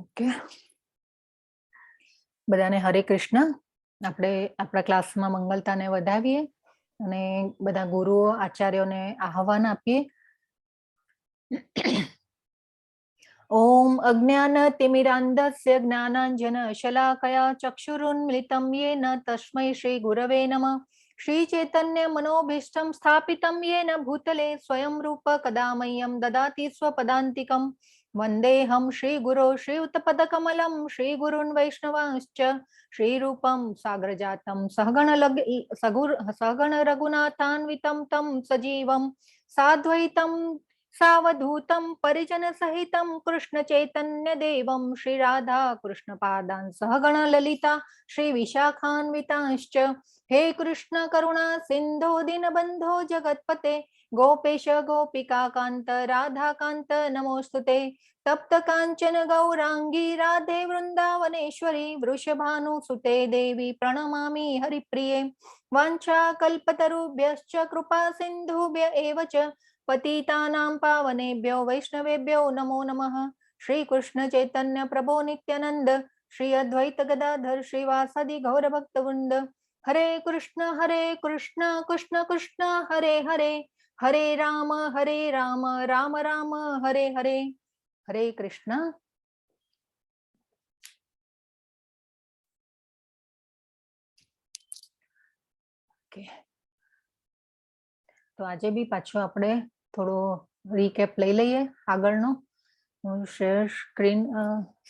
Okay, બધાને હરે કૃષ્ણ. આપણે આપણા ક્લાસમાં મંગલતાને વધાવીએ અને બધા ગુરુઓ આચાર્યોને આહવાન આપીએ. ઓમ અજ્ઞાન તિમિરાંધસ્ય જ્ઞાનાંજન શલાકયા ચક્ષુરુન્મિલિતં યેન તસ્મૈ શ્રી ગુરવે નમઃ. શ્રી ચૈતન્ય મનોભીષ્ટં સ્થાપિतं યેન ભૂતલે સ્વયં રૂપ કદા મह्यं દદાતિ સ્વપદાન્તિકં. વંદેહમ શ્રી ગુરો શ્રીયુતપદકમલં શ્રી ગુરુन् વૈષ્ણવાંશ્ચ શ્રી રૂપં સાગરજાતં સહગણ રઘુનાથાન્વિतं तं સજીવં સાદ્વૈतं સાવધૂतं પરિજન સહિतं કૃષ્ણ ચૈતન્ય દેવં શ્રી રાધા કૃષ્ણ પાદાન સહગણ લલિતા શ્રી વિશાખાન્વિતાંશ્ચ. હે કૃષ્ણ કરુણા સિંધો દીનબંધો જગતપતે ગોપેશ ગોપિકા કાંત રાધા કાંત નમોસ્તુતે. તપ્ત કાંચન ગૌરાંગી રાધે વૃંદાવનેશ્વરી વૃષભાનુસુતે દેવી પ્रणमामि હરિપ્રિયે. વાંછા કલ્પતરુભ્યશ્ચ કૃપા સિંધુભ્ય એવ ચ પતિતાનાં પાવનેભ્યો વૈષ્ણવેભ્યો નમો નમઃ. શ્રી કૃષ્ણ ચૈતન્ય પ્રભો નિત્યાનંદ શ્રી અદ્વૈત ગદાધર શ્રીવાસાદિ ગૌર ભક્તવૃંદ. હરે કૃષ્ણ કૃષ્ણ કૃષ્ણ હરે હરે હરે રામ રામ રામ હરે હરે. હરે કૃષ્ણ. તો આજે બી પાછો આપણે થોડો રીકેપ લઈ લઈએ આગળનો. હું સ્ક્રીન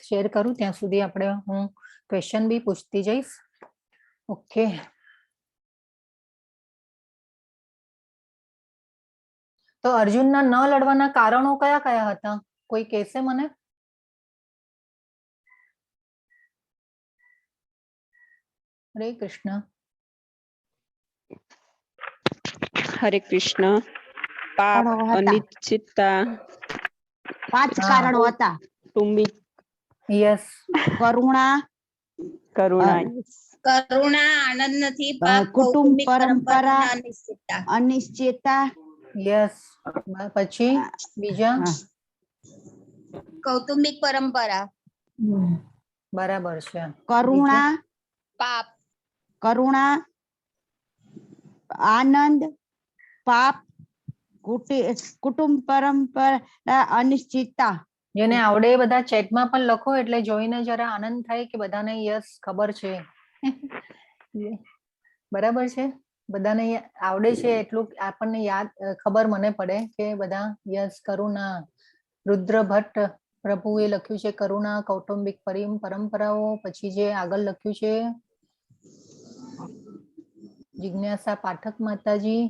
શેર કરું ત્યાં સુધી આપણે હું ક્વેશ્ચન બી પૂછતી જઈશ. ઓકે, તો અર્જુનના ન લડવાના કારણો કયા કયા હતા? કોઈ કહેશે મને? હરે કૃષ્ણ. હરે કૃષ્ણ. પાપ, અનિશ્ચિતતા, 5 કારણો હતા. કૌટુંબિક, યસ, કરુણા, આનંદ નથી, પાપ, કુટુંબ કૌટુંબિક પરંપરા, અનિશ્ચિતતા. અનિશ્ચિતતા. યસ. પછી બીજા? કૌટુંબિક પરંપરા, બરાબર છે. કરુણા, પાપ, કરુણા, આનંદ, પાપ, કુટુંબ પરંપરા, અનિશ્ચિતતા. જેને આવડે એ બધા ચેટમાં પણ લખો એટલે જોઈને જરા આનંદ થાય કે બધાને યસ ખબર છે. બરાબર છે, બધાને આવડે છે એટલું આપણને યાદ ખબર મને પડે કે બધા યસ. કરુણા, રુદ્ર ભટ્ટ પ્રભુએ લખ્યું છે કરુણા કૌટુંબિક પરંપરાઓ. પછી જે આગળ લખ્યું છે જિજ્ઞાસા પાઠક માતાજી.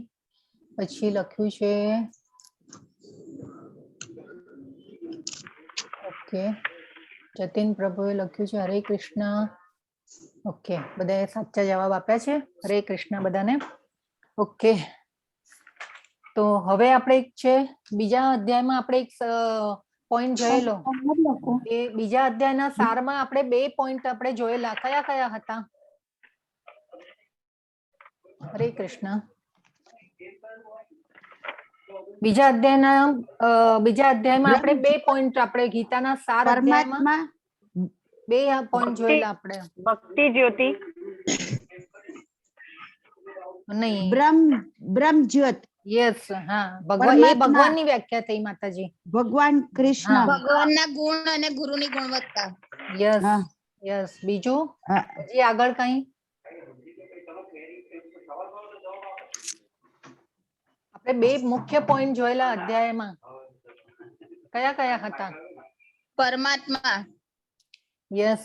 પછી લખ્યું છે ઓકે જતીન પ્રભુએ લખ્યું છે હરે કૃષ્ણ. ઓકે, બધાએ સાચા જવાબ આપ્યા છે. હરે કૃષ્ણ બધાને. ઓકે, તો હવે આપણે એક છે બીજા અધ્યાયમાં આપણે એક પોઈન્ટ જોયેલો. એ બીજા અધ્યાયના સારમાં આપણે 2 પોઈન્ટ આપણે જોયેલા. કયા કયા હતા? હરે કૃષ્ણ. બીજા અધ્યાયમાં આપણે 2 પોઈન્ટ આપણે ગીતાના સાર અધ્યાયમાં 2 પોઈન્ટ જોયેલા આપણે. ભક્તિ જ્યોતિ નહીં, બ્રહ્મ જ્યોત. યસ, હા, ભગવાનની વ્યાખ્યા થઈ માતાજી. ભગવાન કૃષ્ણ, ભગવાનના ગુણ અને ગુરુની ગુણવત્તા. Yes yes. બીજું હજી આગળ કઈ? આપણે 2 મુખ્ય પોઈન્ટ જોયેલા અધ્યાયમાં. કયા કયા હતા? પરમાત્મા, યસ,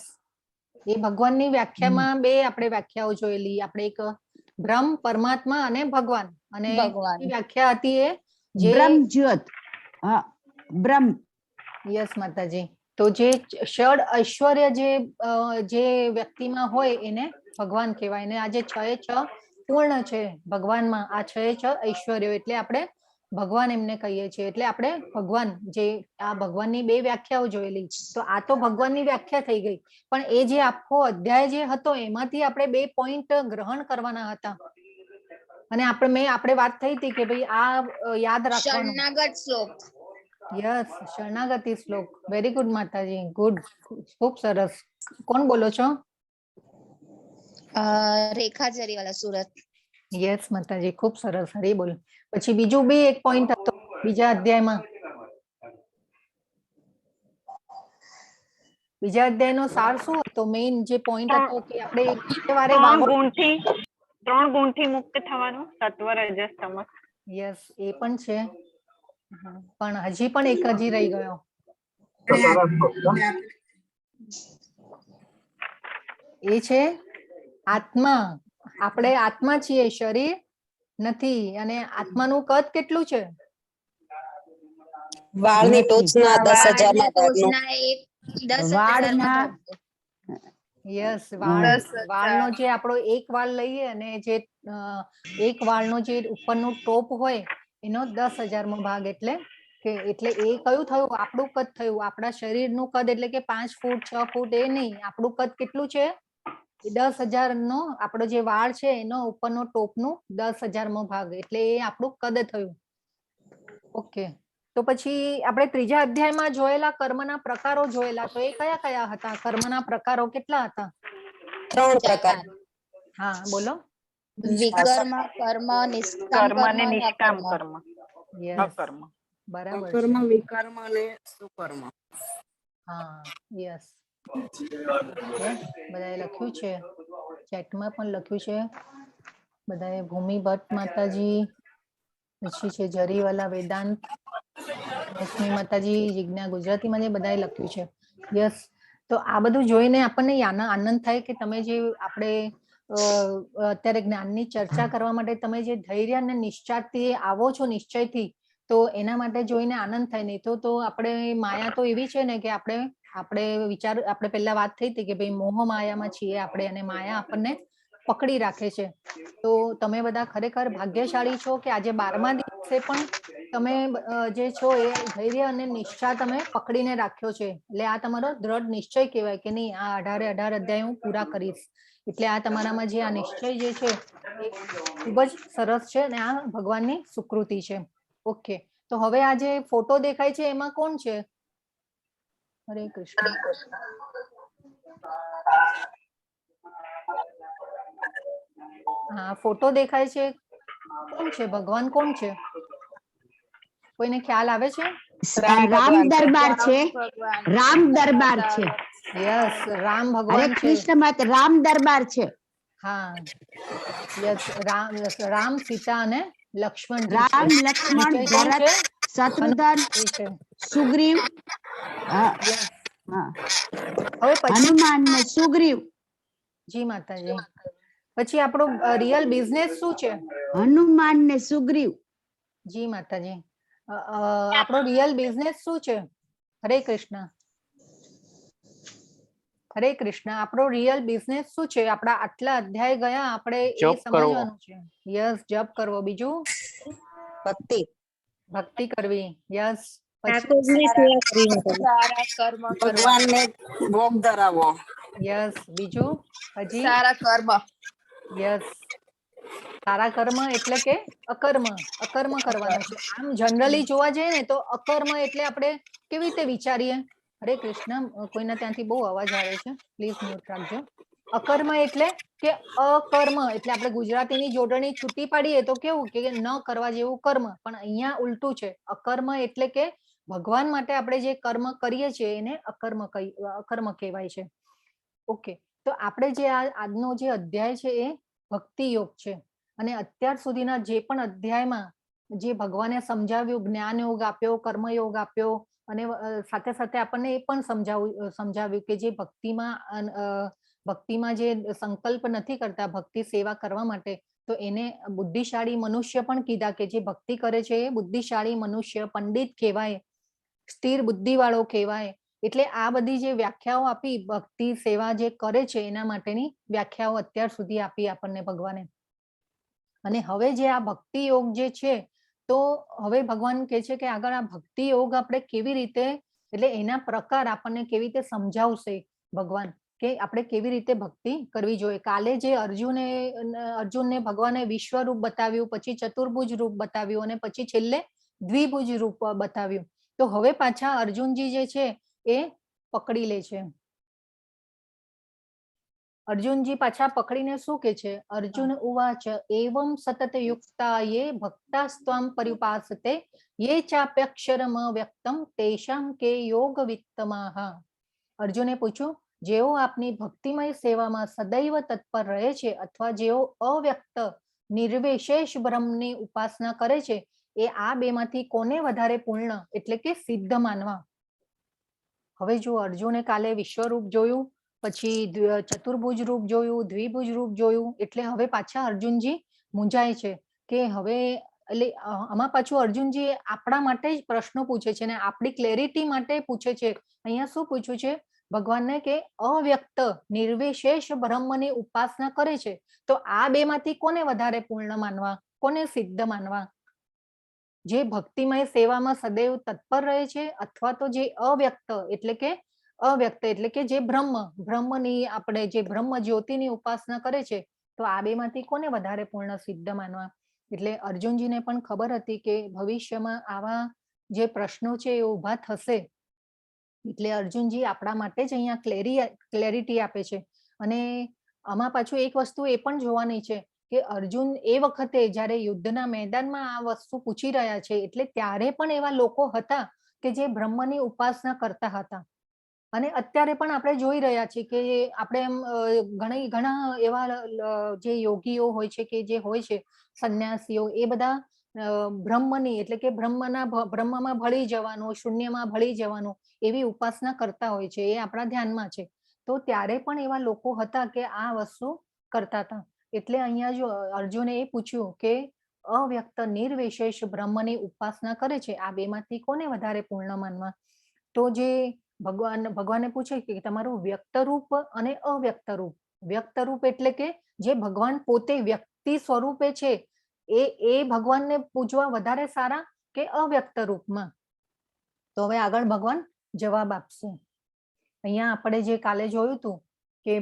એ ભગવાનની વ્યાખ્યામાં 2 આપણે વ્યાખ્યાઓ જોયેલી. આપણે એક બ્રહ્મ, પરમાત્મા અને ભગવાન. અને વ્યાખ્યા હતી એ જે બ્રહ્મ જ્યોત. બ્રહ્મ, યસ માતાજી. તો જે ષડ ઐશ્વર્ય જે વ્યક્તિમાં હોય એને ભગવાન કહેવાય. ને આ જે 6 એ 6 પૂર્ણ છે ભગવાનમાં, આ 6 એ 6 ઐશ્વર્યો એટલે આપણે ભગવાન એમને કહીએ છીએ. એટલે આપણે ભગવાન, જે આ ભગવાનની 2 વ્યાખ્યાઓ જોયેલી. તો આ તો ભગવાનની વ્યાખ્યા થઈ ગઈ, પણ એ જે આખો અધ્યાય જે હતો એમાંથી આપણે 2 પોઈન્ટ ગ્રહણ કરવાના હતા. અને આપણે વાત થઈ હતી કે ભાઈ આ યાદ રાખવાનું. શરણાગત શ્લોક. યસ, શરણાગતિ શ્લોક. વેરી ગુડ માતાજી, ગુડ, ખૂબ સરસ. કોણ બોલો છો? રેખા જરીવાલા, સુરત. યસ માતાજી, ખૂબ સરસ, હરી બોલ. પછી બીજું બી એક પોઈન્ટ હતો બીજા અધ્યાયમાં. બીજા અધ્યાયનો સાર શું હતો? મેઇન જે પોઈન્ટ હતો કે આપણે વારે ત્રણ ગુણથી મુક્ત થવાનું, સત્વ રજસ તમસ. યસ, એ પણ છે, પણ હજી પણ એક હજી રહી ગયો. એ છે આત્મા. આપણે આત્મા છીએ, શરીર નથી. અને આત્માનું કદ કેટલું છે? વાળની ટોચના 10,000 ટોચના એક 10,000 માં વાળના ભાગો. યસ, વાળનો જે આપણો એક વાળ લઈએ અને જે એક વાળનો જે ઉપરનું ટોપ હોય એનો 10,000મો ભાગ, એટલે કે એટલે એ કયું થયું? આપણું કદ થયું. આપણા શરીરનું કદ એટલે કે 5 ફૂટ 6 ફૂટ એ નહીં. આપણું કદ કેટલું છે? 10,000નો આપણો જે વાળ છે એનો ઉપરનો ટોપનું 10,000મો ભાગ, એટલે એ આપણું કદ થયું. ઓકે, તો પછી આપણે ત્રીજા અધ્યાયમાં જોયેલા કર્મના પ્રકારો જોયેલા, તો એ કયા કયા હતા? કર્મના પ્રકારો કેટલા હતા? 3 પ્રકાર. હા, બોલો. વિકર્મ કર્મ, નિષ્કામ કર્મ કર્મ અને અને નિષ્કામ અકર્મ. કર્મ. યસ, અકર્મ. બરાબર છે. અકર્મ, વિકર્મ અને સુકર્મ. હા, યસ. બધાએ લખ્યું છે, ચેટમાં પણ લખ્યું છે બધાએ. ભૂમિ ભટ્ટ માતાજી, પછી છે જરીવાલા વેદાંત, લક્ષ્મી માતાજી, જિજ્ઞા ગુજરાતીમાં જે બધાએ લખ્યું છે. યસ, તો આ બધું જોઈને આપણને આનંદ થાય કે તમે જે આપણે અત્યારે જ્ઞાનની ચર્ચા કરવા માટે તમે જે ધૈર્ય અને નિશ્ચયથી આવો છો, નિશ્ચયથી, તો એના માટે જોઈને આનંદ થાય. નહીં તો આપણે માયા તો એવી છે ને કે આપણે પહેલા વાત થઈ હતી કે ભાઈ મોહ માયામાં છીએ આપણે, અને માયા આપણને પકડી રાખે છે. તો તમે બધા ખરેખર ભાગ્યશાળી છો કે આજે 12મા દિવસે પણ તમે જે છો એ ધૈર્ય અને નિષ્ઠા તમે પકડીને રાખ્યો છે. એટલે આ તમારો દ્રઢ નિશ્ચય કહેવાય કે નહીં, આ 18 અધ્યાય હું પૂરા કરીશ. એટલે આ તમારામાં જે આ નિશ્ચય જે છે એ ખૂબ જ સરસ છે, અને આ ભગવાનની સુકૃતિ છે. ઓકે, તો હવે આ જે ફોટો દેખાય છે એમાં કોણ છે? હરે કૃષ્ણ. હા, ફોટો દેખાય છે, કોણ છે? ભગવાન કોણ છે? કોઈને ખ્યાલ આવે છે? રામ દરબાર છે. રામ દરબાર છે. યસ, રામ હરે ભગવાન છે. કૃષ્ણ માતા, રામ દરબાર છે. હા, યસ, રામ, સીતા અને લક્ષ્મણજી છે. રામ, લક્ષ્મણ, નીચે કોણ ભરત, છે? શત્રુઘ્ન, હનુમાનજી છે. સુગ્રીવ. હા, યસ. હા. હવે પછી હનુમાન ને સુગ્રીવ. જી માતાજી. પછી આપણો રિયલ બિઝનેસ શું છે? હનુમાન ને સુગ્રીવ. જી માતાજી. આપણો રિયલ બિઝનેસ શું છે? હરે કૃષ્ણ. હરે કૃષ્ણ. આપણો રિયલ બિઝનેસ શું છે? આપણા આટલા અધ્યાય ગયા, આપણે એ જપ કરવો. સમજવાનું છે. યસ, જપ કરવો. બીજું ભક્તિ. ભક્તિ કરવી. યસ. પછી ઠાકોરની સેવા કરવી. સારા કર્મ કરવા. ભગવાનને ભોગ ધરાવો. યસ. બીજું હજી સારા કર્મ. યસ. સારા કર્મ એટલે કે અકર્મ કરવાનું છે. આમ જનરલી જોવા જઈએ ને તો અકર્મ એટલે આપણે કેવી રીતે વિચારીએ? હરે કૃષ્ણ. કોઈના ત્યાંથી બહુ અવાજ આવે છે, પ્લીઝ મ્યુટ રાખજો. અકર્મ એટલે કે અકર્મ એટલે આપણે ગુજરાતીની જોડણી છૂટી પાડીએ તો કેવું કે ન કરવા જેવું કર્મ, પણ અહીંયા ઉલટું છે. અકર્મ એટલે કે ભગવાન માટે આપણે જે કર્મ કરીએ છીએ એને અકર્મ કહેવાય છે. ઓકે, તો આપણે જે આજનો જે અધ્યાય છે એ ભક્તિ યોગ છે. અને અત્યાર સુધીના જે પણ અધ્યાયમાં જે ભગવાને સમજાવ્યું, જ્ઞાન યોગ આપ્યો, કર્મયોગ આપ્યો, અને સાથે સાથે આપણને એ પણ સમજાવ્યું કે જે ભક્તિમાં જે સંકલ્પ નથી કરતા ભક્તિ સેવા કરવા માટે, તો એને બુદ્ધિશાળી મનુષ્ય પણ કીધા કે જે ભક્તિ કરે છે એ બુદ્ધિશાળી મનુષ્ય, પંડિત કહેવાય, સ્થિર બુદ્ધિ વાળો કહેવાય. એટલે આ બધી જે વ્યાખ્યાઓ આપી ભક્તિ સેવા જે કરે છે એના માટેની વ્યાખ્યાઓ અત્યાર સુધી આપી આપણને ભગવાને. અને હવે જે આ ભક્તિ યોગ જે છે, તો હવે ભગવાન કહે છે કે આગળ આ ભક્તિ યોગ આપણે કેવી રીતે, એટલે એના પ્રકાર આપણને કેવી રીતે સમજાવશે ભગવાન, કે આપણે કેવી રીતે ભક્તિ કરવી જોઈએ. કાલે જે અર્જુનને ભગવાને વિશ્વ રૂપ બતાવ્યું, પછી ચતુર્ભુજ રૂપ બતાવ્યું, અને પછી છેલ્લે દ્વિભુજ રૂપ બતાવ્યું. તો હવે પાછા અર્જુનજી જે છે એ પકડી લે છે. અર્જુનજી પાછા પકડીને શું કે છે? અર્જુન ઉવાચ એવમ સતત યુક્તા યે ભક્તાસ્ત્વામ પર્યુપાસતે યે ચાપ્યક્ષરમ વ્યક્તમ તેષામ કે યોગ વિત્તમાહ. અર્જુને પૂછ્યું, જેઓ આપની ભક્તિમય સેવામાં સદૈવ તત્પર રહે છે અથવા જેઓ અવ્યક્ત નિર્વિશેષ બ્રહ્મની ઉપાસના કરે છે, એ આ બેમાંથી કોને વધારે પૂર્ણ એટલે કે સિદ્ધ માનવા? હવે જો અર્જુને કાલે વિશ્વરૂપ જોયું, પછી ચતુર્ભુજ રૂપ જોયું, દ્વિભુજ રૂપ જોયું, એટલે હવે પાછા અર્જુનજી મૂંઝાય છે કે હવે એટલે આમાં પાછું અર્જુનજી આપણા માટે જ પ્રશ્નો પૂછે છે ને આપણી ક્લેરિટી માટે પૂછે છે. અહીંયા શું પૂછ્યું છે ભગવાનને કે અવ્યક્ત નિર્વિશેષ બ્રહ્મની ઉપાસના કરે છે, તો આ બેમાંથી કોને વધારે પૂર્ણ માનવા, કોને સિદ્ધ માનવા? જે ભક્તિમય સેવામાં સદૈવ તત્પર રહે છે અથવા તો જે અવ્યક્ત એટલે કે જે બ્રહ્મની આપણે જે બ્રહ્મ જ્યોતિની ઉપાસના કરે છે, તો આ બેમાંથી કોને વધારે પૂર્ણ સિદ્ધ માનવા? એટલે અર્જુનજીને પણ ખબર હતી કે ભવિષ્યમાં આવા જે પ્રશ્નો છે એ ઉભા થશે, એટલે અર્જુનજી આપણા માટે જ અહીંયા ક્લેરિટી આપે છે. અને આમાં પાછું એક વસ્તુ એ પણ જોવાની છે કે અર્જુન એ વખતે જ્યારે યુદ્ધના મેદાનમાં આ વસ્તુ પૂછી રહ્યા છે, એટલે ત્યારે પણ એવા લોકો હતા કે જે બ્રહ્મની ઉપાસના કરતા હતા. અને અત્યારે પણ આપણે જોઈ રહ્યા છીએ કે આપણે એમ ઘણા એવા જે યોગીઓ હોય છે કે જે હોય છે સંન્યાસીઓ, એ બધા બ્રહ્મની એટલે કે બ્રહ્મમાં ભળી જવાનું, શૂન્યમાં ભળી જવાનું એવી ઉપાસના કરતા હોય છે, એ આપણા ધ્યાનમાં છે. તો ત્યારે પણ એવા લોકો હતા કે આ વસ્તુ કરતા હતા. એટલે અહીંયા જો અર્જુને એ પૂછ્યું કે અવ્યક્ત નિર્વિશેષ બ્રહ્મની ઉપાસના કરે છે, આ બેમાંથી કોને વધારે પૂર્ણ માનવા? તો જે ભગવાને પૂછે કે તમારું વ્યક્ત રૂપ અને અવ્યક્ત રૂપ. વ્યક્ત રૂપ એટલે કે જે ભગવાન પોતે વ્યક્તિ સ્વરૂપે છે, એ ભગવાનને પૂજવા વધારે સારા કે અવ્યક્ત રૂપમાં? તો હવે આગળ ભગવાન જવાબ આપશે. અહીંયા આપણે જે કાલે જોયું હતું કે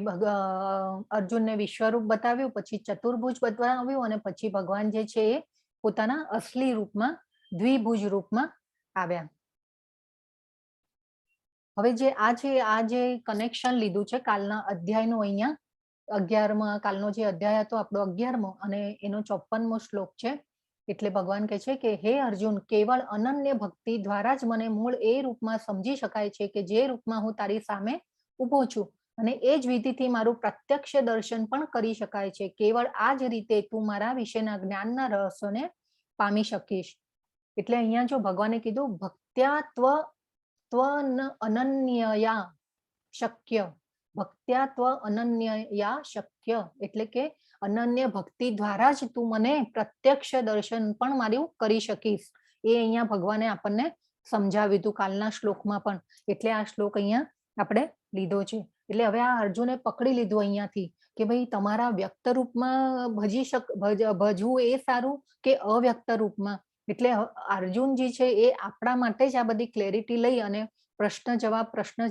અર્જુનને વિશ્વરૂપ બતાવ્યું, પછી ચતુર્ભુજ બતાવ્યું, અને પછી ભગવાન જે છે એ પોતાના અસલી રૂપમાં દ્વિભુજ રૂપમાં આવ્યા. હવે જે આ જે કનેક્શન લીધું છે કાલના અધ્યાયનું, અહીંયા 11માં કાલનો જે અધ્યાય હતો આપણો 11મો અને એનો 54મો શ્લોક છે. એટલે ભગવાન કહે છે કે હે અર્જુન, કેવળ અનન્ય ભક્તિ દ્વારા જ મને મૂળ એ રૂપમાં સમજી શકાય છે કે જે રૂપમાં હું તારી સામે ઊભો છું, અને એ જ વિધિથી મારું પ્રત્યક્ષ દર્શન પણ કરી શકાય છે. કેવળ આ જ રીતે તું મારા વિશેના જ્ઞાનના રહસ્યોને પામી શકીશ. એટલે અહીંયા જો ભગવાને કીધું ભક્ત્યા અનન્યયા શક્ય, ભક્ત્યા અનન્યયા શક્ય એટલે કે અનન્ય ભક્તિ દ્વારા જ તું મને પ્રત્યક્ષ દર્શન પણ મારું કરી શકીશ. એ અહીંયા ભગવાને આપણને સમજાવ્યું હતું કાલના શ્લોકમાં પણ. એટલે આ શ્લોક અહીંયા આપણે લીધો છે. એટલે હવે આ અર્જુને પકડી લીધું અહીંયાથી કે ભાઈ તમારા વ્યક્ત રૂપમાં ભજવું એ સારું કે અવ્યક્ત રૂપમાં? એટલે અર્જુનજી છે એ આપણા માટે જ આ બધી ક્લેરિટી લઈ અને પ્રશ્ન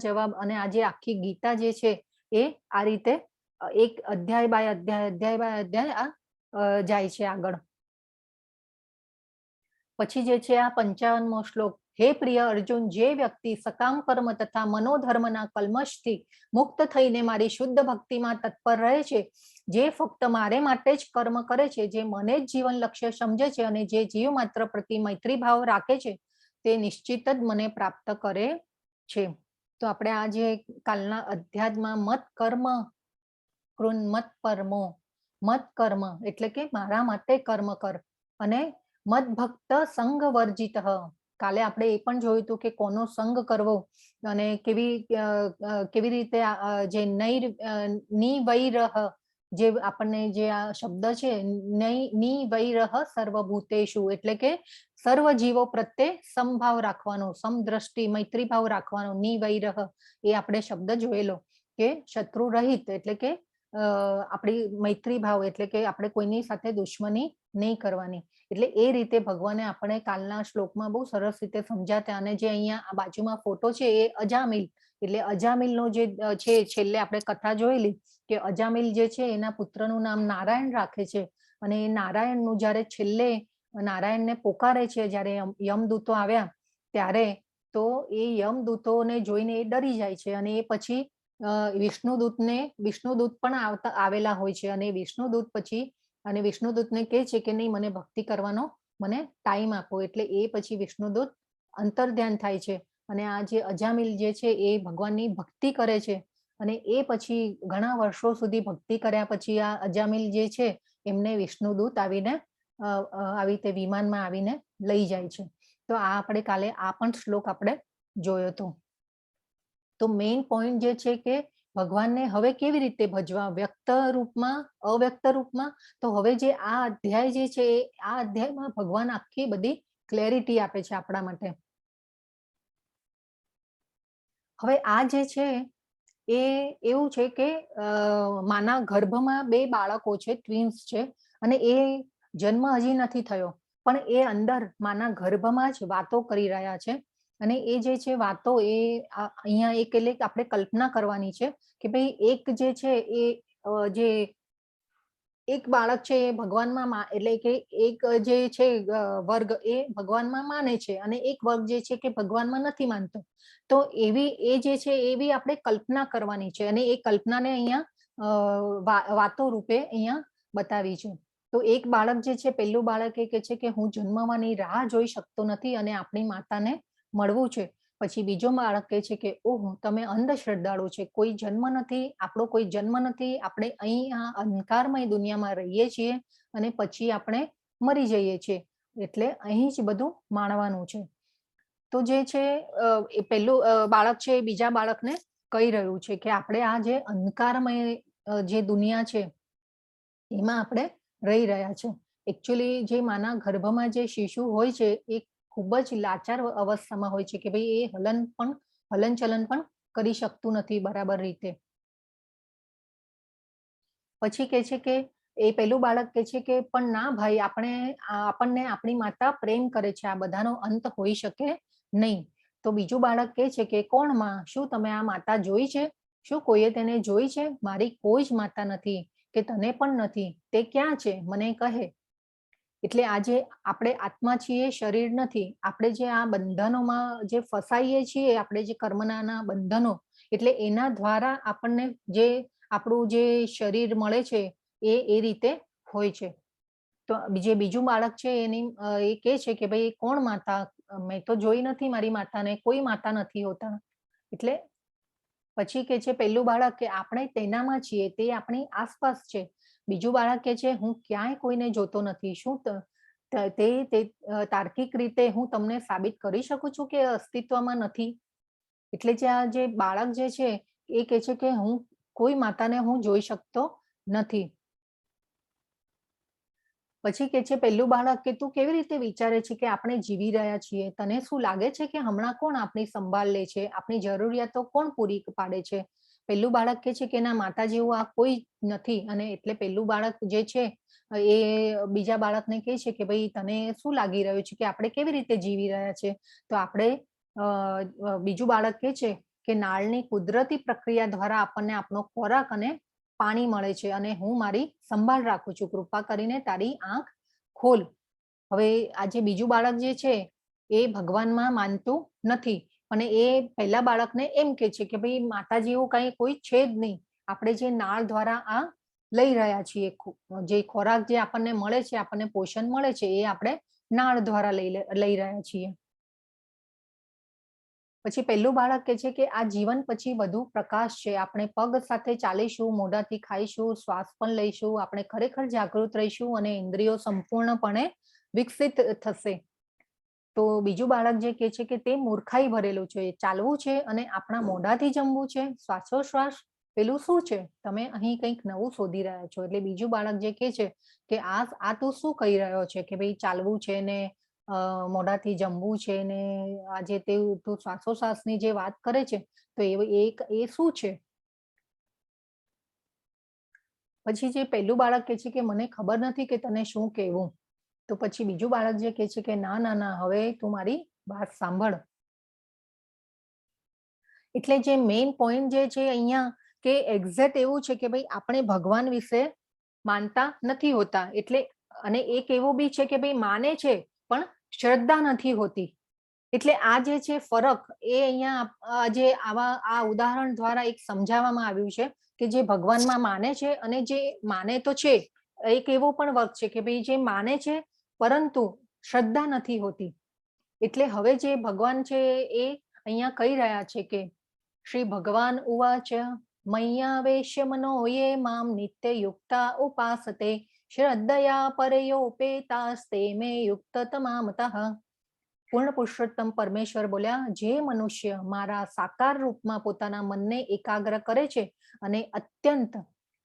જવાબ અને આજે આખી ગીતા જે છે એ આ રીતે એક અધ્યાય બાય અધ્યાય જાય છે આગળ. પછી જે છે આ 55મો શ્લોક. હે પ્રિય અર્જુન, જે વ્યક્તિ સકામ કર્મ તથા મનોધર્મના કલ્મશથી મુક્ત થઈને મારી શુદ્ધ ભક્તિમાં તત્પર રહે છે, જે ફક્ત મારે માટે જ કર્મ કરે છે, જે મને જ જીવન લક્ષ્ય સમજે છે અને જે જીવ માત્ર પ્રતિ મૈત્રી ભાવ રાખે છે, તે નિશ્ચિત જ મને પ્રાપ્ત કરે છે. તો આપણે આ જે કાલના અધ્યાયમાં મત કર્મ મત પરમો, મત કર્મ એટલે કે મારા માટે કર્મ કર, અને મત ભક્ત સંગ વર્જિત. કાલે આપણે એ પણ જોયું હતું કે કોનો સંગ કરવો અને કેવી રીતે જે નિવૈરહ, જે આપણને જે આ શબ્દ છે નિવૈરહ સર્વભૂતેષુ એટલે કે સર્વ જીવો પ્રત્યે સમભાવ રાખવાનો, સમદ્રષ્ટિ મૈત્રી ભાવ રાખવાનો. નિવૈરહ એ આપણે શબ્દ જોયેલો કે શત્રુ રહિત એટલે કે આપણી મૈત્રી ભાવ એટલે કે આપણે કોઈની સાથે દુશ્મની નહીં કરવાની. એટલે એ રીતે ભગવાને આપણે કાલના શ્લોકમાં બહુ સરસ રીતે સમજાતા. અને જે અહીંયા આ બાજુમાં ફોટો છે એ અજામિલ, એટલે અજામિલનો જે છે છેલ્લે આપણે કથા જોયેલી કે અજામિલ જે છે એના પુત્રનું નામ નારાયણ રાખે છે, અને એ નારાયણનું જ્યારે છેલ્લે નારાયણને પોકારે છે, જ્યારે યમદૂતો આવ્યા ત્યારે તો એ યમદૂતોને જોઈને એ ડરી જાય છે અને એ પછી વિષ્ણુદૂત પણ આવેલા હોય છે અને વિષ્ણુદૂત પછી અને વિષ્ણુદૂતને કહે છે કે નહીં, મને ભક્તિ કરવાનો મને ટાઈમ આપો. એટલે એ પછી વિષ્ણુદૂત અંતર્ધ્યાન થાય છે અને આ જે અજામિલ જે છે એ ભગવાનની ભક્તિ કરે છે અને એ પછી ઘણા વર્ષો સુધી ભક્તિ કર્યા પછી આ અજામિલ જે છે એમને વિષ્ણુદૂત આવીને આવી રીતે વિમાનમાં આવીને લઈ જાય છે. તો આ આપણે કાલે આ પણ શ્લોક આપણે જોયો હતો. તો મેઇન પોઈન્ટ જે છે કે ભગવાનને હવે કેવી રીતે ભજવા, વ્યક્ત રૂપમાં, અવ્યક્ત રૂપમાં. તો હવે જે આ અધ્યાય જે છે આ અધ્યાયમાં ભગવાન આખી બધી ક્લેરિટી આપે છે આપણા માટે. હવે આ જે છે એ એવું છે કે માના ગર્ભમાં 2 બાળકો છે, ટ્વિન્સ છે અને એ જન્મ હજી નથી થયો પણ એ અંદર માના ગર્ભમાં જ વાતો કરી રહ્યા છે અને એ જે છે વાતો એ અહીંયા એક એટલે આપણે કલ્પના કરવાની છે કે ભાઈ એક જે છે એ જે એક બાળક છે એ ભગવાનમાં એટલે કે એક જે છે વર્ગ એ ભગવાનમાં માને છે અને એક વર્ગ જે છે કે ભગવાનમાં નથી માનતો. તો એવી એ જે છે એવી આપણે કલ્પના કરવાની છે અને એ કલ્પનાને અહીંયા વાતો રૂપે અહીંયા બતાવી છે. તો એક બાળક જે છે, પહેલું બાળક એ કહે છે કે હું જન્મવાની રાહ જોઈ શકતો નથી અને આપણી માતાને મળવું છે. પછી બીજો બાળક કહે છે કે ઓહ, તમે અંધશ્રદ્ધાળુ છે, કોઈ જન્મ નથી, આપણો કોઈ જન્મ નથી, આપણે અહીં આ અંધકારમય દુનિયામાં રહીએ છીએ અને પછી આપણે મરી જઈએ છીએ, એટલે અહીં જ બધું માણવાનું છે. તો જે છે એ પહેલું બાળક છે એ બીજા બાળકને કહી રહ્યું છે કે આપણે આ જે અંધકારમય જે દુનિયા છે એમાં આપણે રહી રહ્યા છે. એકચ્યુઅલી જે માના ગર્ભમાં જે શિશુ હોય છે એ ખૂબ જ લાચાર અવસ્થામાં હોય છે કે ભાઈ એ હલનચલન પણ કરી શકતું નથી બરાબર રીતે. પછી કહે છે કે એ પહેલું બાળક કહે છે કે પણ ના ભાઈ, આપણને આપણી માતા પ્રેમ કરે છે, આ બધાનો અંત હોઈ શકે નહીં. તો બીજું બાળક કહે છે કે કોણ માં, શું તમે આ માતા જોઈ છે? શું કોઈએ તેને જોઈ છે? મારી કોઈ જ માતા નથી કે તને પણ નથી, તે ક્યાં છે મને કહે. એટલે આજે આપણે આત્મા છીએ, શરીર નથી. આપણે જે આ બંધનોમાં જે ફસાઈએ છીએ, આપણે જે કર્મના બંધનો, એટલે એના દ્વારા આપણને જે આપણું જે શરીર મળે છે એ રીતે હોય છે. તો જે બીજું બાળક છે એ કહે છે કે ભાઈ કોણ માતા, મેં તો જોઈ નથી મારી માતાને, કોઈ માતા નથી હોતા. એટલે પછી કે છે પહેલું બાળક કે આપણે તેનામાં છીએ, તે આપણી આસપાસ છે. બીજું બાળક કે છે હું ક્યાંય કોઈને જોતો નથી, શું તે તાર્કિક રીતે હું તમને સાબિત કરી શકું છું કે અસ્તિત્વમાં નથી. એટલે જે આ જે બાળક જે છે એ કે છે કે હું કોઈ માતાને હું જોઈ શકતો નથી. પછી કે છે પહેલું બાળક કે તું કેવી રીતે વિચારે છે કે આપણે જીવી રહ્યા છીએ, તને શું લાગે છે કે હમણાં કોણ આપણી સંભાળ લે છે, આપણી જરૂરિયાતો કોણ પૂરી પાડે છે? પહેલું બાળક કે છે કે ના, માતા જેવું આ કોઈ નથી. અને એટલે પહેલું બાળક જે છે એ બીજા બાળકને કહે છે કે ભાઈ તને શું લાગી રહ્યું છે કે આપણે કેવી રીતે જીવી રહ્યા છે? તો આપણે બીજું બાળક કહે છે કે નાળની કુદરતી પ્રક્રિયા દ્વારા આપણને આપણો ખોરાક અને પાણી મળે છે અને હું મારી સંભાળ રાખું છું, કૃપા કરીને તારી આંખ ખોલ. હવે આ જે બીજું બાળક જે છે એ ભગવાનમાં માનતું નથી અને એ પહેલા બાળકને એમ કે છે કે ભાઈ માતા જેવું કઈ કોઈ છે જ નહીં, આપણે જે નાળ દ્વારા આ લઈ રહ્યા છીએ, જે ખોરાક જે આપણને મળે છે, આપણને પોષણ મળે છે, એ આપણે નાળ દ્વારા લઈ રહ્યા છીએ. પછી પહેલું બાળક કહે છે કે આ જીવન પછી વધુ પ્રકાશ છે, આપણે પગ સાથે ચાલીશું, મોઢાથી ખાઈશું, શ્વાસ પણ લઈશું, આપણે ખરેખર જાગૃત રહીશું અને ઇન્દ્રિયો સંપૂર્ણપણે વિકસિત થશે. તો બીજું બાળક જે કહે છે કે તે મૂર્ખાઈ ભરેલું છે, ચાલવું છે અને આપણા મોઢાથી જમવું છે, શ્વાસોશ્વાસ પેલું શું છે? તમે અહીં કંઈક નવું શોધી રહ્યા છો. એટલે બીજું બાળક જે કહે છે કે આ તું શું કહી રહ્યો છે કે ભાઈ ચાલવું છે ને મોઢાથી જમવું છે ને આજે તે તું શ્વાસોશ્વાસની જે વાત કરે છે તો એ શું છે? પછી જે પહેલું બાળક કહે છે કે મને ખબર નથી કે તને શું કહેવું. તો પછી બીજું બાળક જે કહે છે કે ના ના ના, હવે તું મારી વાત સાંભળ. એટલે જે મેઇન પોઈન્ટ જે છે અહીંયા કે એક્ઝેક્ટ એવું છે કે ભાઈ આપણે ભગવાન વિશે માનતા નથી હોતા. એટલે અને એક એવું બી છે કે ભાઈ માને છે પણ શ્રદ્ધા નથી હોતી. એટલે આ જે છે ફરક એ અહીંયા જે આ ઉદાહરણ દ્વારા એક સમજાવવામાં આવ્યું છે કે જે ભગવાનમાં માને છે અને જે માને તો છે, એક એવો પણ વર્ગ છે કે ભાઈ જે માને છે પરંતુ શ્રદ્ધા નથી હોતી. એટલે હવે જે ભગવાન છે એ અહીંયા કહી રહ્યા છે કે શ્રી ભગવાન ઉવાચ મય્યાવેશ્ય મનો યે મામ નિત્ય યુક્તા ઉપાસતે શ્રદ્ધયા પરયોપેતાસ્તે મે યુક્ત તમામતઃ. પૂર્ણ પુરુષોત્તમ પરમેશ્વર બોલ્યા, જે મનુષ્ય મારા સાકાર રૂપમાં પોતાના મનને એકાગ્ર કરે છે અને અત્યંત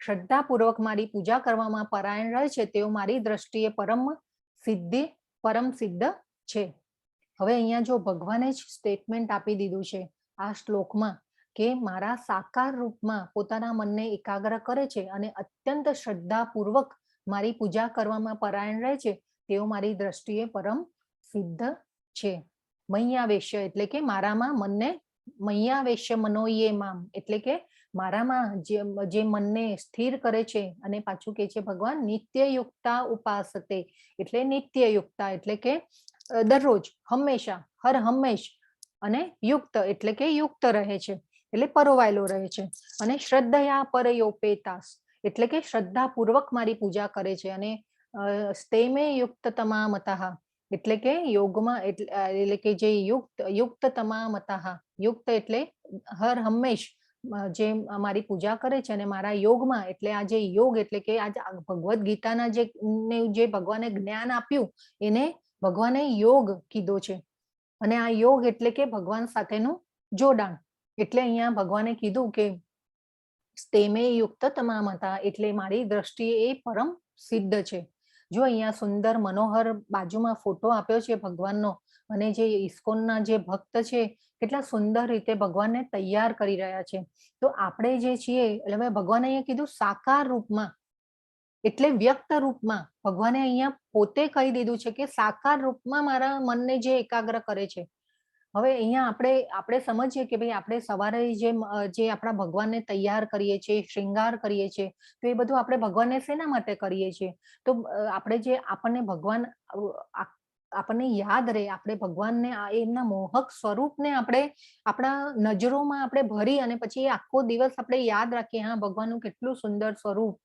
શ્રદ્ધાપૂર્વક મારી પૂજા કરવામાં પરાયણ રહે છે તેઓ મારી દ્રષ્ટિએ પરમ સિદ્ધ છે. હવે અહીંયા જો ભગવાને જ સ્ટેટમેન્ટ આપી દીધું છે આ શ્લોકમાં કે મારા સાકાર રૂપમાં પોતાના મનને એકાગ્ર કરે છે અને અત્યંત શ્રદ્ધાપૂર્વક મારી પૂજા કરવામાં પરાયણ રહે છે તેઓ મારી દ્રષ્ટિએ પરમ સિદ્ધ છે. મય્યાવેશ્ય એટલે કે મારામાં મનને, મય્યાવેશ્ય મનોયે મામ એટલે કે મારામાં જે મનને સ્થિર કરે છે અને પાછું કે છે ભગવાન નિત્ય યુક્તા ઉપાસતે એટલે નિત્ય યુક્તા એટલે કે દરરોજ, હંમેશા, હર હંમેશ, અને યુક્ત એટલે કે યુક્ત રહે છે એટલે પરોવાયેલો રહે છે, અને શ્રદ્ધયા પરયોપેતાસ એટલે કે શ્રદ્ધાપૂર્વક મારી પૂજા કરે છે અને સ્તેમે યુક્ત તમામતઃ એટલે કે યોગમાં એટલે કે જે યુક્ત તમામતઃ, યુક્ત એટલે હર હંમેશ જે મારી પૂજા કરે છે અને મારા યોગમાં એટલે આ જે યોગ એટલે કે આ ભગવદ્ ગીતાના જે ભગવાને જ્ઞાન આપ્યું એને ભગવાને યોગ કીધો છે અને આ યોગ એટલે કે ભગવાન સાથેનું જોડાણ. એટલે અહીંયા ભગવાને કીધું કે સ્તેમે યુક્ત તમામતા એટલે મારી દ્રષ્ટિએ એ પરમ સિદ્ધ છે. જો અહીંયા સુંદર મનોહર બાજુમાં ફોટો આપ્યો છે ભગવાનનો અને જે ઇસ્કોનના જે ભક્ત છે કેટલા સુંદર રીતે ભગવાનને તૈયાર કરી રહ્યા છે. તો આપણે જે છીએ એટલે ભગવાને અહીંયા કીધું સાકાર રૂપમાં એટલે વ્યક્ત રૂપમાં ભગવાને અહીંયા પોતે કહી દીધું છે કે સાકાર રૂપમાં મારા મનને જે એકાગ્ર કરે છે. હવે અહીંયા આપણે સમજીએ કે ભાઈ આપણે સવારે જે આપણા ભગવાનને તૈયાર કરીએ છીએ, શ્રૃંગાર કરીએ છીએ, તો એ બધું આપણે ભગવાનને શેના માટે કરીએ છીએ? તો આપણે જે આપણને ભગવાન આપણને યાદ રહે, આપણે ભગવાનને એમના મોહક સ્વરૂપને આપણે આપણા નજરોમાં આપણે ભરી અને પછી આખો દિવસ આપણે યાદ રાખીએ, હા ભગવાનનું કેટલું સુંદર સ્વરૂપ.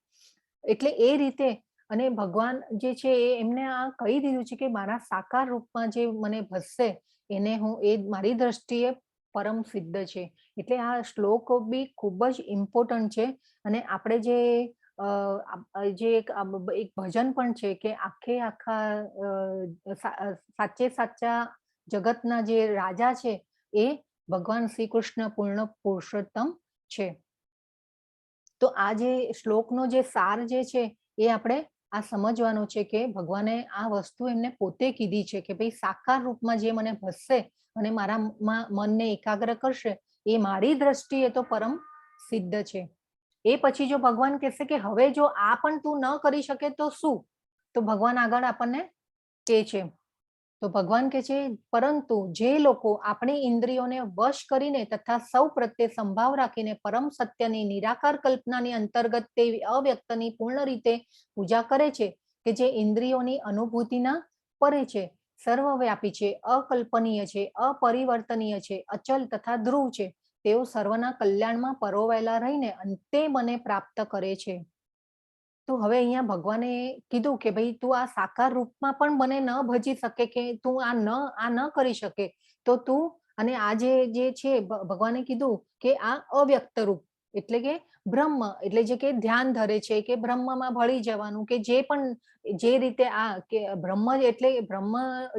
એટલે એ રીતે અને ભગવાન જે છે એમને આ કહી દીધું છે કે મારા સાકાર રૂપમાં જે મને ભજશે એને એ મારી દ્રષ્ટિએ પરમ સિદ્ધ છે. એટલે આ શ્લોક બી ખૂબ જ ઇમ્પોર્ટન્ટ છે. અને આપણે જે એક ભજન પણ છે કે આખા સાચા જગતના જે રાજા છે એ ભગવાન શ્રી કૃષ્ણ પૂર્ણ પુરુષોત્તમ છે. તો આ જે શ્લોકનો જે સાર જે છે એ આપણે આ સમજવાનો છે કે ભગવાને આ વસ્તુ એમને પોતે કીધી છે કે ભાઈ સાકાર રૂપમાં જે મને ભજશે અને મારા મનને એકાગ્ર કરશે એ મારી દ્રષ્ટિએ તો પરમ સિદ્ધ છે. એ પછી જો ભગવાન કહેશે કે હવે જો આ પણ તું ન કરી શકે તો શું? તો ભગવાન આગળ આપણને કહે છે, તો ભગવાન કહે છે પરંતુ જે લોકો આપણી ઇન્દ્રિયોને વશ કરીને તથા સૌ પ્રત્યે સંભાવ રાખીને પરમ સત્યની નિરાકાર કલ્પનાની અંતર્ગત તે અવ્યક્તની પૂર્ણ રીતે પૂજા કરે છે કે જે ઇન્દ્રિયોની અનુભૂતિના પરે છે, સર્વવ્યાપી છે, અકલ્પનીય છે, અપરિવર્તનીય છે, અચલ તથા ધ્રુવ છે, તેઓ સર્વના કલ્યાણમાં પરોવાયેલા રહીને અંતે મને પ્રાપ્ત કરે છે. તો હવે અહીંયા ભગવાને કીધું કે ભાઈ તું આ સાકાર રૂપમાં પણ મને ન ભજી શકે, કે તું આ ન કરી શકે, તો તું અને આ જે છે ભગવાને કીધું કે આ અવ્યક્ત રૂપ એટલે કે બ્રહ્મ એટલે જે કે ધ્યાન ધરે છે કે બ્રહ્મમાં ભળી જવાનું, કે જે પણ જે રીતે આ કે બ્રહ્મ એટલે બ્રહ્મ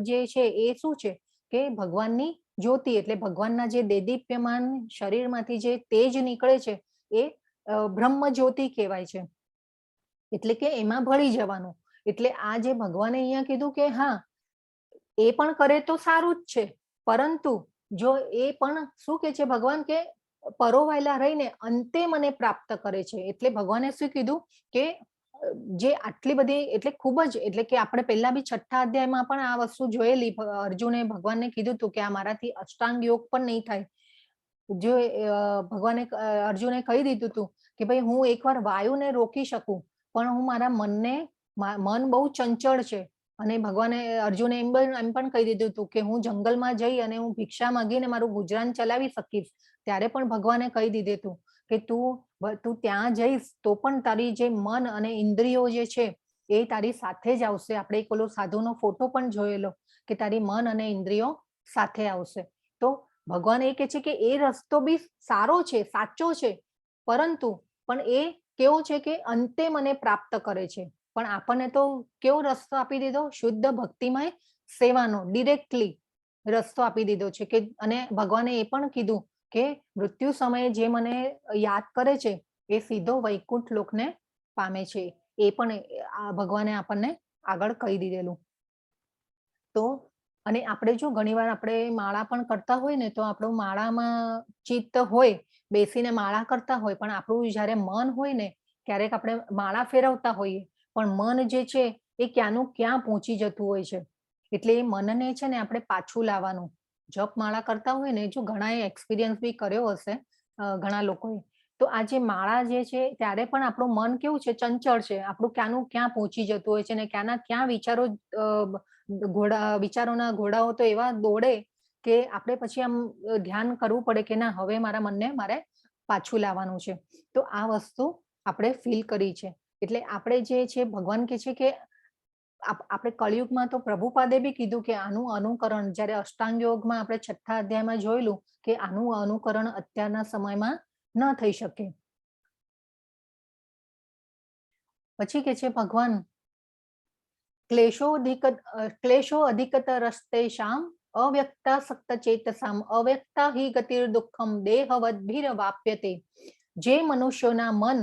જે છે એ શું છે કે ભગવાનની જ્યોતિ એટલે ભગવાનના જે દેદીપ્યમાન શરીરમાંથી જે તેજ નીકળે છે એ બ્રહ્મ જ્યોતિ કહેવાય છે. એટલે કે એમાં ભળી જવાનું. એટલે આ જે ભગવાને અહીંયા કીધું કે હા એ પણ કરે તો સારું જ છે, પરંતુ જો એ પણ શું કે છે ભગવાન કે પરોવાયેલા રહીને અંતે મને પ્રાપ્ત કરે છે. એટલે ભગવાને શું કીધું કે જે આટલી બધી એટલે ખૂબ જ એટલે કે આપણે પહેલા બી 6થા અધ્યાયમાં પણ આ વસ્તુ જોયેલી. અર્જુને ભગવાનને કીધું હતું કે આ મારાથી અષ્ટાંગ યોગ પણ નહીં થાય. જો ભગવાને અર્જુને કહી દીધું હતું કે ભાઈ હું એકવાર વાયુને રોકી શકું પણ હું મારા મન બહુ ચંચળ છે અને ભગવાને અર્જુને એમ પણ કહી દીધું હતું કે હું જંગલમાં જઈ અને હું ભિક્ષા માંગીને મારું ગુજરાન ચલાવી શકીશ. ત્યારે પણ ભગવાને કહી દીધું હતું કે તું ત્યાં જઈશ તો પણ તારી જે મન અને ઇન્દ્રિયો જે છે એ તારી સાથે જ આવશે. આપણે એક ઓલો સાધુનો ફોટો પણ જોયેલો કે તારી મન અને ઇન્દ્રિયો સાથે આવશે. તો ભગવાન એ કહે છે કે એ રસ્તો બી સારો છે, સાચો છે, પરંતુ પણ એ કેવો છે કે અંતે મને પ્રાપ્ત કરે છે. પણ આપણને તો કેવો રસ્તો આપી દીધો? શુદ્ધ ભક્તિમય સેવાનો ડિરેક્ટલી રસ્તો આપી દીધો છે કે અને ભગવાને એ પણ કીધું કે મૃત્યુ સમયે જે મને યાદ કરે છે એ સીધો વૈકુંઠ લોકને પામે છે. એ પણ ભગવાને આપણને આગળ કહી દીધેલું. તો અને આપણે જો ઘણીવાર આપણે માળા પણ કરતા હોય ને તો આપણું માળામાં ચિત્ત હોય, બેસીને માળા કરતા હોય, પણ આપણું જ્યારે મન હોય ને ક્યારેક આપણે માળા ફેરવતા હોઈએ પણ મન જે છે એ ક્યાંનું ક્યાં પહોંચી જતું હોય છે. એટલે એ મનને છે ને આપણે પાછું લાવવાનું. જપ માળા કરતા હોય ને, જો ઘણાએ એક્સપિરિયન્સ બી કર્યો હશે ઘણા લોકોએ, તો આ જે માળા જે છે ત્યારે પણ આપણું મન કેવું છે, ચંચળ છે, આપણું ક્યાંનું ક્યાં પહોંચી જતું હોય છે ને ક્યાંના ક્યાં વિચારોના ઘોડાઓ તો એવા દોડે કે આપણે પછી આમ ધ્યાન કરવું પડે કે ના, હવે મારા મનને મારે પાછું લાવવાનું છે. તો આ વસ્તુ આપણે ફીલ કરી છે. એટલે આપણે જે છે ભગવાન કહે છે કે આપણે કળિયુગમાં તો પ્રભુપાદે બી કીધું કે આનું અનુકરણ, જ્યારે અષ્ટાંગ યોગમાં આપણે 6થા અધ્યાયમાં જોયેલું કે આનું અનુકરણ અત્યારના સમયમાં ન થઈ શકે. પછી કે છે ભગવાન ક્લેશો અધિકતરસ્તેષામ અવ્યક્તા સક્ત ચેતસામ અવ્યક્તા હિ ગતિર દુઃખમ દેહવદ્ભિર્વાપ્યતે. જે મનુષ્યોના મન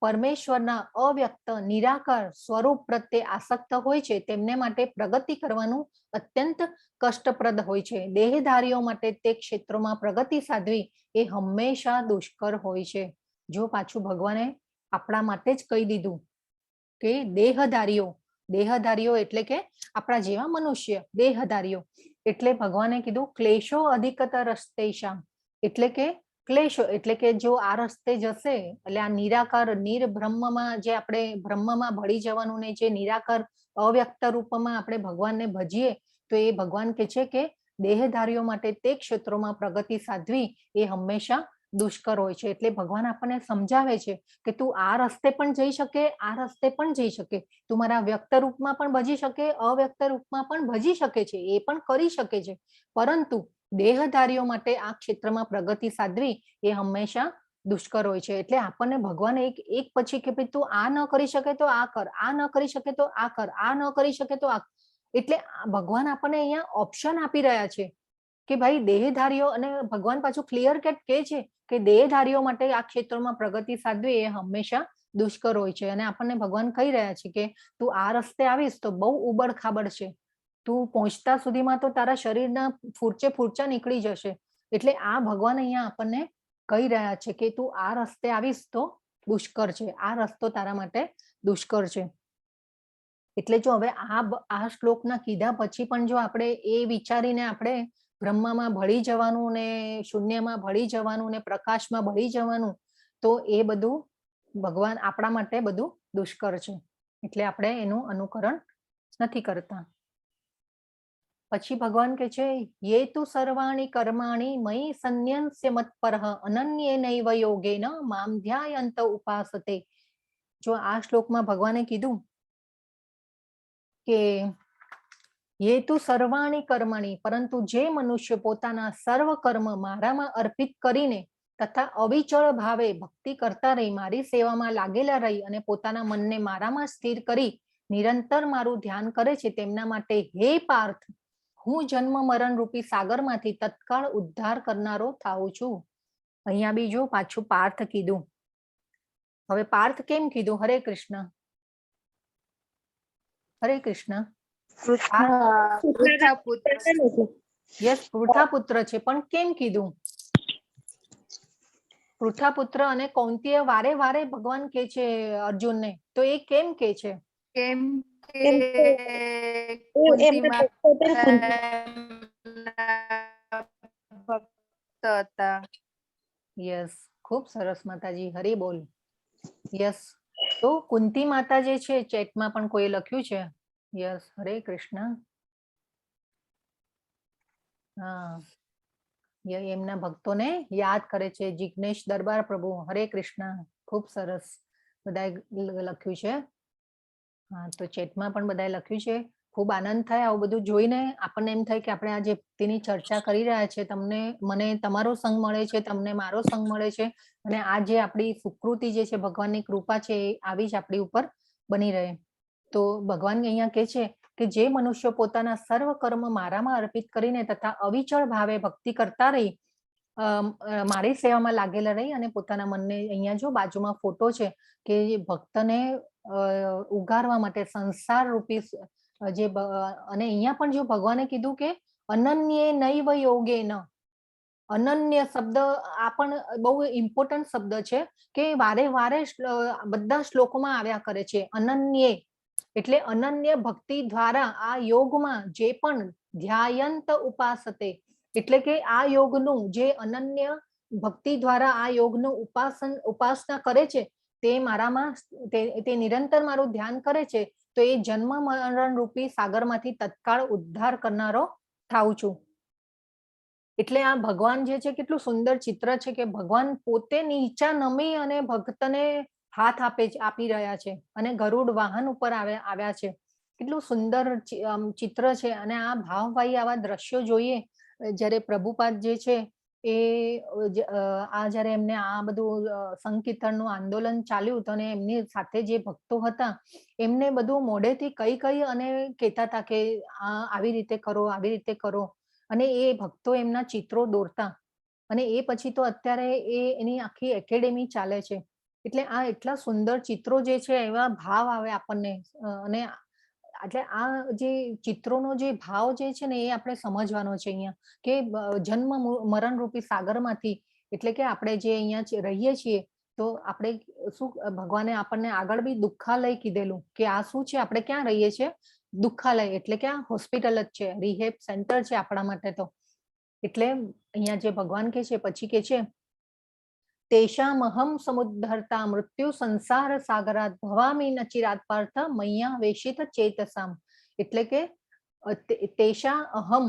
પરમેશ્વરના અવ્યક્ત નિરાકાર સ્વરૂપ પ્રત્યે આસક્ત હોય છે તેમને માટે પ્રગતિ કરવાનું અત્યંત કષ્ટપ્રદ હોય છે. દેહધારીઓ માટે તે ક્ષેત્રોમાં પ્રગતિ સાધવી એ હંમેશા દુષ્કર હોય છે. જો પાછું ભગવાને આપણા માટે જ કહી દીધું કે દેહધારીઓ એટલે કે આપણા જેવા મનુષ્ય, દેહધારીઓ એટલે ભગવાને કીધું ક્લેશો અધિકતરસ્તેષામ, એટલે કે ક્લેશો એટલે કે જો આ રસ્તે જશે એટલે આ નિરાકાર નિર્બ્રહ્મમાં જે આપણે બ્રહ્મમાં ભળી જવાનું ને જે નિરાકાર અવ્યક્ત રૂપમાં આપણે ભગવાનને ભજીએ તો એ ભગવાન કહે છે કે દેહધારીઓ માટે તે ક્ષેત્રોમાં પ્રગતિ સાધવી એ હંમેશા દુષ્કર હોય છે. એટલે ભગવાન આપણને સમજાવે છે કે તું આ રસ્તે પણ જઈ શકે, આ રસ્તે પણ જઈ શકે, તું મારા વ્યક્ત રૂપમાં પણ ભજી શકે, અવ્યક્ત રૂપમાં પણ ભજી શકે છે, એ પણ કરી શકે છે, પરંતુ દેહધારીઓ માટે આ ક્ષેત્રમાં પ્રગતિ સાધવી એ હંમેશા દુષ્કર હોય છે. એટલે આપણને ભગવાન એક પછી કે ભાઈ તું આ ન કરી શકે તો આ કર, આ ન કરી શકે તો આ કર, આ ન કરી શકે તો આ. એટલે ભગવાન આપણને અહીંયા ઓપ્શન આપી રહ્યા છે કે ભાઈ દેહધારીઓ, અને ભગવાન પાછું ક્લિયર કટ કહે છે કે દેહધારીઓ માટે આ ક્ષેત્રમાં પ્રગતિ સાધવી એ હંમેશા દુષ્કર હોય છે. અને આપણને ભગવાન કહી રહ્યા છે કે તું આ રસ્તે આવીશ તો બહુ ઉબડ ખાબડ છે, તું પહોંચતા સુધીમાં તો તારા શરીરના ફૂરચા નીકળી જશે. એટલે આ ભગવાન અહીંયા આપણને કહી રહ્યા છે કે તું આ રસ્તે આવીશ તો દુષ્કર છે, આ રસ્તો તારા માટે દુષ્કર છે. એટલે જો હવે આ શ્લોકના કીધા પછી પણ જો આપણે એ વિચારીને આપણે બ્રહ્મમાં ભળી જવાનું ને શૂન્યમાં ભળી જવાનું ને પ્રકાશમાં ભળી જવાનું, તો એ બધું ભગવાન આપણા માટે બધું દુષ્કર છે. એટલે આપણે એનું અનુકરણ નથી કરતા. પછી ભગવાન કહે છે યે તુ સર્વાણી કર્માણી મયી સંન્યસ્ય મત્પરઃ અનન્યેનૈવ યોગેન મામ ધ્યાયંત ઉપાસતે. જો આ શ્લોકમાં ભગવાને કીધું કે યે તુ સર્વાણી કર્મણી, પરંતુ જે મનુષ્ય પોતાના સર્વ કર્મ મારામાં અર્પિત કરીને તથા અવિચળ ભાવે ભક્તિ કરતા રહી, મારી સેવામાં લાગેલા રહી અને પોતાના મનને મારામાં સ્થિર કરી નિરંતર મારું ધ્યાન કરે છે, તેમના માટે હે પાર્થ, હું જન્મ મરણ રૂપી સાગરમાંથી તત્કાળ ઉદ્ધાર કરનારો થાઉં છું. અહીંયા બીજું પાછું પાર્થ કીધું. હવે પાર્થ કેમ કીધું? હરે કૃષ્ણ, હરે કૃષ્ણ. યસ, પૃથાપુત્ર છે, પણ કેમ કીધું? પૃથાપુત્ર અને કૌંતિય વારે વારે ભગવાન કે છે અર્જુનને, તો એ કેમ કે છે? કેમ યસ, ખૂબ સરસ માતાજી, હરી બોલ. યસ, તો કુંતી માતા જે છે, ચેટમાં પણ કોઈ લખ્યું છે યસ, હરે કૃષ્ણ. હા, એમના ભક્તોને યાદ કરે છે. જિગ્નેશ દરબાર પ્રભુ, હરે કૃષ્ણ. ખૂબ સરસ બધાએ લખ્યું છે. હા, તો ચેટમાં પણ બધાએ લખ્યું છે. ખૂબ આનંદ થાય આવું બધું જોઈને. આપણને એમ થાય કે આપણે આ જે ભક્તિની ચર્ચા કરી રહ્યા છે, તમને મને તમારો સંગ મળે છે, તમને મારો સંગ મળે છે, અને આ જે આપણી સુકૃતિ જે છે, ભગવાનની કૃપા છે, એ આવી જ આપણી ઉપર બની રહે. તો ભગવાન અહીંયા કહે છે કે જે મનુષ્ય પોતાના સર્વ કર્મ મારામાં અર્પિત કરીને તથા અવિચળ ભાવે ભક્તિ કરતા રહી મારી સેવામાં લાગેલા રહી અને પોતાના મનને, અહીંયા જો બાજુમાં ફોટો છે કે ભક્તને ઉગારવા માટે સંસાર રૂપી જે અને અહીંયા પણ જો ભગવાને કીધું કે અનન્યે નૈવ યોગેન, અનન્ય શબ્દ આ પણ બહુ ઇમ્પોર્ટન્ટ શબ્દ છે કે વારે વારે બધા શ્લોકોમાં આવ્યા કરે છે. અનન્યે એટલે અનન્ય ભક્તિ દ્વારા આ યોગમાં જે પણ ધ્યાયંત ઉપાસતે, એટલે કે આ યોગનું જે અનન્ય ભક્તિ દ્વારા આ યોગનું ઉપાસના કરે છે, તે મારામાં તે નિરંતર મારું ધ્યાન કરે છે, તો એ જન્મ મરણ રૂપી સાગરમાંથી તત્કાળ ઉદ્ધાર કરનારો થાઉં છું. એટલે આ ભગવાન જે છે કેટલું સુંદર ચિત્ર છે કે ભગવાન પોતે નીચા નમી અને ભક્તને હાથ આપી રહ્યા છે અને ગરુડ વાહન ઉપર આવ્યા છે. કેટલું સુંદર ચિત્ર છે. અને આ ભાવવાહી આવા દ્રશ્યો જોઈએ જ્યારે પ્રભુપાદ જે છે એ આ જ્યારે એમને આ બધું સંકીર્તનનું આંદોલન ચાલ્યું તો એમની સાથે જે ભક્તો હતા એમને બધું મોઢેથી કઈ અને કહેતા હતા કે આવી રીતે કરો, આવી રીતે કરો, અને એ ભક્તો એમના ચિત્રો દોરતા. અને એ પછી તો અત્યારે એની આખી એકેડેમી ચાલે છે. એટલે આ એટલા સુંદર ચિત્રો જે છે એવા ભાવ આવે આપણને. અને એટલે આ જે ચિત્રોનો જે ભાવ જે છે ને એ આપણે સમજવાનો છે અહીંયા કે જન્મ મરણ રૂપી સાગરમાંથી, એટલે કે આપણે જે અહીંયા રહીએ છીએ તો આપણે શું ભગવાને આપણને આગળ બી દુઃખાલય કીધેલું કે આ શું છે, આપણે ક્યાં રહીએ છીએ? દુઃખાલય એટલે કે આ હોસ્પિટલ જ છે, રિહેબ સેન્ટર છે આપણા માટે તો. એટલે અહીંયા જે ભગવાન કે છે પછી કે છે તેષામહમ સમુદ્ધરતા મૃત્યુ સંસાર સાગરાત ભવામી નચિરાત પાર્થ મૈયા વેશિત ચેતસામ. એટલે કે તેષા અહમ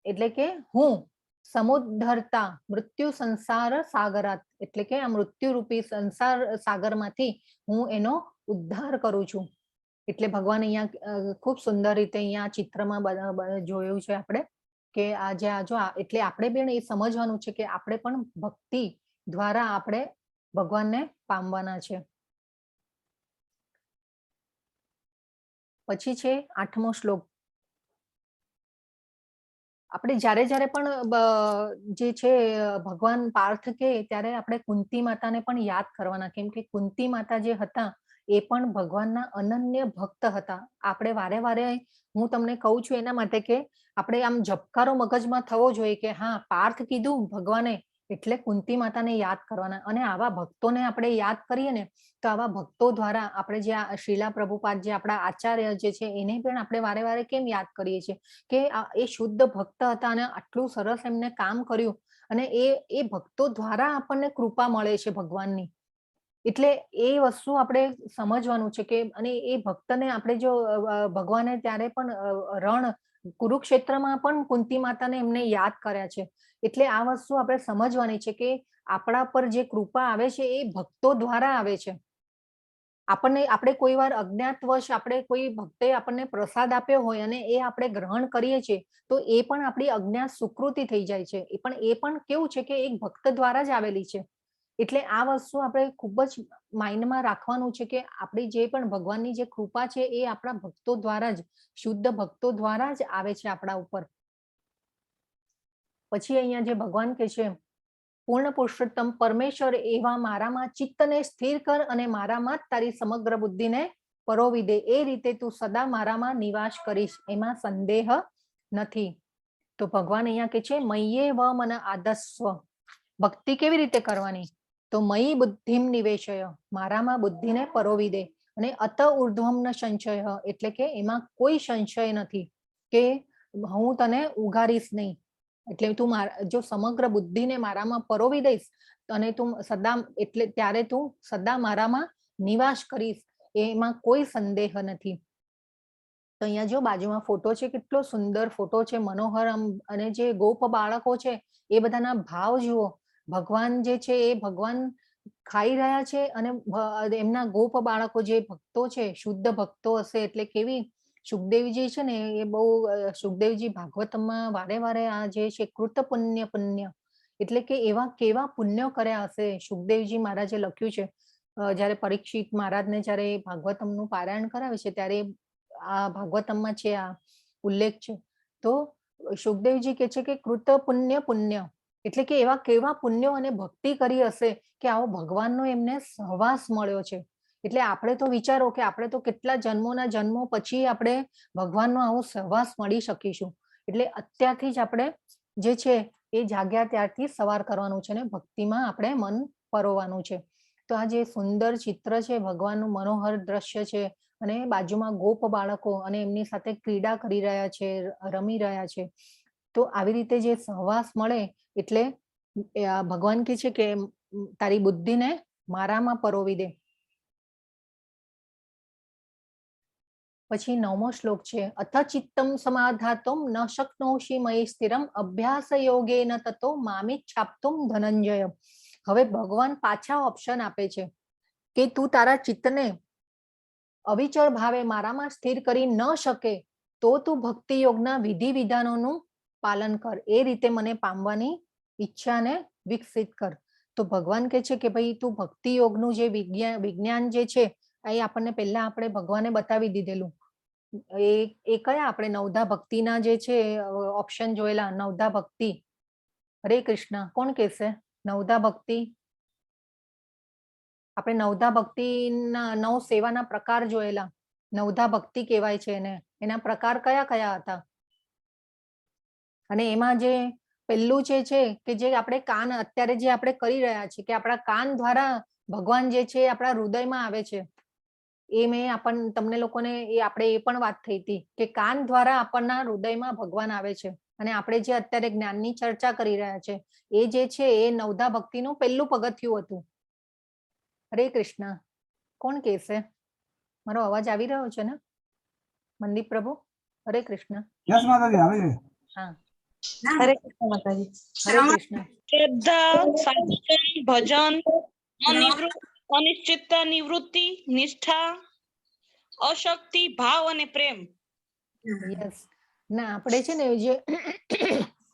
એટલે કે હું, સમુદ્ધરતા મૃત્યુ સંસાર સાગરાત એટલે કે આ મૃત્યુ રૂપી સંસાર સાગરમાંથી હું એનો ઉદ્ધાર કરું છું. એટલે ભગવાન અહીંયા ખૂબ સુંદર રીતે અહીંયા ચિત્રમાં જોયું છે આપણે કે આજે એટલે આપણે પણ એ સમજવાનું છે કે આપણે પણ ભક્તિ દ્વારા આપણે ભગવાનને પામવાના છે. પછી છે 8મો શ્લોક. આપણે જ્યારે પણ જે છે ભગવાન પાર્થ કે ત્યારે આપણે કુંતી માતાને પણ યાદ કરવાના, કેમ કે કુંતી માતા જે હતા એ પણ ભગવાનના અનન્ય ભક્ત હતા. આપણે વારે વારે હું તમને કહું છું એના માટે કે આપણે આમ ઝબકારો મગજમાં થવો જોઈએ કે હા પાર્થ કીધું ભગવાને એટલે કુંતી માતાને યાદ કરવાના. અને આવા ભક્તોને આપણે યાદ કરીએ ને તો આવા ભક્તો દ્વારા આપણે જે શ્રીલા પ્રભુપાદ જે આપણા આચાર્ય જે છે એને પણ આપણે વારે વારે કેમ યાદ કરીએ છીએ કે એ શુદ્ધ ભક્ત હતા અને આટલું સરસ એમને કામ કર્યું અને એ ભક્તો દ્વારા આપણને કૃપા મળે છે ભગવાનની. એટલે એ વસ્તુ આપણે સમજવાનું છે કે અને એ ભક્તને આપણે જો ભગવાને ત્યારે પણ રણ કુરુક્ષેત્રમાં પણ કુંતી માતાને એમને યાદ કર્યા છે. એટલે આ વસ્તુ આપણે સમજવાની છે કે આપણા પર જે કૃપા આવે છે એ ભક્તો દ્વારા આવે છે. આપણે કોઈ વાર અજ્ઞાતવશ આપણે કોઈ ભક્તે આપણને પ્રસાદ આપ્યો હોય અને એ આપણે ગ્રહણ કરીએ છીએ તો એ પણ આપણી અજ્ઞાત સુકૃતિ થઈ જાય છે. એ પણ કેવું છે કે એક ભક્ત દ્વારા જ આવેલી છે. એટલે આ વસ્તુ આપણે ખૂબ જ માઇન્ડમાં રાખવાનું છે કે આપણી જે પણ ભગવાનની જે કૃપા છે એ આપણા ભક્તો દ્વારા જ, શુદ્ધ ભક્તો દ્વારા જ આવે છે આપણા ઉપર. પછી અહીંયા જે ભગવાન કે છે પૂર્ણ પુરુષોત્તમ પરમેશ્વર એવા મારામાં ચિત્તને સ્થિર કર અને મારામાં જ તારી સમગ્ર બુદ્ધિને પરોવી દે. એ રીતે તું સદા મારામાં નિવાસ કરીશ, એમાં સંદેહ નથી. તો ભગવાન અહીંયા કે છે મય્યે વ મન આદસ્વ. ભક્તિ કેવી રીતે કરવાની? તો મયી બુદ્ધિમ નિવેશય, મારામાં બુદ્ધિને પરોવી દે. અને અત ઉર્ધ્વમ ન સંશય એટલે કે એમાં કોઈ સંશય નથી કે હું તને ઉગારીશ નહીં. એટલે તું જો સમગ્ર બુદ્ધિને મારામાં પરોવી દઈશ અને તું સદા એટલે ત્યારે તું સદા મારામાં નિવાસ કરીશ, એમાં કોઈ સંદેહ નથી. તો અહીંયા જો બાજુમાં ફોટો છે, કેટલો સુંદર ફોટો છે, મનોહર આમ, અને જે ગોપ બાળકો છે એ બધાના ભાવ જુઓ. ભગવાન જે છે એ ભગવાન ખાઈ રહ્યા છે, અને એમના ગોપ બાળકો જે ભક્તો છે, શુદ્ધ ભક્તો હશે, એટલે કેવી સુખદેવજી છે ને એ બહુ સુખદેવજી ભાગવતમાં વારે વારે આ જે છે કૃત પુણ્ય પુણ્ય, એટલે કે એવા કેવા પુણ્યો કર્યા હશે. સુખદેવજી મહારાજે લખ્યું છે, જયારે પરીક્ષિત મહારાજને જયારે ભાગવતમનું પારાયણ કરાવે છે ત્યારે આ ભાગવતમમાં છે આ ઉલ્લેખ છે. તો સુખદેવજી કે છે કે કૃત પુણ્ય પુણ્ય, એટલે કે એવા કેવા પુણ્યો અને ભક્તિ કરી હશે કે આવો ભગવાનનો એમને સહવાસ મળ્યો છે. એટલે આપણે તો વિચારો કે આપણે તો કેટલા જન્મોના જન્મો પછી આપણે ભગવાનનો આવો સહવાસ મળી શકીશું. એટલે અત્યારથી જ આપણે જે છે એ જાગ્યા ત્યારથી સવાર કરવાનું છે ને ભક્તિમાં આપણે મન પરોવાનું છે. તો આ જે સુંદર ચિત્ર છે, ભગવાનનું મનોહર દ્રશ્ય છે, અને બાજુમાં ગોપ બાળકો અને એમની સાથે ક્રીડા કરી રહ્યા છે, રમી રહ્યા છે. તો આવી રીતે જે સહવાસ મળે એટલે ભગવાન કહે છે કે તારી બુદ્ધિને મારામાં પરોવી દે. પછી 9મો શ્લોક છે, અથ ચિત્તમ સમાધાતુમ ન શક્નોષિ મયી સ્થિરમ અભ્યાસ યોગેન તતો મામિચ્છાપ્તુમ ધનંજય. હવે ભગવાન પાછા ઓપ્શન આપે છે કે તું તારા ચિત્તને અવિચળ ભાવે મારામાં સ્થિર કરી ન શકે તો તું ભક્તિ યોગના વિધિ વિધાનોનું પાલન કર, એ રીતે મને પામવાની ઈચ્છાને વિકસિત કર. તો ભગવાન કહે છે કે ભાઈ તું ભક્તિ યોગનું જે વિજ્ઞાન જે છે એ આપણને પહેલા આપણે ભગવાને બતાવી દીધેલું. એ કયા આપણે નવધા ભક્તિના જે છે ઓપ્શન જોયેલા, નવધા ભક્તિ. હરે કૃષ્ણ, કોણ કહેશે નવધા ભક્તિ? આપણે નવધા ભક્તિના 9 સેવાના પ્રકાર જોયેલા. નવધા ભક્તિ કહેવાય છે એને. એના પ્રકાર કયા કયા હતા? અને એમાં જે પહેલું જે છે કે જે આપણે કાન અત્યારે જે આપણે કરી રહ્યા છીએ કે આપણા કાન દ્વારા ભગવાન જે છે આપણા હૃદયમાં આવે છે. એ મેં તમને લોકોને આપણે એ પણ વાત થઈ હતી કે કાન દ્વારા આપણના હૃદયમાં ભગવાન આવે છે. અને આપણે જે અત્યારે જ્ઞાનની ચર્ચા કરી રહ્યા છે એ જે છે એ નવધા ભક્તિનું પહેલું પગથિયું હતું. હરે કૃષ્ણ, કોણ કહેશે? મારો અવાજ આવી રહ્યો છે ને મનદીપ પ્રભુ? હરે કૃષ્ણ. હા, હરે કૃષ્ણ માતાજી. હરે કૃષ્ણ. શ્રદ્ધા, સાધન, ભજન, અનિશ્ચિતતા નિવૃત્તિ, નિષ્ઠા, અશક્તિ, ભાવ અને પ્રેમ. યસ. ના આપણે છે ને જે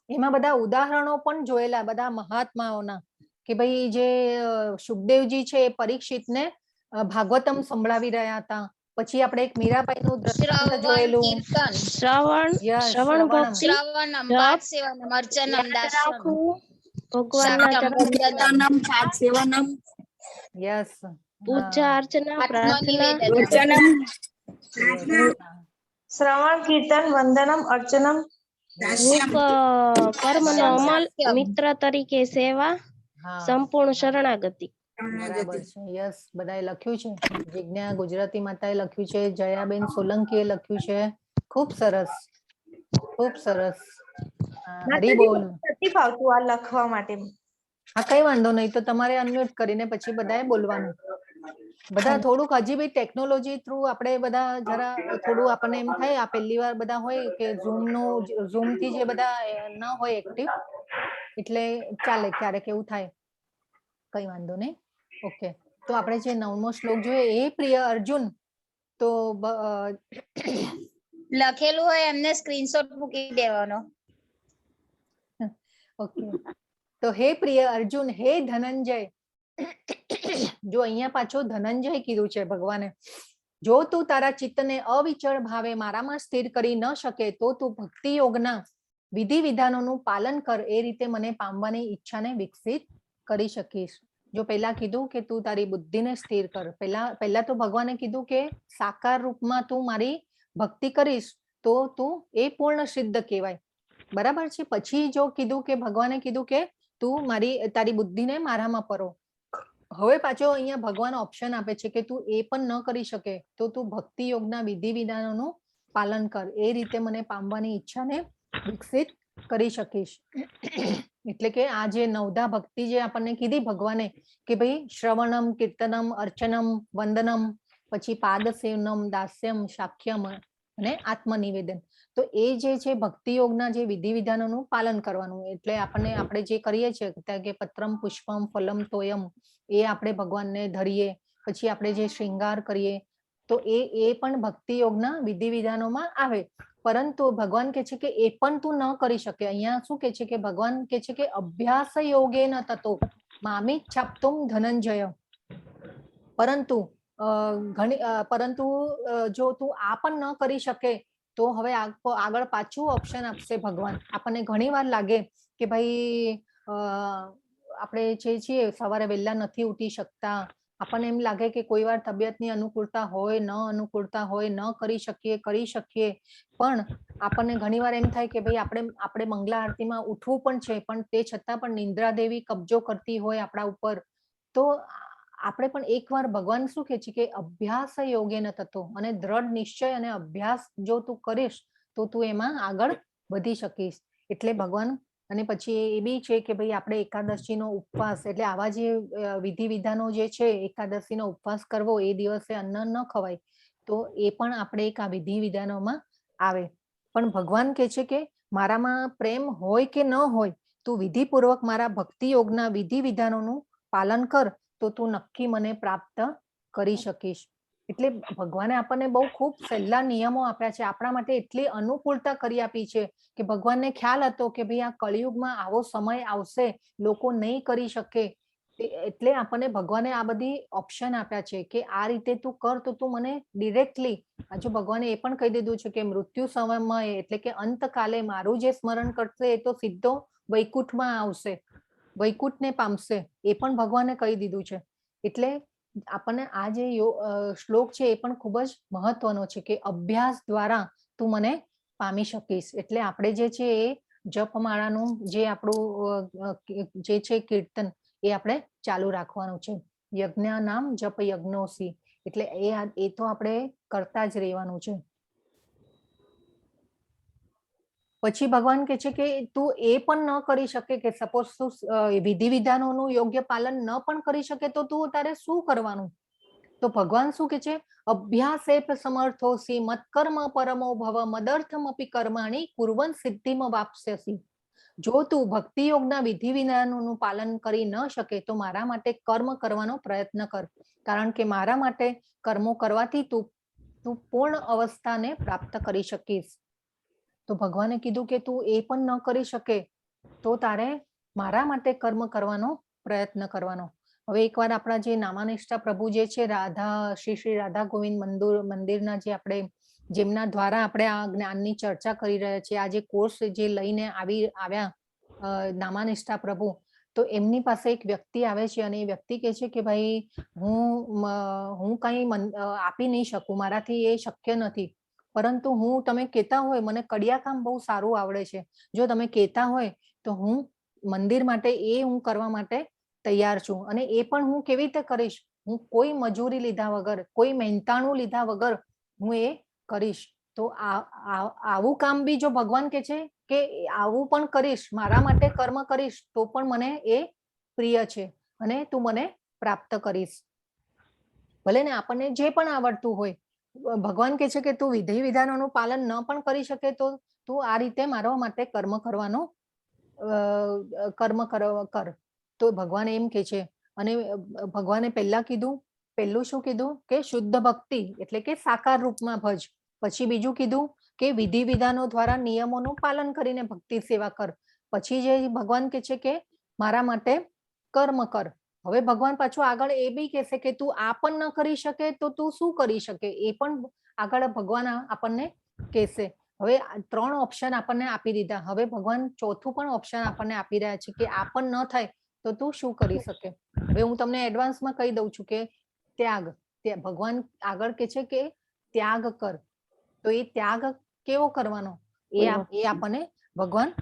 એમાં બધા ઉદાહરણો પણ જોયેલા બધા મહાત્માઓના કે ભાઈ જે સુખદેવજી છે એ પરીક્ષિતને ભાગવતમ સંભળાવી રહ્યા હતા. પછી આપણે એક મીરાબાઈનું દ્રષ્ટાંત જોયેલું. કીર્તન, શ્રવણ ભક્તિ, શ્રવણમ, પાઠ સેવનમ, અર્ચનમ, દાસ્યમ, ભગવાનના સાક્યમ, વંદનમ, પાઠ સેવનમ, યસ, પૂજા અર્ચના, પ્રાર્થના, આત્મનિવેદનમ, શ્રવણ, કીર્તન, વંદનમ, અર્ચનમ, કર્મનો અમલ, મિત્ર તરીકે સેવા, સંપૂર્ણ શરણાગતિ. બરાબર છે. યસ, બધાએ લખ્યું છે. જિજ્ઞા ગુજરાતી માતાએ લખ્યું છે, જયાબેન સોલંકીએ લખ્યું છે. ખૂબ સરસ, ખૂબ સરસ. હરી બોલ. નથી ફાવતું આ લખવા માટે. હા, કઈ વાંધો નહીં. તો તમારે અનમ્યુટ કરીને પછી બધાએ બોલવાનું. બધા થોડુંક હજી બી ટેકનોલોજી થ્રુ આપણે બધા જરા થોડું આપણને એમ થાય આ પહેલી વાર બધા હોય કે ઝૂમ થી જે બધા ન હોય એક્ટિવ, એટલે ચાલે ક્યારેક એવું થાય. કઈ વાંધો નહીં. ઓકે, તો આપણે જે 9મો શ્લોક જોઈએ, એ પ્રિય અર્જુન, તો લખેલું હોય એમને સ્ક્રીનશોટ મૂકી દેવાનો. ઓકે, તો હે પ્રિય અર્જુન, હે ધનંજય. જો અહીંયા પાછો ધનંજય કીધું છે ભગવાને. જો તું તારા ચિત્તને અવિચળ ભાવે મારામાં સ્થિર કરી ન શકે તો તું ભક્તિ યોગના વિધિ વિધાનોનું પાલન કર, એ રીતે મને પામવાની ઈચ્છાને વિકસિત કરી શકીશ. જો પહેલા કીધું કે તું તારી બુદ્ધિને સ્થિર કર, પહેલા તો ભગવાને કીધું કે સાકાર રૂપમાં તું મારી ભક્તિ કરીશ તો તું એ પૂર્ણ સિદ્ધ કહેવાય. બરાબર છે. પછી જો કીધું કે ભગવાને કીધું કે તું તારી બુદ્ધિને મારામાં પરો. હવે પાછો અહીંયા ભગવાન ઓપ્શન આપે છે કે તું એ પણ ન કરી શકે તો તું ભક્તિ યોગના વિધિ વિધાનોનું પાલન કર, એ રીતે મને પામવાની ઈચ્છાને વિકસિત કરી શકીશ. એટલે કે આ જે નવધા ભક્તિ જે આપણને કીધી ભગવાને કે ભાઈ શ્રવણમ, કીર્તનમ, અર્ચનમ, વંદનમ, પછી પાદ સેવનમ, દાસ્યમ, શાક્યમ અને આત્મનિવેદન. તો એ જે છે ભક્તિ યોગના જે વિધિ વિધાનોનું પાલન કરવાનું. એટલે આપણે જે કરીએ છીએ કે પત્રમ પુષ્પમ ફલમ તોયમ, એ આપણે ભગવાનને ધરીએ, પછી આપણે જે શ્રૃંગાર કરીએ, તો એ પણ ભક્તિ યોગના વિધિ વિધાનોમાં આવે. પરંતુ ભગવાન કે છે કે એ પણ તું ન કરી શકે. અહીંયા શું કે છે કે ભગવાન કે છે કે અભ્યાસ યોગે ન તતો મામી છાપતુમ ધનંજય. પરંતુ પરંતુ જો તું આ પણ ન કરી શકે તો હવે આગળ પાછું ઓપ્શન આપશે ભગવાન. આપણને ઘણી વાર લાગે કે ભાઈ આપણે જે છીએ સવારે વહેલા નથી ઉઠી શકતા, આપણને એમ લાગે કે કોઈ વાર તબિયતની અનુકૂળતા હોય, ન અનુકૂળતા હોય, ન કરી શકીએ, પણ આપણને ઘણી વાર એમ થાય કે ભાઈ આપણે મંગલા આરતીમાં ઉઠવું પણ છે, પણ તે છતાં પણ નિંદ્રા દેવી કબજો કરતી હોય આપણા ઉપર. તો આપણે પણ એકવાર ભગવાન શું કે છે કે અભ્યાસ યોગે ન થતો, અને દ્રઢ નિશ્ચય અને અભ્યાસ જો તું કરીશ તો તું એમાં આગળ વધી શકીશ. એટલે ભગવાન, અને પછી એ બી છે કે ભાઈ આપણે એકાદશીનો ઉપવાસ, એટલે આવા જે વિધિ વિધાનો જે છે, એકાદશીનો ઉપવાસ કરવો, એ દિવસે અન્ન ન ખવાય, તો એ પણ આપણે એક આ વિધિ વિધાનોમાં આવે. પણ ભગવાન કે છે કે મારામાં પ્રેમ હોય કે ન હોય, તું વિધિપૂર્વક મારા ભક્તિ યોગના વિધિ વિધાનોનું પાલન કર તો તું નક્કી મને પ્રાપ્ત કરી શકીશ. એટલે ભગવાને આપણને બહુ ખૂબ સહેલા નિયમો આપ્યા છે, આપણા માટે એટલી અનુકૂળતા કરી આપી છે કે ભગવાનને ખ્યાલ હતો કે ભાઈ આ કળિયુગમાં આવો સમય આવશે, લોકો નહીં કરી શકે, એટલે આપણને ભગવાને આ બધી ઓપ્શન આપ્યા છે કે આ રીતે તું કર તો તું મને ડિરેક્ટલી, જો ભગવાને એ પણ કહી દીધું છે કે મૃત્યુ સમયમાં, એટલે કે અંતકાલે મારું જે સ્મરણ કરશે એ તો સીધો વૈકુંઠમાં આવશે, વૈકુંઠને પામશે, એ પણ ભગવાને કહી દીધું છે. એટલે આપણને આ જે શ્લોક છે એ પણ ખૂબ જ મહત્વનો છે કે અભ્યાસ દ્વારા તું મને પામી શકીશ. એટલે આપણે જે છે એ જપમાળાનું જે આપણું જે છે કીર્તન, એ આપણે ચાલુ રાખવાનું છે. યજ્ઞ નામ જપ યજ્ઞોસી, એટલે એ તો આપણે કરતા જ રહેવાનું છે. પછી ભગવાન કે છે કે તું એ પણ ન કરી શકે કે સપોઝ તું વિધિ વિધાનોનું યોગ્ય પાલન ન પણ કરી શકે તો તું તારે શું કરવાનું? તો ભગવાન શું કે છે, અભ્યાસે સમર્થોસી મત્કર્મ પરમો ભવ મદર્થમપી કર્માણી કુર્વન સિદ્ધિમ વાપ્સ્યસી. જો તું ભક્તિ યોગના વિધિ વિધાનોનું પાલન કરી ન શકે તો મારા માટે કર્મ કરવાનો પ્રયત્ન કર, કારણ કે મારા માટે કર્મો કરવાથી તું પૂર્ણ અવસ્થાને પ્રાપ્ત કરી શકીશ. તો ભગવાને કીધું કે તું એ પણ ન કરી શકે તો તારે મારા માટે કર્મ કરવાનો પ્રયત્ન કરવાનો. હવે એકવાર આપણા જે નામાનિષ્ઠા પ્રભુ જે છે, શ્રી રાધા ગોવિંદ મંદિરના જે આપણે, જેમના દ્વારા આપણે આ જ્ઞાનની ચર્ચા કરી રહ્યા છીએ, આ જે કોર્સ જે લઈને આવ્યા નામાનિષ્ઠા પ્રભુ, તો એમની પાસે એક વ્યક્તિ આવે છે અને એ વ્યક્તિ કહે છે કે ભાઈ હું કઈ આપી નહીં શકું, મારાથી એ શક્ય નથી, પરંતુ તમે કહેતા હોય, મને કડિયા કામ બહુ સારું આવડે છે, જો તમે કહેતા હોય તો હું મંદિર માટે હું કરવા માટે તૈયાર છું, અને એ પણ હું કેવી રીતે કરીશ, હું કોઈ મજૂરી લીધા વગર, કોઈ મહેનતાણું લીધા વગર હું એ કરીશ. તો આવું કામ બી જો ભગવાન કે છે કે આવું પણ કરીશ, મારા માટે કર્મ કરીશ તો પણ મને એ પ્રિય છે અને તું મને પ્રાપ્ત કરીશ. ભલે ને આપણને જે પણ આવડતું હોય, ભગવાન કે છે કે તું વિધિ વિધાનોનું પાલન ન પણ કરી શકે તો તું આ રીતે મારા માટે કર્મ કરવાનું કર. તો ભગવાન એમ કે છે, અને ભગવાને પહેલું શું કીધું કે શુદ્ધ ભક્તિ, એટલે કે સાકાર રૂપમાં ભજ. પછી બીજું કીધું કે વિધિ વિધાનો દ્વારા નિયમોનું પાલન કરીને ભક્તિ સેવા કર. પછી જે ભગવાન કે છે કે મારા માટે કર્મ કર. હવે ભગવાન પાછું આગળ એ બી કહેશે કે તું આ પણ ન કરી શકે તો તું શું કરી શકે, એ પણ આગળ ભગવાન આપણને કહેશે. હવે 3 ઓપ્શન આપણને આપી દીધા, હવે ભગવાન ચોથું પણ ઓપ્શન આપણને આપી રહ્યા છે કે આ પણ ન થાય તો તું શું કરી શકે. હવે હું તમને એડવાન્સમાં કહી દઉં છું કે ત્યાગ. ભગવાન આગળ કે છે કે ત્યાગ કર. તો એ ત્યાગ કેવો કરવાનો એ આપણને ભગવાન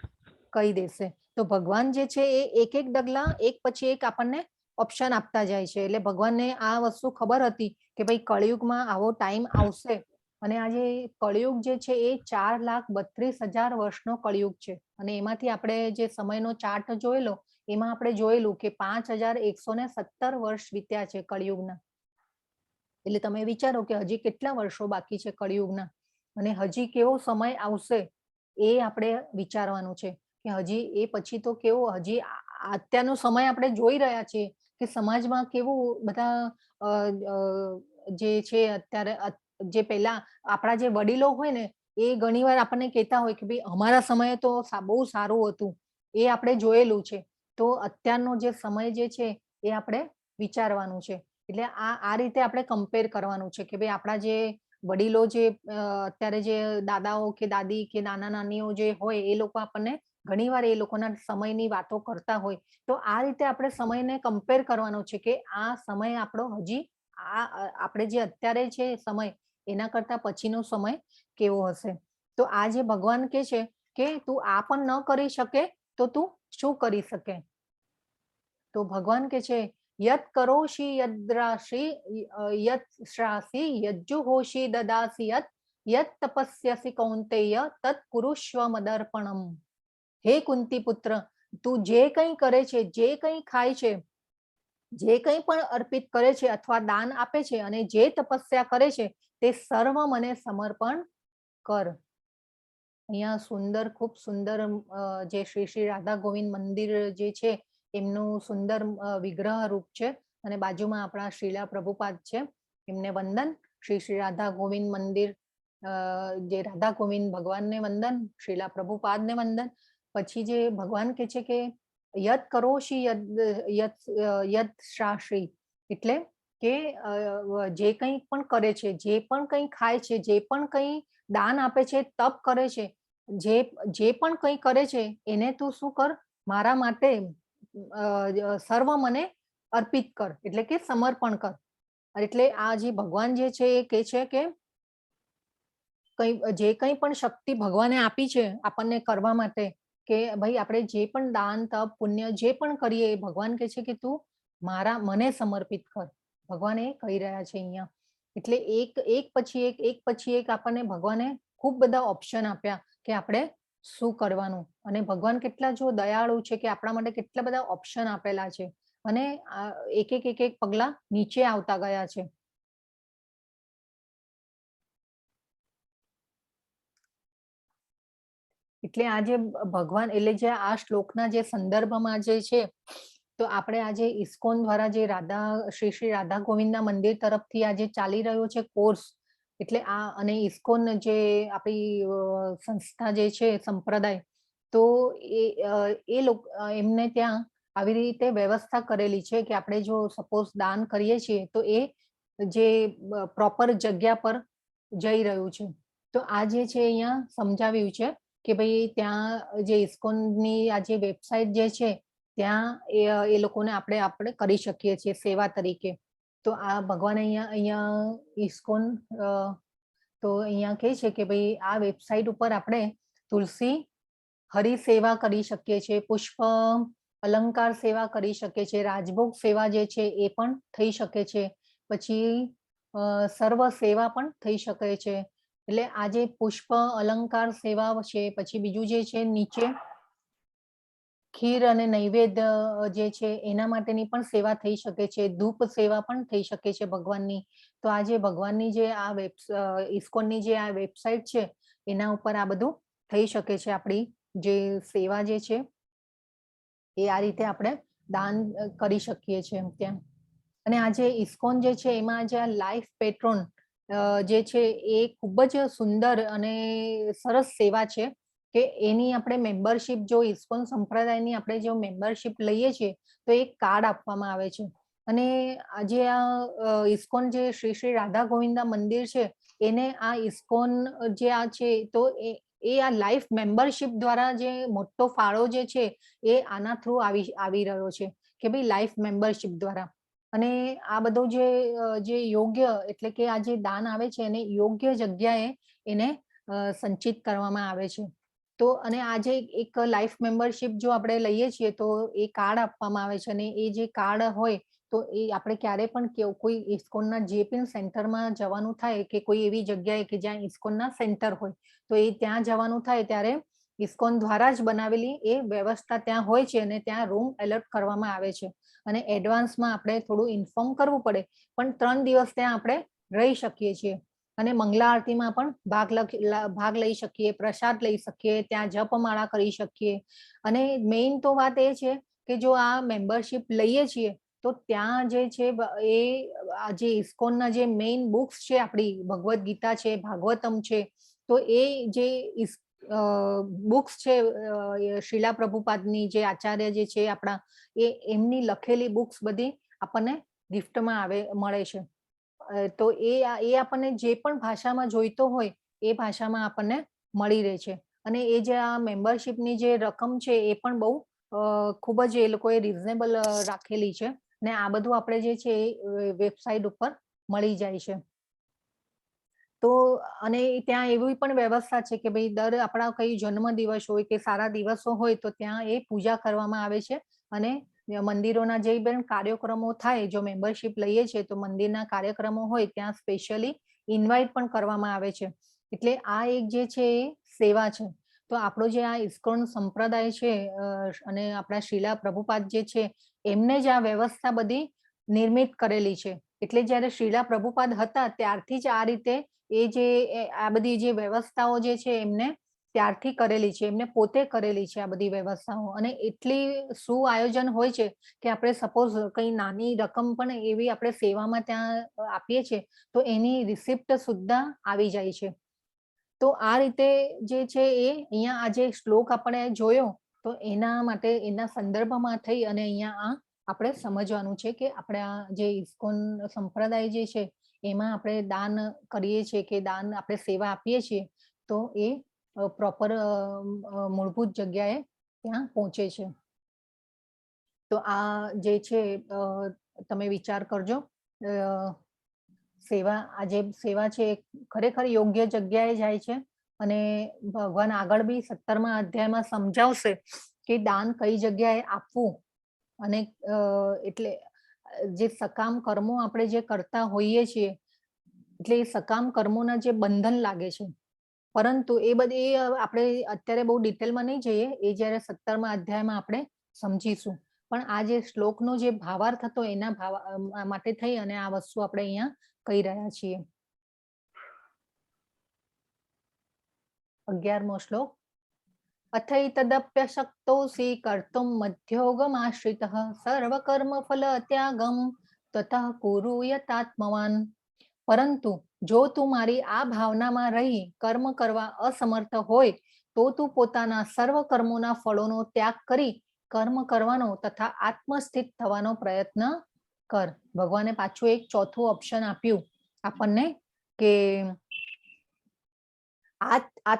કહી દેશે. તો ભગવાન જે છે એ એક એક ડગલા એક પછી એક આપણને ઓપ્શન આપતા જાય છે. એટલે ભગવાનને આ વસ્તુ ખબર હતી કે ભાઈ કળિયુગમાં આવો ટાઈમ આવશે, અને આ જે કળિયુગ જે છે એ 4,32,000 વર્ષનો કળિયુગ છે, અને એમાંથી આપણે જે સમયનો ચાર્ટ જોયેલો, એમાં આપણે જોયેલું કે 5,117 વર્ષ વીત્યા છે કળિયુગના. એટલે તમે વિચારો કે હજી કેટલા વર્ષો બાકી છે કળિયુગના. અને હજી કેવો સમય આવશે એ આપણે વિચારવાનું છે કે હજી એ પછી તો કેવો હજી અત્યારનો સમય આપણે જોઈ રહ્યા છીએ કે સમાજમાં કેવું બધા જે છે અત્યારે જે પહેલા આપણા જે વડીલો હોય ને એ ઘણીવાર આપણને કહેતા હોય કે ભાઈ અમારા સમયે તો બહુ સારું હતું, એ આપણે જોયેલું છે. તો અત્યારનો જે સમય જે છે એ આપણે વિચારવાનું છે. એટલે આ રીતે આપણે કમ્પેર કરવાનું છે કે ભાઈ આપણા જે વડીલો જે અત્યારે જે દાદાઓ કે દાદી કે નાના નાનીઓ જે હોય એ લોકો આપણને ઘણીવાર એ લોકોના સમયની વાતો કરતા હોય. તો આ રીતે આપણે સમયને કમ્પેર કરવાનો છે કે આ સમય આપણો હજી આપણે જે અત્યારે છે સમય એના કરતા પછીનો સમય કેવો હશે. તો આ જે ભગવાન કે છે કે તું આ પણ ન કરી શકે તો તું શું કરી શકે. તો ભગવાન કે છે યત કરોશી યદ્રાશી યત શ્રાસી યજ્જુહોશી દદાસી યત તપસ્યસી કૌંતેય તત કુરુષ્વ મદર્પણમ. હે કુંતી પુત્ર, તું જે કંઈ કરે છે, જે કંઈ ખાય છે, જે કંઈ પણ અર્પિત કરે છે અથવા દાન આપે છે અને જે તપસ્યા કરે છે તે સર્વ મને સમર્પણ કર. અહીંયા સુંદર, ખૂબ સુંદર જે શ્રી શ્રી રાધા ગોવિંદ મંદિર જે છે એમનું સુંદર વિગ્રહ રૂપ છે અને બાજુમાં આપણા શ્રીલા પ્રભુપાદ છે, એમને વંદન. શ્રી શ્રી રાધા ગોવિંદ મંદિર, જે રાધા ગોવિંદ ભગવાનને વંદન, શ્રીલા પ્રભુપાદને વંદન. પછી જે ભગવાન કે છે કે યત કરોશી યત શાશ્રી, એટલે કે જે કંઈ પણ કરે છે, જે પણ કંઈ ખાય છે, જે પણ કંઈ દાન આપે છે, તપ કરે છે, જે પણ કંઈ કરે છે એને તું શું કર, મારા માટે સર્વ મને અર્પિત કર, એટલે કે સમર્પણ કર. એટલે આ જે ભગવાન જે છે એ કે છે કે જે કંઈ પણ શક્તિ ભગવાને આપી છે આપણને કરવા માટે કે ભાઈ આપણે જે પણ દાન તપ પુણ્ય જે પણ કરીએ એ ભગવાન કે છે કે તું મને સમર્પિત કર. ભગવાન એ કહી રહ્યા છે અહીંયા. એટલે એક પછી એક આપણને ભગવાને ખૂબ બધા ઓપ્શન આપ્યા કે આપણે શું કરવાનું. અને ભગવાન કેટલા જો દયાળુ છે કે આપણા માટે કેટલા બધા ઓપ્શન આપેલા છે અને એક પગલા નીચે આવતા ગયા છે. એટલે આ જે ભગવાન, એટલે જે આ શ્લોકના જે સંદર્ભમાં જે છે, તો આપણે આજે ઇસ્કોન દ્વારા જે શ્રી શ્રી રાધા ગોવિંદના મંદિર તરફથી આજે ચાલી રહ્યો છે કોર્સ, એટલે આ અને ઇસ્કોન જે આપણી સંસ્થા જે છે સંપ્રદાય, તો એ લોકો એમને ત્યાં આવી રીતે વ્યવસ્થા કરેલી છે કે આપણે જો સપોઝ દાન કરીએ છીએ તો એ જે પ્રોપર જગ્યા પર જઈ રહ્યું છે. તો આ જે છે અહીંયા સમજાવ્યું છે કે ભાઈ ત્યાં જે ઇસ્કોનની આ જે વેબસાઇટ જે છે ત્યાં એ લોકોને આપણે કરી શકીએ છીએ સેવા તરીકે. તો આ ભગવાન અહીંયા ઇસ્કોન તો અહીંયા કહે છે કે ભાઈ આ વેબસાઇટ ઉપર આપણે તુલસી હરિ સેવા કરી શકીએ છીએ, પુષ્પ અલંકાર સેવા કરી શકીએ છીએ, રાજભોગ સેવા જે છે એ પણ થઈ શકે છે, પછી સર્વ સેવા પણ થઈ શકે છે. એટલે આ જે પુષ્પ અલંકાર સેવા છે, પછી બીજું જે છે નીચે ખીર અને નૈવેદ્ય જે છે એના માટેની પણ સેવા થઈ શકે છે, ધૂપ સેવા પણ થઈ શકે છે ભગવાનની. તો આ જે ભગવાનની જે આ ઇસ્કોનની જે આ વેબસાઇટ છે એના ઉપર આ બધું થઈ શકે છે. આપણી જે સેવા જે છે એ આ રીતે આપણે દાન કરી શકીએ છીએ ત્યાં. અને આ જે ઇસ્કોન જે છે એમાં જે આ લાઈફ પેટ્રોન જે છે એ ખૂબ જ સુંદર અને સરસ સેવા છે કે એની આપણે મેમ્બરશિપ, જો ઇસ્કોન સંપ્રદાયની આપણે જો મેમ્બરશિપ લઈએ છીએ તો એક કાર્ડ આપવામાં આવે છે. અને આજે આ ઇસ્કોન જે શ્રી શ્રી રાધા ગોવિંદા મંદિર છે એને આ ઇસ્કોન જે આ છે તો એ આ લાઈફ મેમ્બરશિપ દ્વારા જે મોટો ફાળો જે છે એ આના થ્રુ આવી રહ્યો છે કે ભાઈ લાઈફ મેમ્બરશિપ દ્વારા. અને આ બધું જે યોગ્ય, એટલે કે આ જે દાન આવે છે એને યોગ્ય જગ્યાએ એને સંચિત કરવામાં આવે છે. તો અને આ જે એક લાઈફ મેમ્બરશિપ જો આપણે લઈએ છીએ તો એ કાર્ડ આપવામાં આવે છે અને એ જે કાર્ડ હોય તો એ આપણે ક્યારે પણ કોઈ ઇસ્કોનના જે પણ સેન્ટરમાં જવાનું થાય કે કોઈ એવી જગ્યાએ કે જ્યાં ઇસ્કોનના સેન્ટર હોય તો એ ત્યાં જવાનું થાય ત્યારે ઇસ્કોન દ્વારા જ બનાવેલી એ વ્યવસ્થા ત્યાં હોય છે અને ત્યાં રૂમ એલોટ કરવામાં આવે છે. અને એડવાન્સમાં આપણે થોડું ઇન્ફોર્મ કરવું પડે, પણ 3 દિવસ ત્યાં આપણે રહી શકીએ છીએ. અને મંગલા આરતીમાં પણ ભાગ લઈ શકીએ, પ્રસાદ લઈ શકીએ, ત્યાં જપમાળા કરી શકીએ. અને મેઇન તો વાત એ છે કે જો આ મેમ્બરશિપ લઈએ છીએ તો ત્યાં જે છે એ આ જે ઇસ્કોનના જે મેઇન બુક્સ છે, આપણી ભગવદ્ ગીતા છે, ભાગવતમ છે, તો એ જે બુક્સ છે શ્રીલા પ્રભુપાદની જે આચાર્ય જે છે આપણા, એમની લખેલી બુક્સ બધી આપણને ગિફ્ટમાં મળે છે. તો એ આપણને જે પણ ભાષામાં જોઈતો હોય એ ભાષામાં આપણને મળી રહે છે. અને એ જે આ મેમ્બરશિપની જે રકમ છે એ પણ બહુ ખૂબ જ એ લોકોએ રિઝનેબલ રાખેલી છે. ને આ બધું આપણે જે છે એ વેબસાઇટ ઉપર મળી જાય છે. તો અને ત્યાં એવી પણ વ્યવસ્થા છે કે ભાઈ દર આપણા કઈ જન્મ દિવસ હોય કે સારા દિવસો હોય તો ત્યાં એ પૂજા કરવામાં આવે છે. અને મંદિરોના જે પણ કાર્યક્રમો થાય, જો મેમ્બરશિપ લઈએ છીએ તો મંદિરના કાર્યક્રમો હોય ત્યાં સ્પેશિયલી ઇન્વાઇટ પણ કરવામાં આવે છે. એટલે આ એક જે છે એ સેવા છે. તો આપણો જે આ ઇસ્કોન સંપ્રદાય છે અને આપણા શ્રીલા પ્રભુપાદ જે છે એમને જ આ વ્યવસ્થા બધી નિર્મિત કરેલી છે. એટલે જ્યારે શ્રીલા પ્રભુપાદ હતા ત્યારથી જ આ રીતે એ જે આ બધી જે વ્યવસ્થાઓ જે છે એમને ત્યારથી કરેલી છે, એમને પોતે કરેલી છે આ બધી વ્યવસ્થાઓ. અને એટલી શું આયોજન હોય છે કે આપણે સપોઝ કઈ નાની રકમ પણ એવી આપણે સેવામાં ત્યાં આપીએ છીએ તો એની રિસિપ્ટ સુદ્ધા આવી જાય છે. તો આ રીતે જે છે એ અહીંયા આ જે શ્લોક આપણે જોયો તો એના માટે એના સંદર્ભમાં થઈ અને અહીંયા આપણે સમજવાનું છે કે આપણે આ જે ઇસ્કોન સંપ્રદાય જે છે એમાં આપણે દાન કરીએ છીએ કે દાન આપણે સેવા આપીએ છીએ તો એ પ્રોપર મૂળભૂત જગ્યાએ ત્યાં પહોંચે છે. તો આ જે છે તમે વિચાર કરજો. સેવા આ જે સેવા છે ખરેખર યોગ્ય જગ્યાએ જાય છે. અને ભગવાન આગળ બી 17મા અધ્યાયમાં સમજાવશે કે દાન કઈ જગ્યાએ આપવું. અને એટલે જે સકામ કર્મો આપણે જે કરતા હોઈએ છીએ એટલે એ સકામ કર્મોના જે બંધન લાગે છે, પરંતુ એ બધી આપણે અત્યારે બહુ ડિટેલમાં નહીં જઈએ, એ જ્યારે 17મા અધ્યાયમાં આપણે સમજીશું. પણ આ જે શ્લોકનો જે ભાવાર્થ હતો એના માટે થઈ અને આ વસ્તુ આપણે અહીંયા કહી રહ્યા છીએ. 11મો શ્લોક. અથૈતદપ્યશક્તોऽસि કર્તુમ મધ્યોગમાશ્રિતઃ સર્વકર્મફલ ત્યાગમ તતઃ કુરુ યતાત્મવાન. પરંતુ જો તું મારી આ ભાવનામાં રહી કર્મ કરવા અસમર્થ હોય તો તું પોતાના સર્વ કર્મોના ફળોનો ત્યાગ કરી કર્મ કરવાનો તથા આત્મસ્થિત થવાનો પ્રયત્ન કર. ભગવાને પાછું એક ચોથું ઓપ્શન આપ્યું આપણને કે આ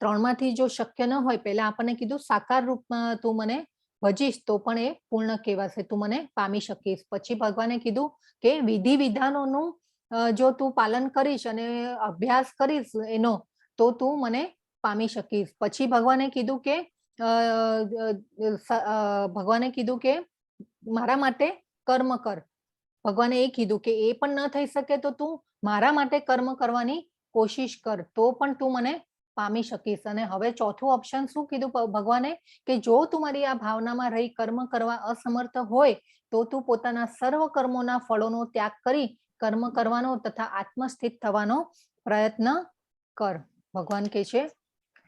ત્રણમાંથી જો શક્ય ન હોય, પહેલા આપણને કીધું સાકાર રૂપમાં તું મને ભજીશ તો પણ એ પૂર્ણ કહેવાશે, તું મને પામી શકીશ. પછી ભગવાને કીધું કે વિધિ વિધાનોનું જો તું પાલન કરીશ અને અભ્યાસ કરીશ એનો તો તું મને પામી શકીશ. પછી ભગવાને કીધું કે મારા માટે કર્મ કર. ભગવાને એ કીધું કે એ પણ ન થઈ શકે તો તું મારા માટે કર્મ કરવાની કોશિશ કર તો પણ તું મને પામી શકીશ. અને હવે ચોથું ઓપ્શન શું કીધું ભગવાને કે જો તું મારી આ ભાવનામાં રહી કર્મ કરવા અસમર્થ હોય તો તું પોતાના સર્વ કર્મોના ફળોનો ત્યાગ કરી કર્મ કરવાનો તથા આત્મસ્થિત થવાનો પ્રયત્ન કર. ભગવાન કહે છે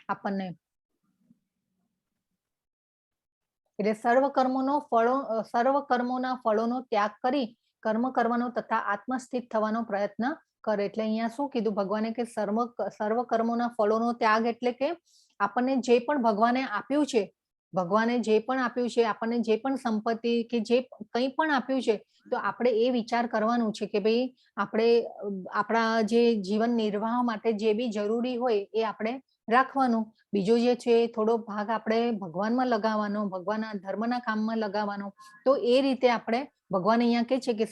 આપણને એટલે સર્વ કર્મોના ફળોનો ત્યાગ કરી કર્મ કરવાનો તથા આત્મસ્થિત થવાનો પ્રયત્ન કર. એટલે અહીંયા શું કીધું ભગવાને કે સર્વ કર્મોના ફળોનો ત્યાગ એટલે કે આપણને જે પણ ભગવાને આપ્યું છે, આપણને જે પણ સંપત્તિ કે જે કંઈ પણ આપ્યું છે તો આપણે એ વિચાર કરવાનું છે કે ભાઈ આપણે આપણા જે જીવન નિર્વાહ માટે જે બી જરૂરી હોય એ આપણે રાખવાનું. બીજો જે છે થોડો ભાગ આપણે ભગવાનમાં લગાવવાનો, ભગવાનના ધર્મના કામમાં લગાવવાનો. તો એ રીતે આપણે ભગવાન અહીંયા કહે છે કે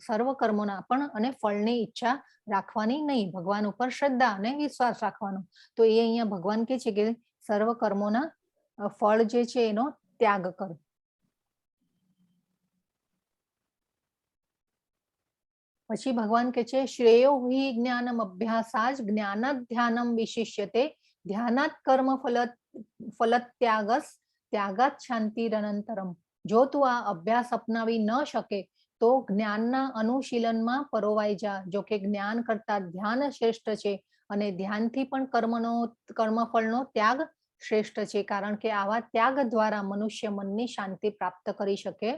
સર્વ કર્મોના પણ અને ફળની ઈચ્છા રાખવાની નહીં, ભગવાન ઉપર શ્રદ્ધા અને વિશ્વાસ રાખવાનો. તો એ અહીંયા ભગવાન કહે છે કે સર્વ કર્મોના ફળ જે છે એનો ત્યાગ કર. પછી ભગવાન કહે છે શ્રેયો હિ જ્ઞાનમ અભ્યાસાજ જ્ઞાનાદ ધ્યાનમ વિશિષ્યતે ધ્યાનાત કર્મ ફલત ત્યાગાત શાંતિરનંતરમ. જો તું આ અભ્યાસ અપનાવી ન શકે તો જ્ઞાનના અનુશીલનમાં પરોવાઈ જા. જો કે જ્ઞાન કરતા ધ્યાન શ્રેષ્ઠ છે અને ધ્યાનથી પણ કર્મફળનો ત્યાગ શ્રેષ્ઠ છે, કારણ કે આવા ત્યાગ દ્વારા મનુષ્ય મનની શાંતિ પ્રાપ્ત કરી શકે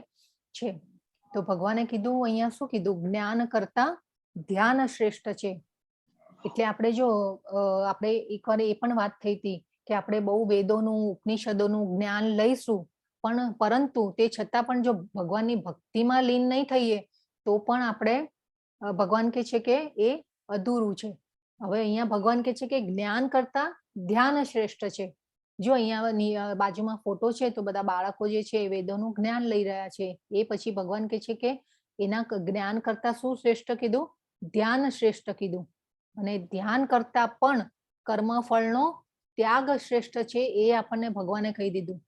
છે. તો ભગવાને કીધું અહીંયા શું કીધું, જ્ઞાન કરતા ધ્યાન શ્રેષ્ઠ છે. એટલે આપણે જો આપણે એકવાર એ પણ વાત થઈ હતી કે આપણે બહુ વેદોનું ઉપનિષદોનું જ્ઞાન લઈશું, પણ પરંતુ તે છતાં પણ જો ભગવાનની ભક્તિમાં લીન નહીં થઈએ તો પણ આપણે ભગવાન કહે છે કે એ અધૂરું છે. હવે અહીંયા ભગવાન કહે છે કે જ્ઞાન કરતા ધ્યાન શ્રેષ્ઠ છે. જો અહીંયા બાજુમાં ફોટો છે તો બધા બાળકો જે છે એ વેદોનું જ્ઞાન લઈ રહ્યા છે. એ પછી ભગવાન કહે છે કે એના જ્ઞાન કરતા શું શ્રેષ્ઠ કીધું, ધ્યાન શ્રેષ્ઠ કીધું. અને ધ્યાન કરતા પણ કર્મફળનો ત્યાગ શ્રેષ્ઠ છે, એ આપણને ભગવાને કહી દીધું.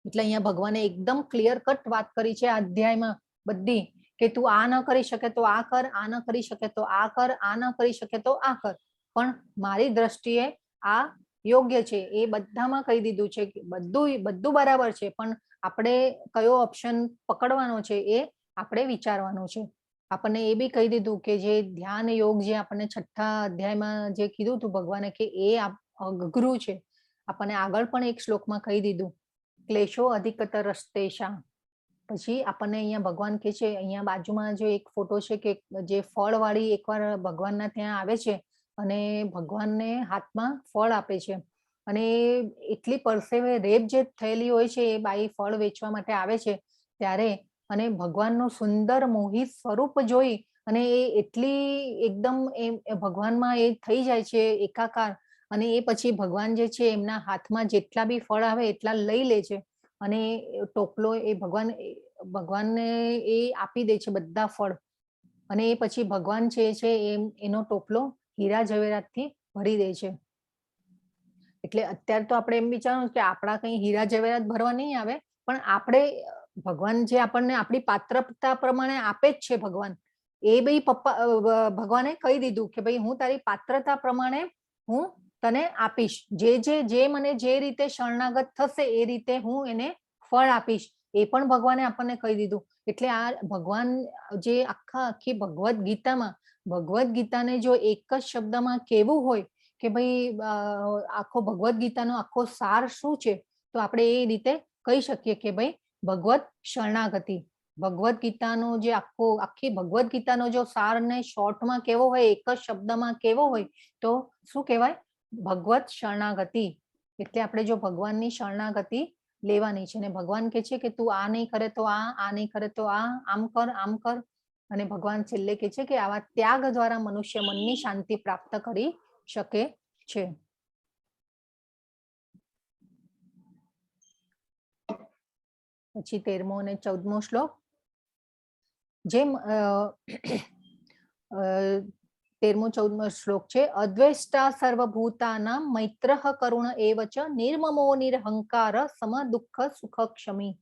એટલે અહીંયા ભગવાને એકદમ ક્લિયર કટ વાત કરી છે આ અધ્યાયમાં બધી, કે તું આ ન કરી શકે તો આ કર, આ ન કરી શકે તો આ કર, આ ન કરી શકે તો આ કર. પણ મારી દ્રષ્ટિએ આ યોગ્ય છે, એ બધામાં કહી દીધું છે કે બધું બરાબર છે, પણ આપણે કયો ઓપ્શન પકડવાનો છે એ આપણે વિચારવાનું છે. આપણને એ બી કહી દીધું કે જે ધ્યાન યોગ જે આપણને 6થા અધ્યાયમાં જે કીધું હતું ભગવાને કે એ અઘરું છે. આપણને આગળ પણ એક શ્લોકમાં કહી દીધું, ક્લેશો અધિકતરસ્તેષાં. પછી આપણને અહીંયા ભગવાન કહે છે, અહીંયા બાજુમાં જો એક ફોટો છે કે જે ફળ વાળી એકવાર ભગવાનના ત્યાં આવે છે અને ભગવાનને હાથમાં ફળ આપે છે, અને એટલી પરસેવે રેપ જે થયેલી હોય છે એ બાઈ ફળ વેચવા માટે આવે છે ત્યારે, અને ભગવાનનું સુંદર મોહિત સ્વરૂપ જોઈ અને એ એટલી એકદમ એ ભગવાનમાં એ થઈ જાય છે એકાકાર, અને એ પછી ભગવાન જે છે એમના હાથમાં જેટલા બી ફળ આવે એટલા લઈ લે છે અને ટોપલો એ ભગવાનને એ આપી દે છે બધા ફળ. અને એ પછી ભગવાન છે એનો ટોપલો હીરા જવેરાતથી ભરી દે છે. એટલે અત્યારે તો આપણે એમ વિચારવું કે આપણા કઈ હીરા જવેરાત ભરવા નહીં આવે, પણ આપણે ભગવાન જે આપણને આપણી પાત્રતા પ્રમાણે આપે જ છે ભગવાન, એ બી ભગવાને કહી દીધું કે ભાઈ હું તારી પાત્રતા પ્રમાણે હું તને આપીશ, જે મને જે રીતે શરણાગત થશે એ રીતે હું એને ફળ આપીશ, એ પણ ભગવાને આપણને કહી દીધું. એટલે આ ભગવાન જે આખી ભગવદ્ ગીતાને જો એક જ શબ્દમાં કેવું હોય કે ભાઈ આખો ભગવદ્ ગીતાનો આખો સાર શું છે, તો આપણે એ રીતે કહી શકીએ કે ભાઈ ભગવત શરણાગતિ. ભગવદ્ ગીતાનો જે આખી ભગવદ્ ગીતાનો જો સાર ને શોર્ટમાં કેવો હોય, એક જ શબ્દમાં કેવો હોય, તો શું કહેવાય, ભગવત શરણાગતિ. એટલે આપણે જો ભગવાનની શરણાગતિ લેવાની છે, અને ભગવાન કહે છે કે તું આ નહીં કરે તો આ નહીં કરે તો આમ કર, આમ કર. અને ભગવાન છેલ્લે કહે છે કે આવા ત્યાગ દ્વારા મનુષ્ય મનની શાંતિ પ્રાપ્ત કરી શકે છે. પછી 13મો અને 14મો શ્લોક. જેમ 13મો 14મો શ્લોક છે, અદ્વેષ્ટા સર્વભૂતાનાં મૈત્રઃ કરુણ એવ ચ નિર્મમો નિરહંકાર સમ દુઃખ સુખ ક્ષમી.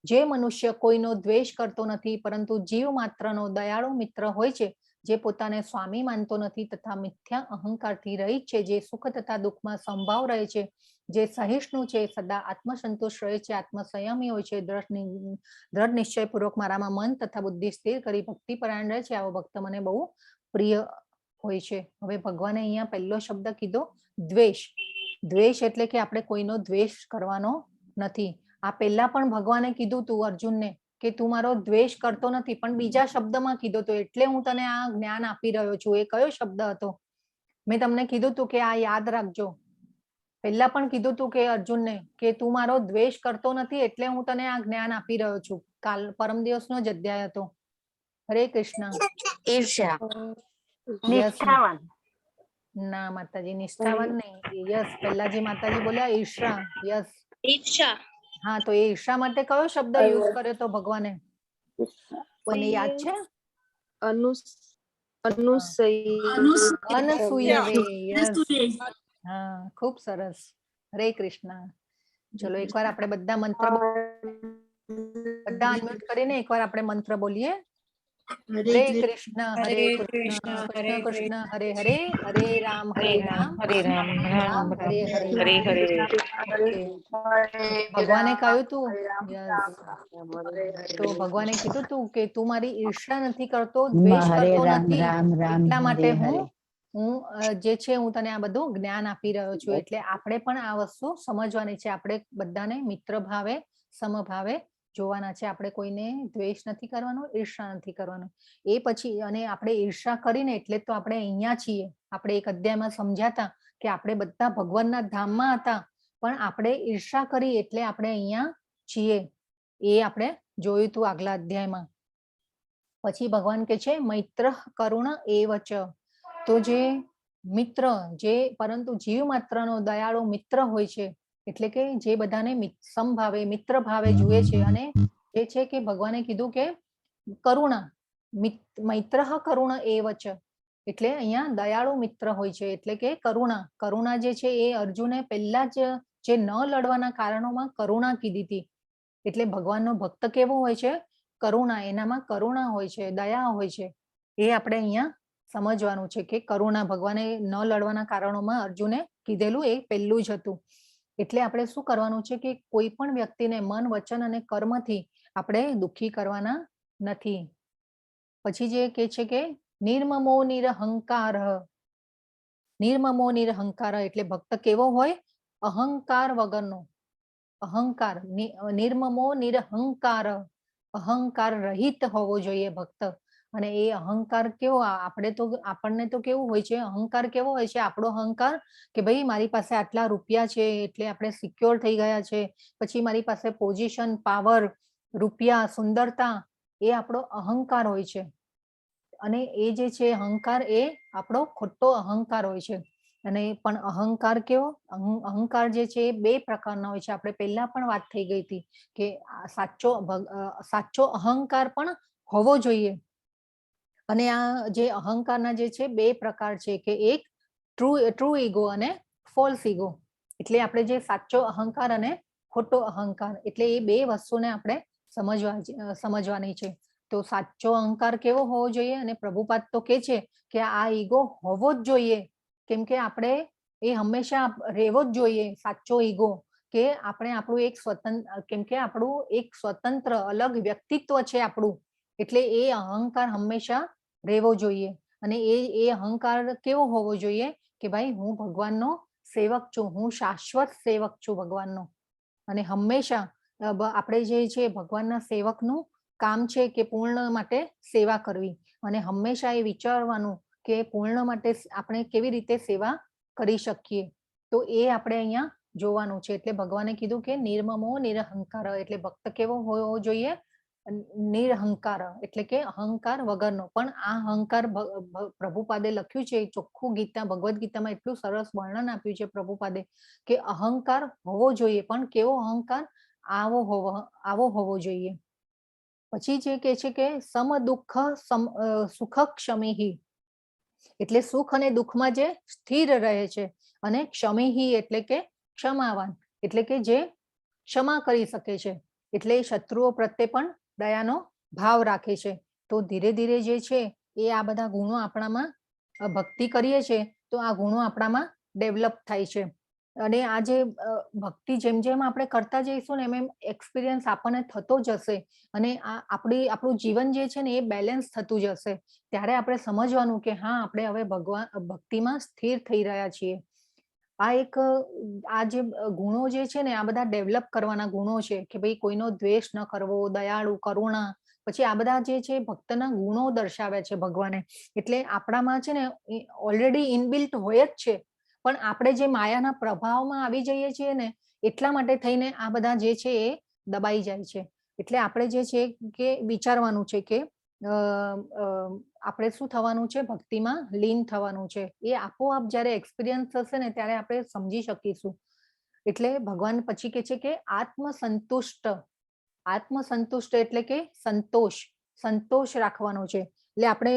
જે મનુષ્ય કોઈનો દ્વેષ કરતો નથી પરંતુ જીવ માત્રનો દયાળુ મિત્ર હોય છે, જે પોતાને સ્વામી માનતો નથી તથા મિથ્યા અહંકારથી રહિત છે, જે સુખ તથા દુઃખમાં સંભાવ રહે છે, જે સહિષ્ણુ છે, સદા આત્મસંતુષ્ટ રહે છે, આત્મસંયમી હોય છે, દ્રઢ નિશ્ચયપૂર્વક મારામાં મન તથા બુદ્ધિ સ્થિર કરી ભક્તિપરાયણ રહે છે, આવો ભક્ત મને બહુ પ્રિય હોય છે. હવે ભગવાને અહીંયા પહેલો શબ્દ કીધો દ્વેષ. દ્વેષ એટલે કે આપણે કોઈનો દ્વેષ કરવાનો નથી. આ પહેલા પણ ભગવાને કીધું તું અર્જુનને કે તું મારો દ્વેષ કરતો નથી, પણ બીજા શબ્દમાં કીધો તો, એટલે હું તને આ જ્ઞાન આપી રહ્યો છું. એ કયો શબ્દ હતો? મેં તમને કીધું તું કે આ યાદ રાખજો. પહેલા પણ કીધું તું કે અર્જુનને કે તું મારો દ્વેષ કરતો નથી, એટલે હું તને આ જ્ઞાન આપી રહ્યો છું. પરમ દિવસનો જ અધ્યાય હતો. હરે કૃષ્ણ. ઈર્ષ્યા. નિષ્ઠાવાન. ના માતાજી, નિષ્ઠાવાન નહીં. યસ, પહેલા જે માતાજી બોલ્યા ઈર્ષા. યસ, ઈચ્છા. હા, તો એ ઈર્ષા માટે કયો શબ્દ યુઝ કર્યો તો ભગવાને? કોઈને યાદ છે? અનસૂયવે. યસ, હા, ખૂબ સરસ. હરે કૃષ્ણ. ચલો એકવાર આપણે બધા મંત્ર બધા અનમ્યુટ કરીને એકવાર આપણે મંત્ર બોલીએ. હરે કૃષ્ણ કૃષ્ણ કૃષ્ણ હરે હરે, હરે રામ રામ રામ હરે હરે. હરે હરે. ઓકે. ભગવાને કહ્યું તું, yes. તો ભગવાને કીધું તું કે તું મારી ઈર્ષ્યા નથી કરતો, દ્વેષ કરતો નથી, એટલા માટે હું જે છે હું તને આ બધું જ્ઞાન આપી રહ્યો છું. એટલે આપણે પણ આ વસ્તુ સમજવાની છે. આપણે બધાને મિત્ર ભાવે, સમભાવે જોવાના છે. આપણે કોઈને દ્વેષ નથી કરવાનો, ઈર્ષ્યા નથી કરવાનો. એ પછી અને આપણે ઈર્ષ્યા કરીને એટલે તો આપણે અહીંયા છીએ. આપણે એક અધ્યાયમાં સમજાતા કે આપણે બધા ભગવાનના ધામમાં હતા, પણ આપણે ઈર્ષ્યા કરી એટલે આપણે અહીંયા છીએ. એ આપણે જોયું તું આગલા અધ્યાયમાં. પછી ભગવાન કે છે મૈત્ર કરુણ એવચ. તો જે મિત્ર, જે પરંતુ જીવ માત્રનો દયાળુ મિત્ર હોય છે, એટલે કે જે બધાને સમભાવે, મિત્ર ભાવે જુએ છે. અને એ છે કે ભગવાને કીધું કે કરુણા, મૈત્ર કરુણ એવચ, એટલે અહીંયા દયાળુ મિત્ર હોય છે. એટલે કે કરુણા, કરુણા જે છે એ અર્જુને પહેલા જ જે ન લડવાના કારણોમાં કરુણા કીધી હતી. એટલે ભગવાનનો ભક્ત કેવો હોય છે? કરુણા, એનામાં કરુણા હોય છે, દયા હોય છે. એ આપણે અહીંયા સમજવાનું છે કે કરુણા ભગવાને ન લડવાના કારણોમાં અર્જુને કીધેલું એ પહેલું જ હતું. એટલે આપણે શું કરવાનું છે કે કોઈ પણ વ્યક્તિને મન, વચન અને કર્મથી આપણે દુઃખી કરવાના નથી. પછી જે કે છે કે નિર્મમો નિરહંકાર. નિર્મમો નિરહંકાર એટલે ભક્ત કેવો હોય? અહંકાર વગરનો. અહંકાર, નિર્મમો નિરહંકાર, અહંકાર રહિત હોવો જોઈએ ભક્ત. અને એ અહંકાર કેવો? આપણને તો કેવું હોય છે? અહંકાર કેવો હોય છે? આપણો અહંકાર કે ભાઈ મારી પાસે આટલા રૂપિયા છે એટલે આપણે સિક્યોર થઈ ગયા છે. પછી મારી પાસે પોઝિશન, પાવર, રૂપિયા, સુંદરતા, એ આપણો અહંકાર હોય છે. અને એ જે છે અહંકાર, એ આપણો ખોટો અહંકાર હોય છે. અને પણ અહંકાર કેવો? અહંકાર જે છે એ બે પ્રકારના હોય છે. આપણે પહેલા પણ વાત થઈ ગઈ હતી કે સાચો અહંકાર પણ હોવો જોઈએ. અને આ જે અહંકારના જે છે બે પ્રકાર છે કે એક ટ્રુ ઈગો અને ફોલ્સ ઈગો. એટલે આપણે જે સાચો અહંકાર અને ખોટો અહંકાર, એટલે એ બે વસ્તુને આપણે સમજવાની છે. તો સાચો અહંકાર કેવો હોવો જોઈએ? અને પ્રભુપાદ તો કે છે કે આ ઈગો હોવો જ જોઈએ. કેમ કે આપણે એ હંમેશા રહેવો જ જોઈએ, સાચો ઈગો. કે આપણે આપણું એક સ્વતંત્ર, કેમ કે આપણું એક સ્વતંત્ર અલગ વ્યક્તિત્વ છે આપણું. એટલે એ અહંકાર હંમેશા રહેવો જોઈએ. અને એ અહંકાર કેવો હોવો જોઈએ? કે ભાઈ હું ભગવાનનો સેવક છું, હું શાશ્વત સેવક છું ભગવાનનો. અને હંમેશા આપણે જે છે ભગવાનના સેવકનું કામ છે કે પૂર્ણ માટે સેવા કરવી. અને હંમેશા એ વિચારવાનું કે પૂર્ણ માટે આપણે કેવી રીતે સેવા કરી શકીએ. તો એ આપણે અહીંયા જોવાનું છે. એટલે ભગવાને કીધું કે નિર્મમો નિરહંકાર, એટલે ભક્ત કેવો હોવો જોઈએ? નિરહંકાર, એટલે કે અહંકાર વગરનો. પણ આ અહંકાર પ્રભુપાદે લખ્યું છે ચોખ્ખું ગીતા, ભગવદ્ ગીતામાં એટલું સરસ વર્ણન આપ્યું છે પ્રભુપાદે કે અહંકાર હોવો જોઈએ, પણ કેવો અહંકાર? આવો હોવો જોઈએ. પછી જે કે છે કે સમ દુઃખ સુખ ક્ષમીહી, એટલે સુખ અને દુઃખમાં જે સ્થિર રહે છે. અને ક્ષમીહી એટલે કે ક્ષમાવાન, એટલે કે જે ક્ષમા કરી શકે છે. એટલે શત્રુઓ પ્રત્યે પણ દયાનો ભાવ રાખે છે. તો ધીરે ધીરે જે છે એ આ બધા ગુણો આપણામાં, ભક્તિ કરીએ છીએ તો આ ગુણો આપણામાં ડેવલપ થાય છે. અને આ જે ભક્તિ જેમ જેમ આપણે કરતા જઈશું ને એમ એક્સપિરિયન્સ આપણને થતો જશે. અને આપણું જીવન જે છે ને એ બેલેન્સ થતું જશે. ત્યારે આપણે સમજવાનું કે હા, આપણે હવે ભક્તિમાં સ્થિર થઈ રહ્યા છીએ. આ જે ગુણો જે છે ને આ બધા ડેવલપ કરવાના ગુણો છે કે ભાઈ કોઈનો દ્વેષ ન કરવો, દયાળુ, કરુણા. પછી આ બધા જે છે ભક્તના ગુણો દર્શાવ્યા છે ભગવાને. એટલે આપણામાં છે ને ઓલરેડી ઇનબિલ્ટ હોય જ છે, પણ આપણે જે માયાના પ્રભાવમાં આવી જઈએ છીએ ને એટલા માટે થઈને આ બધા જે છે એ દબાઈ જાય છે. એટલે આપણે જે છે કે વિચારવાનું છે કે આપણે શું થવાનું છે? ભક્તિમાં લીન થવાનું છે. એ આપોઆપ જયારે એક્સપિરિયન્સ થશે ને ત્યારે આપણે સમજી શકીશું. એટલે ભગવાન પછી કે છે કે આત્મસંતુષ્ટ. આત્મસંતુષ્ટ એટલે કે સંતોષ રાખવાનો છે. એટલે આપણે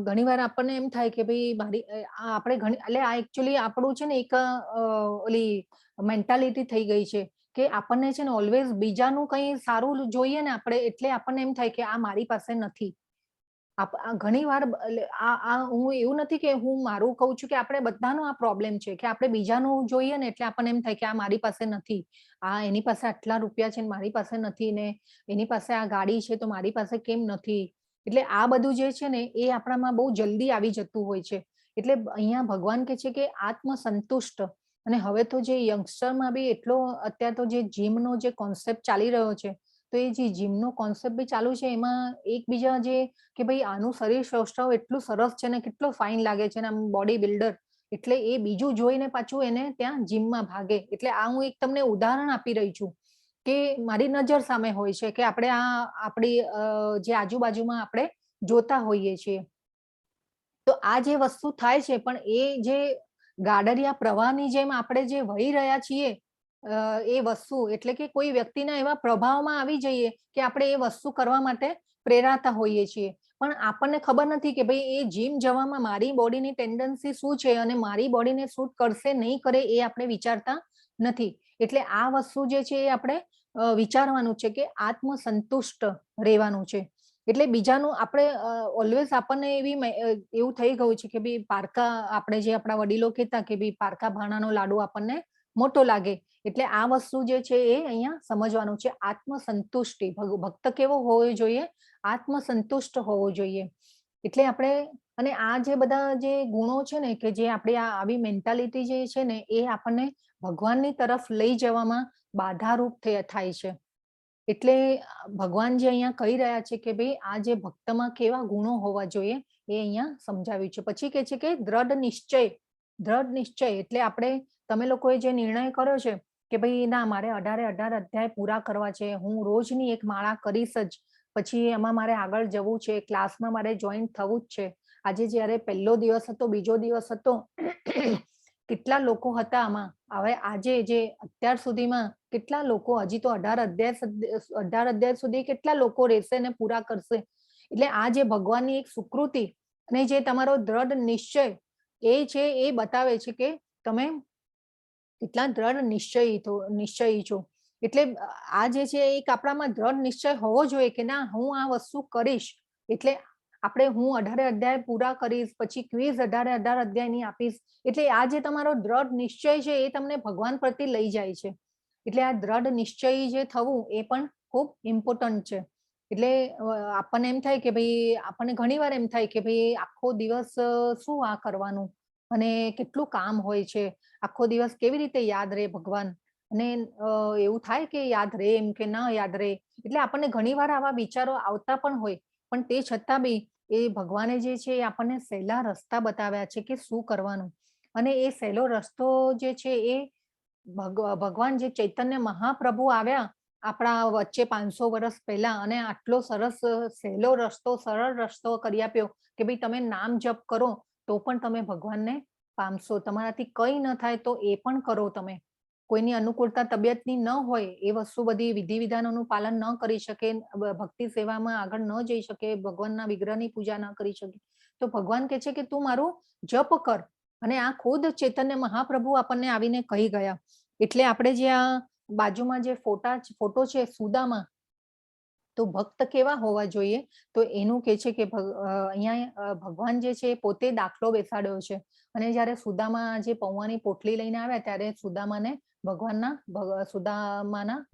ઘણીવાર આપણને એમ થાય કે ભાઈ આપણે એટલે આ એકચ્યુઅલી આપણું છે ને એક ઓલી મેન્ટાલિટી થઈ ગઈ છે કે આપણને છે ને ઓલવેઝ બીજાનું કંઈ સારું જોઈએ ને આપણે, એટલે આપણને એમ થાય કે આ મારી પાસે નથી, ઘણી વાર હું એવું નથી કે હું મારું કહું છું કે આપણે બધાનો આ પ્રોબ્લેમ છે કે આપણે બીજાનું જોઈએ ને એટલે આપણને એમ થાય કે આ મારી પાસે નથી, આ એની પાસે આટલા રૂપિયા છે ને મારી પાસે નથી, ને એની પાસે આ ગાડી છે તો મારી પાસે કેમ નથી. એટલે આ બધું જે છે ને એ આપણામાં બહુ જલ્દી આવી જતું હોય છે. એટલે અહીંયા ભગવાન કે છે કે આત્મસંતુષ્ટ. અને હવે તો જે યંગસ્ટરમાં બી એટલો અત્યારે તો જે જીમનો જે કોન્સેપ્ટ ચાલી રહ્યો છે, તો એ જે જીમનો કોન્સેપ્ટ બી ચાલુ છે એમાં એકબીજા જે કે ભાઈ આનું શરીર સૌષ્ઠવ એટલું સરસ છે ને કેટલો ફાઇન લાગે છે ને આમ બોડી બિલ્ડર, એટલે એ બીજું જોઈને પાછું એને ત્યાં જીમમાં ભાગે. એટલે આ હું એક તમને ઉદાહરણ આપી રહી છું કે મારી નજર સામે હોય છે કે આપણે આપણી જે આજુબાજુમાં આપણે જોતા હોઈએ છીએ. તો આ જે વસ્તુ થાય છે પણ એ જે ગાડરિયા પ્રવાહની જેમ આપણે જે વહી રહ્યા છીએ એ વસ્તુ, એટલે કે કોઈ વ્યક્તિના એવા પ્રભાવમાં આવી જઈએ કે આપણે એ વસ્તુ કરવા માટે પ્રેરાતા હોઈએ છીએ. પણ આપણને ખબર નથી કે ભાઈ એ જીમ જવામાં મારી બોડીની ટેન્ડન્સી શું છે અને મારી બોડીને શૂટ કરશે નહીં કરે એ આપણે વિચારતા નથી. એટલે આ વસ્તુ જે છે એ આપણે વિચારવાનું છે કે આત્મસંતુષ્ટ રહેવાનું છે. એટલે બીજાનું આપણે ઓલવેઝ આપણને એવું થઈ ગયું છે કે ભાઈ પારકા, આપણે જે આપણા વડીલો કહેતા કે ભાઈ પારકા ભાણાનો લાડુ આપણને મોટો લાગે. એટલે આ વસ્તુ જે છે એ અહીંયા સમજવાનું છે. આત્મસંતુષ્ટિ, ભક્ત કેવો હોવો જોઈએ? આત્મસંતુષ્ટ હોવો જોઈએ. એટલે આપણે, અને આ જે બધા જે ગુણો છે ને કે જે આપણી આવી મેન્ટાલિટી જે છે ને એ આપણને ભગવાનની તરફ લઈ જવામાં બાધારૂપ થાય છે. એટલે ભગવાન જે અહીંયા કહી રહ્યા છે કે ભાઈ આ જે ભક્તમાં કેવા ગુણો હોવા જોઈએ એ અહીંયા સમજાવ્યું છે. પછી કે છે કે દ્રઢ નિશ્ચય. દ્રઢ નિશ્ચય એટલે આપણે, તમે લોકોએ જે નિર્ણય કર્યો છે કે ભાઈ ના મારે 18 અધ્યાય પૂરા કરવા છે, હું રોજની એક માળા કરીશ જ, પછી એમાં મારે આગળ જવું છે, ક્લાસમાં મારે જોઈન થવું જ છે. આજે જયારે પહેલો દિવસ હતો, બીજો દિવસ હતો, કેટલા લોકો હતા આમાં. હવે આજે જે અત્યાર સુધીમાં કેટલા લોકો, હજી તો 18 અધ્યાય સુધી કેટલા લોકો રહેશે ને પૂરા કરશે. એટલે આ જે ભગવાનની એક સુકૃતિ અને જે તમારો દ્રઢ નિશ્ચય એ છે એ બતાવે છે કે તમે કેટલા દ્રઢ નિશ્ચયી છો. એટલે આ જે છે એક આપણામાં દ્રઢ નિશ્ચય હોવો જોઈએ કે ના હું આ વસ્તુ કરીશ. એટલે આપણે હું 18 અધ્યાય પૂરા કરીશ, પછી ક્વિઝ 18 અધ્યાયની આપીશ. એટલે આ જે તમારો દ્રઢ નિશ્ચય છે એ તમને ભગવાન પ્રત્યે લઈ જાય છે. એટલે આ દ્રઢ નિશ્ચયી જે થવું એ પણ ખૂબ ઇમ્પોર્ટન્ટ છે. એટલે આપણને એમ થાય કે ભાઈ, આપણને ઘણી વાર એમ થાય કે ભાઈ આખો દિવસ શું આ કરવાનું અને કેટલું કામ હોય છે, આખો દિવસ કેવી રીતે યાદ રહે ભગવાન, અને એવું થાય કે યાદ રહે એમ કે ના યાદ રહે. એટલે આપણને ઘણી વાર આવા વિચારો આવતા પણ હોય, પણ તે છતાં બી એ ભગવાને જે છે એ આપણને સહેલા રસ્તા બતાવ્યા છે કે શું કરવાનું. અને એ સહેલો રસ્તો જે છે એ ભગવાન જે ચૈતન્ય મહાપ્રભુ આવ્યા આપણા વચ્ચે 500 વર્ષ પહેલા, અને આટલો સરસ સહેલો રસ્તો, સરળ રસ્તો કરી આપ્યો કે ભાઈ તમે નામ જપ કરો તો પણ તમે ભગવાનને પામશો. તમારાથી કંઈ ન થાય તો એ પણ કરો. તમે કોઈની અનુકૂળતા તબિયતની ન હોય, એ વસ્તુ બધી વિધિ વિધાનોનું પાલન ન કરી શકે, ભક્તિ સેવામાં આગળ ન જઈ શકે, ભગવાનના વિગ્રહની પૂજા ન કરી શકે, તો ભગવાન કહે છે કે તું મારું જપ કર. અને આ ખુદ ચૈતન્ય મહાપ્રભુ આપણને આવીને કહી ગયા. એટલે આપણે જે આ બાજુમાં જે ફોટો છે સુદામા, તો ભક્ત કેવા હોવા જોઈએ? તો એનું કે છે કે અહીંયા ભગવાન જે છે પોતે દાખલો બેસાડ્યો છે. અને જયારે સુદામા જે પૌવાની પોટલી લઈને આવ્યા ત્યારે સુદામાના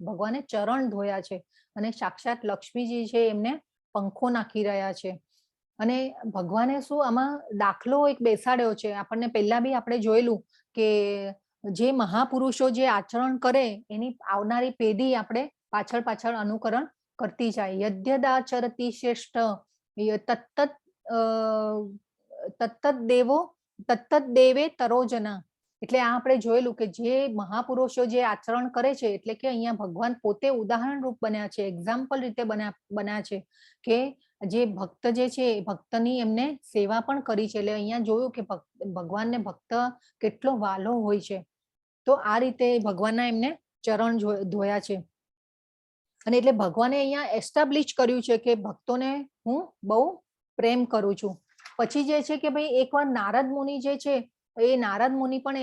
ભગવાને ચરણ ધોયા છે, અને સાક્ષાત લક્ષ્મીજી છે એમને પંખો નાખી રહ્યા છે. અને ભગવાને શું આમાં દાખલો એક બેસાડ્યો છે. આપણને પહેલા બી આપણે જોયેલું કે જે મહાપુરુષો જે આચરણ કરે એની આવનારી પેઢી આપણે પાછળ પાછળ અનુકરણ કરતી જાય. યદ્યદાચરતી શ્રેષ્ઠ તત્તત દેવે તરોજના. એટલે આ આપણે જોયેલું કે જે મહાપુરુષો જે આચરણ કરે છે, એટલે કે અહીંયા ભગવાન પોતે ઉદાહરણ રૂપ બન્યા છે, એક્ઝામ્પલ રીતે બન્યા છે કે જે ભક્ત જે છે ભક્તની એમને સેવા પણ કરી છે. એટલે અહીંયા જોયું કે ભગવાનને ભક્ત કેટલો વાલો હોય છે. તો આ રીતે ભગવાનના એમને ચરણ ધોયા છે. અને એટલે ભગવાને અહીંયા એસ્ટાબ્લિશ કર્યું છે કે ભક્તોને હું બહુ પ્રેમ કરું છું. પછી જે છે કે ભાઈ એકવાર નારદ મુનિ જે છે, એ નારદ મુનિ પણ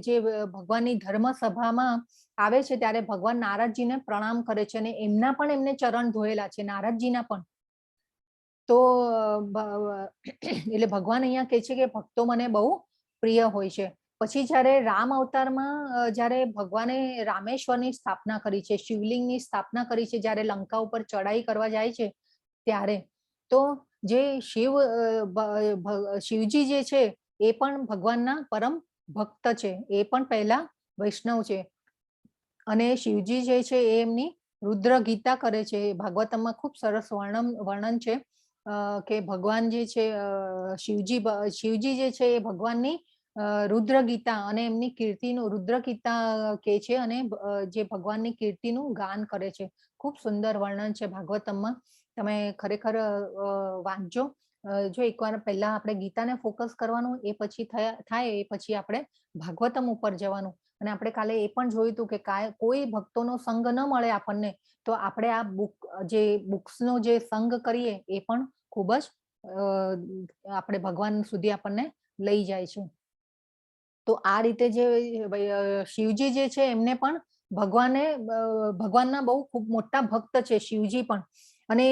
જે ભગવાનની ધર્મ સભામાં આવે છે ત્યારે ભગવાન નારદજીને પ્રણામ કરે છે, અને એમના પણ એમને ચરણ ધોયેલા છે, નારદજીના પણ. તો એટલે ભગવાન અહીંયા કહે છે કે ભક્તો મને બહુ પ્રિય હોય છે. પછી જ્યારે રામ અવતારમાં જ્યારે ભગવાને રામેશ્વરની સ્થાપના કરી છે, શિવલિંગની સ્થાપના કરી છે, જ્યારે લંકા ઉપર ચડાઈ કરવા જાય છે ત્યારે, તો જે શિવજી જે છે એ પણ ભગવાનના પરમ ભક્ત છે, એ પણ પહેલા વૈષ્ણવ છે. અને શિવજી જે છે એ એમની રુદ્ર ગીતા કરે છે. ભાગવતમમાં ખૂબ સરસ વર્ણન છે કે ભગવાન જે છે શિવજી જે છે એ ભગવાનની રુદ્ર ગીતા અને એમની કીર્તિનું રુદ્ર ગીતા કે છે અને જે ભગવાનની કીર્તિનું ગાન કરે છે. ખૂબ સુંદર વર્ણન છે ભાગવતમમાં, તમે ખરેખર વાંચજો. જો એકવાર પહેલા આપણે ગીતાને ફોકસ કરવાનું, એ પછી થાય એ પછી આપણે ભાગવતમ ઉપર જવાનું. અને આપણે કાલે એ પણ જોયું હતું કે કોઈ ભક્તોનો સંગ ન મળે આપણને, તો આપણે આ બુક્સનો જે સંગ કરીએ એ પણ ખૂબ જ આપણે ભગવાન સુધી આપણને લઈ જાય છે. તો આ રીતે જે શિવજી જે છે એમને પણ ભગવાનના બહુ ખૂબ મોટા ભક્ત છે શિવજી પણ. અને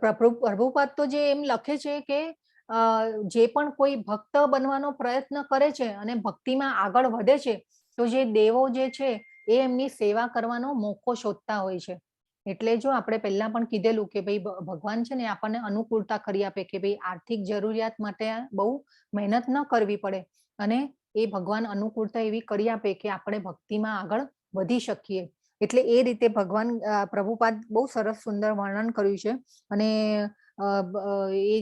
પ્રભુપાદ તો જે એમ લખે છે કે જે પણ કોઈ ભક્ત બનવાનો પ્રયત્ન કરે છે અને ભક્તિમાં આગળ વધે છે, તો જે દેવો જે છે એ એમની સેવા કરવાનો મોકો શોધતા હોય છે. એટલે જો આપણે પહેલા પણ કીધેલું કે ભાઈ ભગવાન છે ને આપણને અનુકૂળતા કરી આપે કે ભાઈ આર્થિક જરૂરિયાત માટે બહુ મહેનત ન કરવી પડે, અને એ ભગવાન અનુકૂળતા એવી કરી આપે કે આપણે ભક્તિમાં આગળ વધી શકીએ. એટલે એ રીતે ભગવાન પ્રભુપાદ બહુ સરસ સુંદર વર્ણન કર્યું છે. અને એ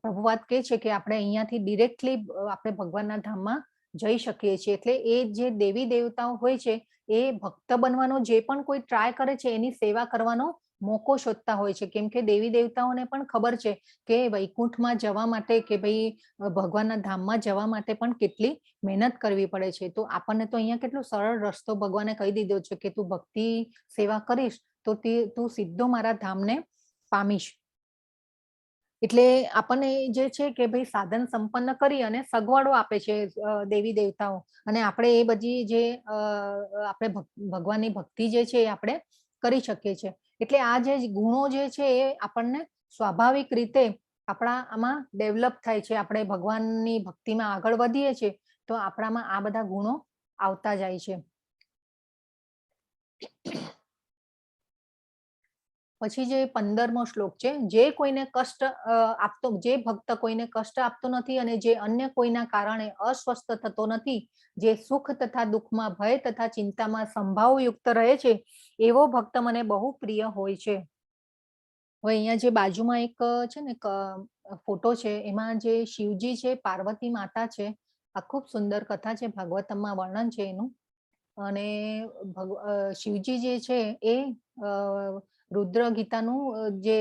પ્રભુપાદ કહે છે કે આપણે અહીંયાથી ડિરેક્ટલી આપણે ભગવાનના ધામમાં જઈ શકીએ છીએ. એટલે એ જે દેવી દેવતાઓ હોય છે એ ભક્ત બનવાનો જે પણ કોઈ ટ્રાય કરે છે એની સેવા કરવાનો મોકો શોધતા હોય છે. કેમ કે દેવી દેવતાઓને પણ ખબર છે કે વૈકુંઠમાં જવા માટે કે ભાઈ ભગવાનના ધામમાં જવા માટે પણ કેટલી મહેનત કરવી પડે છે. તો આપણને તો અહીંયા કેટલો સરળ રસ્તો ભગવાને કહી દીધો છે કે તું ભક્તિ સેવા કરીશ તો તું સીધો મારા ધામને પામીશ. એટલે આપણને જે છે કે ભાઈ સાધન સંપન્ન કરી અને સગવડો આપે છે દેવી દેવતાઓ, અને આપણે એ બધી જે આપણે ભગવાનની ભક્તિ જે છે એ આપણે કરી શકીએ છીએ. એટલે આ જે ગુણો જે છે એ આપણને સ્વાભાવિક રીતે આપણા આમાં ડેવલપ થાય છે. આપણે ભગવાનની ભક્તિમાં આગળ વધીએ છીએ તો આપણામાં આ બધા ગુણો આવતા જાય છે. પછી જે 15મો શ્લોક છે, જે કોઈને કષ્ટ આપતો, જે ભક્ત કોઈને કષ્ટ આપતો નથી અને જે અન્ય કોઈના કારણે અસ્વસ્થ થતો નથી, જે સુખ તથા દુઃખમાં ભય તથા ચિંતામાં સંભાવયુક્ત રહે છે, એવો ભક્ત મને બહુ પ્રિય હોય છે. હવે અહીંયા જે બાજુમાં એક છે ને ફોટો છે, એમાં જે શિવજી છે, પાર્વતી માતા છે. આ ખૂબ સુંદર કથા છે, ભાગવતમમાં વર્ણન છે એનું. અને શિવજી જે છે એ રુદ્ર ગીતાનું જે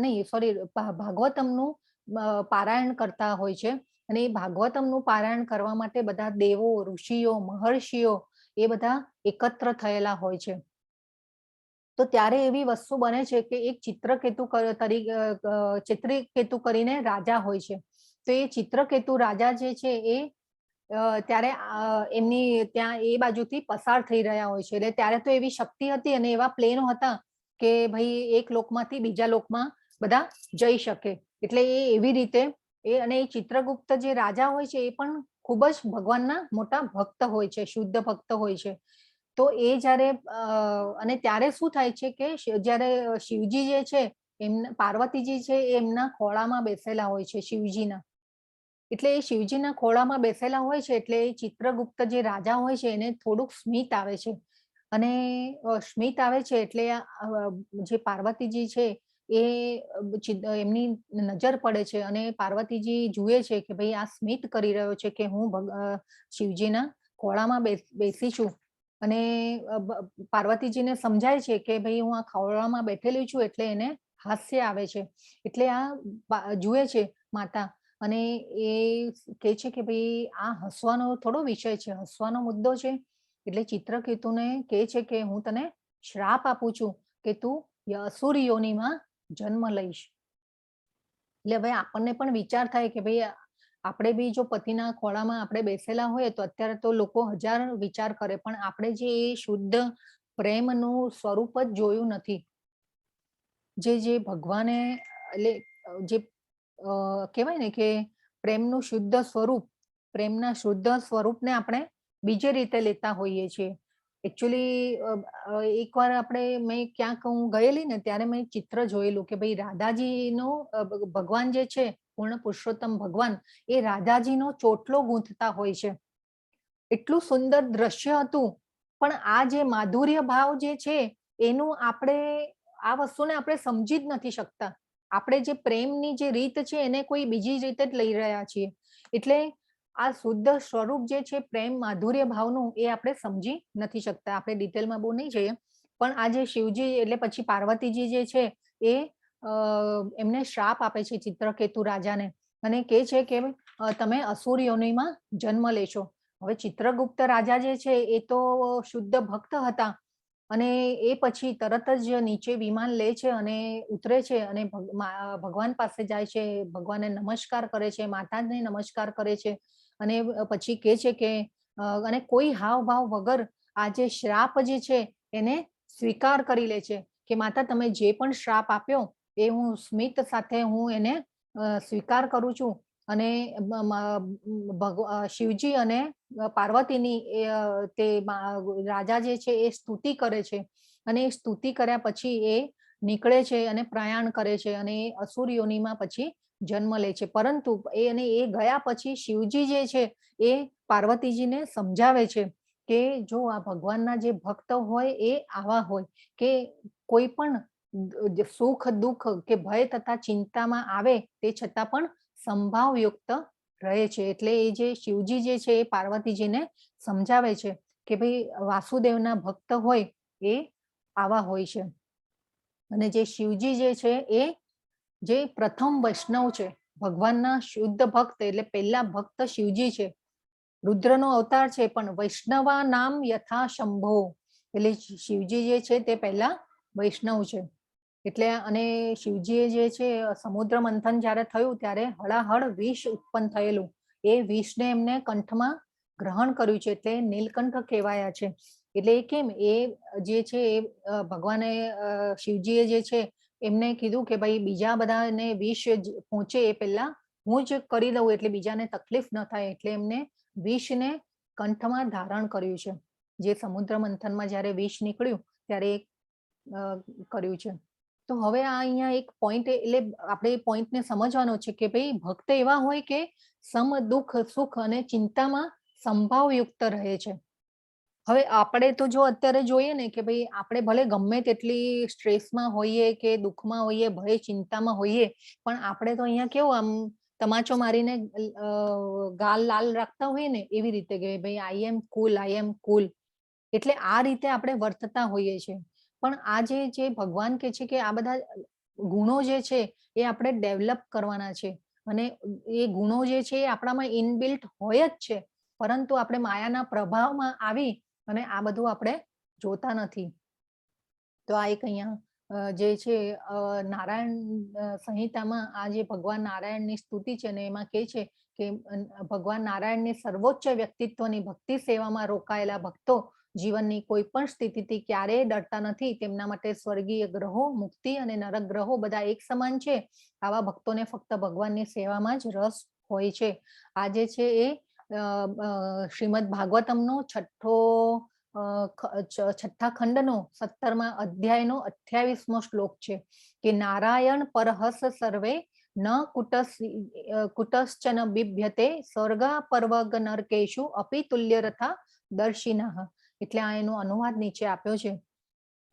નહીં સોરી ભાગવતમનું પારાયણ કરતા હોય છે. અને એ ભાગવતમનું પારાયણ કરવા માટે બધા દેવો, ઋષિઓ, મહર્ષિઓ એ બધા એકત્ર થયેલા હોય છે. તો ત્યારે એવી વસ્તુ બને છે કે એક ચિત્રકેતુ કરીને રાજા હોય છે. તો એ ચિત્રકેતુ રાજા જે છે એ ત્યારે એમની ત્યાં એ બાજુથી પસાર થઈ રહ્યા હોય છે. એટલે ત્યારે તો એવી શક્તિ હતી અને એવા પ્લેનો હતા કે ભાઈ એક લોકમાંથી બીજા લોકમાં બધા જઈ શકે. એટલે એ એવી રીતે અને એ ચિત્રગુપ્ત જે રાજા હોય છે એ પણ ખૂબ જ ભગવાનના મોટા ભક્ત હોય છે, શુદ્ધ ભક્ત હોય છે. તો એ જ્યારે અને ત્યારે શું થાય છે કે જ્યારે શિવજી જે છે પાર્વતીજી છે એમના ખોળામાં બેસેલા હોય છે શિવજીના. એટલે એ શિવજીના ખોળામાં બેસેલા હોય છે એટલે એ ચિત્રગુપ્ત જે રાજા હોય છે એને થોડુંક સ્મિત આવે છે. અને સ્મિત આવે છે એટલે જે પાર્વતીજી છે એ એમની નજર પડે છે અને પાર્વતીજી જુએ છે કે ભાઈ આ સ્મિત કરી રહ્યો છે કે હું શિવજીના ખોળામાં બેસી છું. અને પાર્વતીજીને સમજાય છે કે ભાઈ હું આ ખોળામાં બેઠેલી છું એટલે એને હાસ્ય આવે છે. એટલે આ જુએ છે માતા અને એ કહે છે કે ભાઈ આ હસવાનો થોડો વિષય છે, હસવાનો મુદ્દો છે. એટલે ચિત્રકેતુને કહે છે કે હું તને શ્રાપ આપું છું કે તું અસુર યોનિમાં જન્મ લઈશ. એટલે હવે આપણને પણ વિચાર થાય કે ભાઈ આપણે બી જો પતિના ખોળામાં આપણે બેસેલા હોય તો અત્યારે તો લોકો હજાર વિચાર કરે, પણ આપણે જે શુદ્ધ પ્રેમનું સ્વરૂપ જ જોયું નથી. જે ભગવાને એટલે જે કહેવાય ને કે પ્રેમનું શુદ્ધ સ્વરૂપ, પ્રેમના શુદ્ધ સ્વરૂપને આપણે બીજી રીતે લેતા હોઈએ છીએ. એકચ્યુઅલી એકવાર મેં ક્યાંક હું ગયેલી ને ત્યારે મેં ચિત્ર જોયેલું કે ભાઈ રાધાજીનો ભગવાન જે છે પૂર્ણ પુરુષોત્તમ ભગવાન એ રાધાજીનો ચોટલો ગૂંથતા હોય છે. એટલું સુંદર દ્રશ્ય હતું. પણ આ જે માધુર્ય ભાવ જે છે એનું આપણે આ વસ્તુને આપણે સમજી જ નથી શકતા. આપણે જે પ્રેમની જે રીત છે એને કોઈ બીજી રીતે જ લઈ રહ્યા છીએ. એટલે આ શુદ્ધ સ્વરૂપ જે છે પ્રેમ માધુર્ય ભાવનું એ આપણે સમજી નથી શકતા. આપણે ડિટેલમાં બહુ નહીં જઈએ, પણ આ જે શિવજી એટલે પછી પાર્વતીજી જે છે એ એમને શ્રાપ આપે છે ચિત્રકેતુ રાજાને અને કહે છે કે તમે અસુર યોનિમાં જન્મ લેશો. હવે ચિત્રગુપ્ત રાજા જે છે એ તો શુદ્ધ ભક્ત હતા અને એ પછી તરત જ નીચે વિમાન લે છે અને ઉતરે છે અને ભગવાન પાસે જાય છે, ભગવાનને નમસ્કાર કરે છે, માતાને નમસ્કાર કરે છે અને પછી કહે છે કે અને કોઈ હાવભાવ વગર આ જે શ્રાપ જે છે એને સ્વીકાર કરી લે છે કે માતા તમે જે પણ શ્રાપ આપ્યો એ હું સ્મિત સાથે હું એને સ્વીકાર કરું છું. અને શિવજી અને પાર્વતીની તે રાજા જે છે એ સ્તુતિ કરે છે અને એ સ્તુતિ કર્યા પછી એ નીકળે છે અને પ્રયાણ કરે છે અને એ અસુર યોનિમાં પછી જન્મ લે છે. પરંતુ એ ગયા પછી શિવજી જે છે એ પાર્વતીજીને સમજાવે છે કે જો આ ભગવાનના જે ભક્ત હોય એ આવા હોય કે કોઈ પણ સુખ દુઃખ કે ભય તથા ચિંતામાં આવે તે છતાં પણ સંભાવયુક્ત રહે છે. એટલે એ જે શિવજી જે છે એ પાર્વતીજીને સમજાવે છે કે ભાઈ વાસુદેવના ભક્ત હોય એ આવા હોય છે. અને જે શિવજી જે છે એ જે પ્રથમ વૈષ્ણવ છે, ભગવાનના શુદ્ધ ભક્ત એટલે પહેલા ભક્ત શિવજી છે. રુદ્રનો અવતાર છે પણ વૈષ્ણવા નામ યથા શંભો એટલે શિવજી જે છે તે પહેલા વૈષ્ણવ છે. એટલે અને શિવજીએ જે છે સમુદ્ર મંથન જ્યારે થયું ત્યારે હળાહળ વિષ ઉત્પન્ન થયેલું, એ વિષને એમને કંઠમાં ગ્રહણ કર્યું છે એટલે નીલકંઠ કહેવાયા છે. એટલે એ કેમ એ જે છે એ ભગવાને શિવજીએ જે છે એમને કીધું કે ભાઈ બીજા બધાને વિષ પહોંચે એ પહેલા હું જ કરી દઉં એટલે બીજાને તકલીફ ન થાય, એટલે એમને વિષને કંઠમાં ધારણ કર્યું છે. જે સમુદ્ર મંથનમાં જ્યારે વિષ નીકળ્યું ત્યારે કર્યું છે. તો હવે આ અહીંયા એક પોઈન્ટ એટલે આપણે એ પોઈન્ટને સમજવાનો છે કે ભાઈ ભક્ત એવા હોય કે સમ દુઃખ સુખ અને ચિંતામાં સંભાવયુક્ત રહે છે. હવે આપણે તો જો અત્યારે જોઈએ ને કે ભાઈ આપણે ભલે ગમે તેટલી સ્ટ્રેસમાં હોઈએ કે દુઃખમાં હોઈએ, ભય ચિંતામાં હોઈએ, પણ આપણે તો અહીંયા કેવું આમ તમાચો મારીને ગાલ લાલ રાખતા હોઈએ ને એવી રીતે કે ભાઈ આઈ એમ કુલ. એટલે આ રીતે આપણે વર્તતા હોઈએ છીએ. પણ આ જે ભગવાન કે છે કે આ બધા ગુણો જે છે એ આપણે ડેવલપ કરવાના છે અને એ ગુણો જે છે એ આપણામાં ઇનબિલ્ટ હોય જ છે, પરંતુ આપણે માયાના પ્રભાવમાં આવી અને આ બધું આપણે જોતા નથી. તો આ એક અહીંયા જે છે નારાયણ સંહિતામાં આ જે ભગવાન નારાયણની સ્તુતિ છે ને એમાં કહે છે કે ભગવાન નારાયણની સર્વોચ્ચ વ્યક્તિત્વની ભક્તિ સેવામાં રોકાયેલા ભક્તો જીવનની કોઈ પણ સ્થિતિથી ક્યારેય ડરતા નથી. તેમના માટે સ્વર્ગીય ગ્રહો, મુક્તિ અને નરક ગ્રહો બધા એક સમાન છે. આવા ભક્તોને ફક્ત ભગવાનની સેવામાં જ રસ હોય છે. આ જે છે એ શ્રીમદ ભાગવતમનો છઠ્ઠા ખંડનો 17મા અધ્યાયનો 28મો શ્લોક છે કે નારાયણ પરહસ સર્વે ન કુટશ્ચન બિભ્યતે સ્વર્ગા પર્વગ નરકેશુ અપી તુલ્યરથા દર્શિનઃ. એટલે આ એનો અનુવાદ નીચે આપ્યો છે.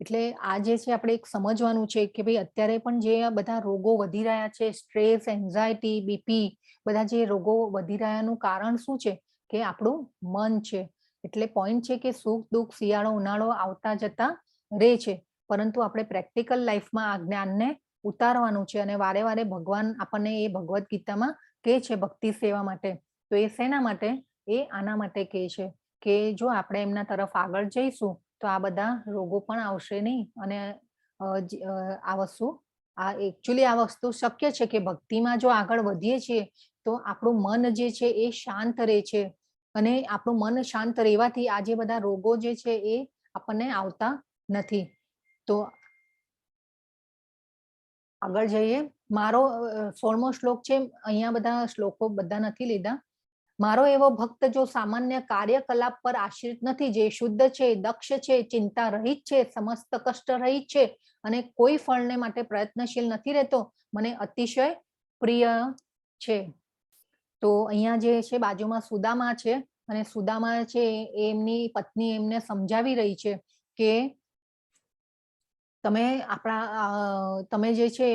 એટલે આ જે છે આપણે એક સમજવાનું છે કે ભાઈ અત્યારે પણ જે બધા રોગો વધી રહ્યા છે, સ્ટ્રેસ, એન્ઝાયટી, બીપી, બધા જે રોગો વધી રહ્યાનું કારણ શું છે કે આપણું મન છે. એટલે પોઈન્ટ છે કે સુખ દુઃખ શિયાળો ઉનાળો આવતા જતા રહે છે, પરંતુ આપણે પ્રેક્ટિકલ લાઈફમાં આ જ્ઞાનને ઉતારવાનું છે અને વારે વારે ભગવાન આપણને એ ભગવદ્ ગીતામાં કહે છે ભક્તિ સેવા માટે. તો એ શેના માટે? એ આના માટે કહે છે કે જો આપણે એમના તરફ આગળ જઈશું તો આ બધા રોગો પણ આવશે નહીં. અને આ વસ્તુ શક્ય છે કે ભક્તિમાં જો આગળ વધીએ છીએ તો આપણું મન જે છે એ શાંત રહે છે અને આપણું મન શાંત રહેવાથી આ જે બધા રોગો જે છે એ આપણને આવતા નથી. તો આગળ જઈએ. મારો 16મો શ્લોક છે. અહીંયા બધા શ્લોકો બધા નથી લીધા. મારો એવો ભક્ત જો સામાન્ય કાર્યકલાપ પર આશ્રિત નથી, જે શુદ્ધ છે, દક્ષ છે, ચિંતા રહિત છે, સમસ્ત કષ્ટ રહિત છે અને કોઈ ફળને માટે પ્રયત્નશીલ નથી રહેતો, મને અતિશય પ્રિય છે. તો અહીંયા જે છે બાજુમાં સુદામા છે અને સુદામા છે એમની પત્ની એમને સમજાવી રહી છે કે તમે જે છે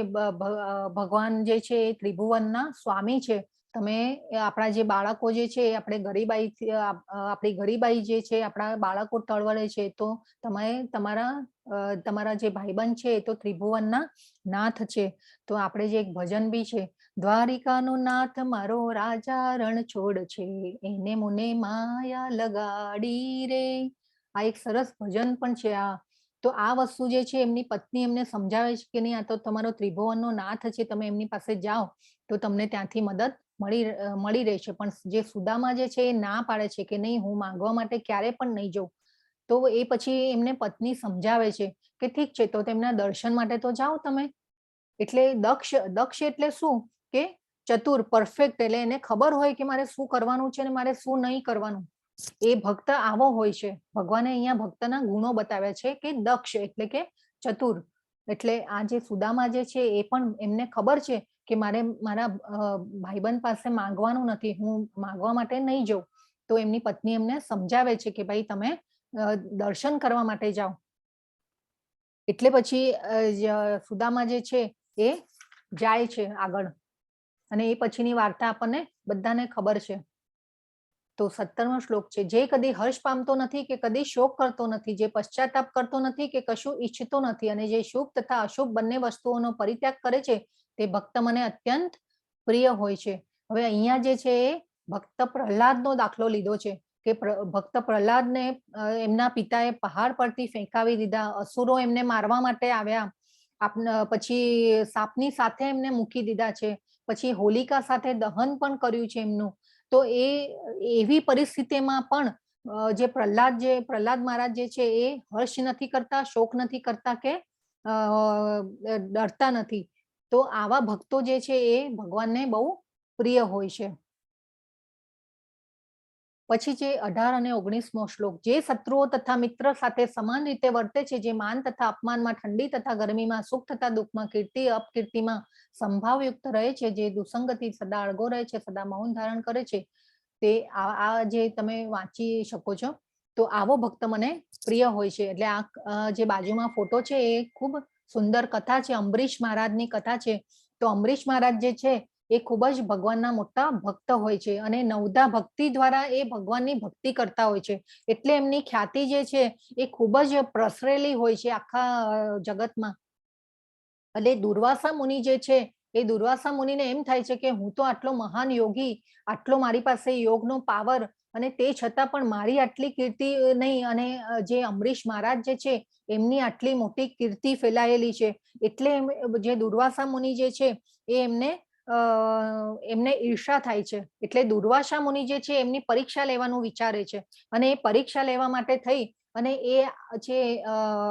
ભગવાન જે છે એ ત્રિભુવનના સ્વામી છે. તમે આપણા જે બાળકો જે છે આપણે આપણી ગરીબાઈ જે છે આપણા બાળકો તળવળે છે, તો તમે તમારા જે ભાઈબંધ છે એ તો ત્રિભુવનના નાથ છે. તો આપણે જે એક ભજન બી છે, દ્વારિકાનો નાથ મારો રાજા રણ છોડ છે, એને મુને માયા લગાડી રે. આ એક સરસ ભજન પણ છે. તો આ વસ્તુ જે છે એમની પત્ની એમને સમજાવે છે કે નહીં, આ તો તમારો ત્રિભુવનનો નાથ છે, તમે એમની પાસે જાઓ તો તમને ત્યાંથી મદદ મળી રહેશે. પણ જે સુદામા જે છે એ ના પાડે છે કે નહીં, હું માંગવા માટે ક્યારે પણ નહીં જઉં. તો એ પછી એમને પત્ની સમજાવે છે કે ઠીક છે, તો તેમના દર્શન માટે તો જાઓ તમે. એટલે દક્ષ એટલે શું કે ચતુર, પરફેક્ટ. એટલે એને ખબર હોય કે મારે શું કરવાનું છે અને મારે શું નહીં કરવાનું. એ ભક્ત આવો હોય છે. ભગવાને અહીંયા ભક્તના ગુણો બતાવ્યા છે કે દક્ષ એટલે કે ચતુર. એટલે આ જે સુદામા જે છે એ પણ એમને ખબર છે કે મારે મારા ભાઈબંધ પાસે માંગવાનું નથી, હું માંગવા માટે નહીં જઉં. તો એમની પત્ની એમને સમજાવે છે કે ભાઈ તમે દર્શન કરવા માટે જાઓ. એટલે પછી સુદામા જે છે એ જાય છે આગળ અને એ પછીની વાર્તા આપણને બધાને ખબર છે. તો 17મો શ્લોક છે, જે કદી હર્ષ પામતો નથી કે કદી શોક કરતો નથી, જે પશ્ચાતાપ કરતો નથી કે કશું ઈચ્છતો નથી અને જે શુભ તથા અશુભ બંને વસ્તુઓનો પરિત્યાગ કરે છે, તે ભક્ત મને અત્યંત પ્રિય હોય છે. હવે અહીંયા જે છે એ ભક્ત પ્રહલાદનો દાખલો લીધો છે કે ભક્ત પ્રહલાદને એમના પિતાએ પહાડ પરથી ફેંકાવી દીધા, અસુરો એમને મારવા માટે આવ્યા, પછી સાપની સાથે એમને મૂકી દીધા છે, પછી હોલિકા સાથે દહન પણ કર્યું છે એમનું. તો એવી પરિસ્થિતિમાં પણ જે પ્રહલાદ મહારાજ જે છે એ હર્ષ નથી કરતા, શોક નથી કરતા કે ડરતા નથી. તો આવા ભક્તો જે છે એ ભગવાનને બહુ પ્રિય હોય છે. પછી જે 18 અને 19મો શ્લોક, જે શત્રુઓ તથા મિત્ર સાથે સમાન રીતે વર્તે છે, જે માન તથા અપમાનમાં, ઠંડી તથા ગરમીમાં, સુખ તથા દુઃખમાં, કીર્તિ અપકીર્તિમાં સંભાવયુક્ત રહે છે, જે દુસંગથી સદા અળગો રહે છે, સદા મૌન ધારણ કરે છે, તે આ જે તમે વાંચી શકો છો. તો આવો ભક્ત મને પ્રિય હોય છે. એટલે આ જે બાજુમાં ફોટો છે એ ખૂબ સુંદર કથા છે, અંબરીશ મહારાજની કથા છે. તો અંબરીશ મહારાજ જે છે એ ખૂબ જ ભગવાનના મોટા ભક્ત હોય છે અને નવધા ભક્તિ દ્વારા એ ભગવાનની ભક્તિ કરતા હોય છે. એટલે એમની ખ્યાતિ જે છે એ ખૂબ જ પ્રસરેલી હોય છે આખા જગતમાં. એટલે દુર્વાસા મુનિ જે છે એ દુર્વાસા મુનિને એમ થાય છે કે હું તો આટલો મહાન યોગી, આટલો મારી પાસે યોગનો પાવર, અને તે છતાં પણ મારી આટલી કીર્તિ નહીં, અને જે અંબરીશ મહારાજ જે છે એમની આટલી મોટી કીર્તિ ફેલાયેલી છે. એટલે જે દુર્વાસા મુનિ જે છે એ એમને ઈર્ષા થાય છે. એટલે દુર્વાસા મુનિ જે છે એમની પરીક્ષા લેવાનું વિચારે છે અને એ પરીક્ષા લેવા માટે થઈ અને એ જે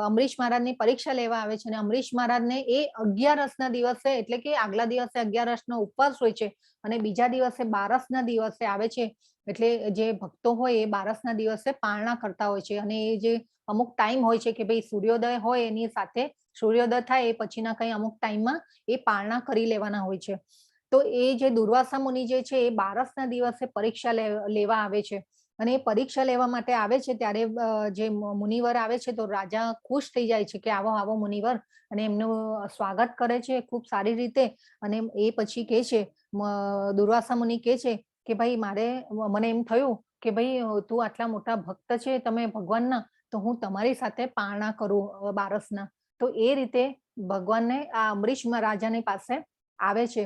અંબરીશ મહારાજની પરીક્ષા લેવા આવે છે. અને અંબરીશ મહારાજને એ 11 દિવસે, એટલે કે આગલા દિવસે 11 ઉપવાસ હોય છે અને બીજા દિવસે 12 દિવસે આવે છે. એટલે જે ભક્તો હોય એ 12 દિવસે પારણા કરતા હોય છે અને એ જે અમુક ટાઈમ હોય છે કે ભાઈ સૂર્યોદય હોય એની સાથે સૂર્યોદય થાય એ પછીના કઈ અમુક ટાઈમમાં એ પારણા કરી લેવાના હોય છે. તો એ જે દુર્વાસા મુનિ જે છે એ 12 દિવસે પરીક્ષા લેવા આવે છે અને એ પરીક્ષા લેવા માટે આવે છે. ત્યારે જે મુનિવર આવે છે તો રાજા ખુશ થઈ જાય છે કે આવો આવો મુનિવર, અને એમનું સ્વાગત કરે છે ખૂબ સારી રીતે. અને એ પછી કે છે, દુર્વાસા મુનિ કે છે કે ભાઈ મને એમ થયું કે ભાઈ તું આટલા મોટા ભક્ત છે તમે ભગવાનના, તો હું તમારી સાથે પારણા કરું 12. તો એ રીતે ભગવાનને આ અંબરીશ રાજાની પાસે આવે છે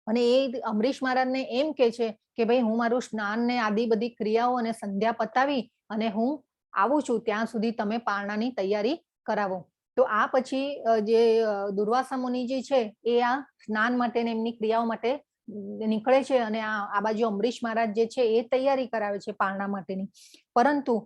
અને એ અંબરીશ મહારાજને એમ કે છે કે ભાઈ હું મારું સ્નાન ને આદિ બધી ક્રિયાઓ અને સંધ્યા પતાવી અને હું આવું છું, ત્યાં સુધી તમે પારણાની તૈયારી કરાવો. તો આ પછી જે દુર્વાસા મુનિ જે છે એ આ સ્નાન માટે ને એમની ક્રિયાઓ માટે નીકળે છે અને આ બાજુ અંબરીશ મહારાજ જે છે એ તૈયારી કરાવે છે પારણા માટેની. પરંતુ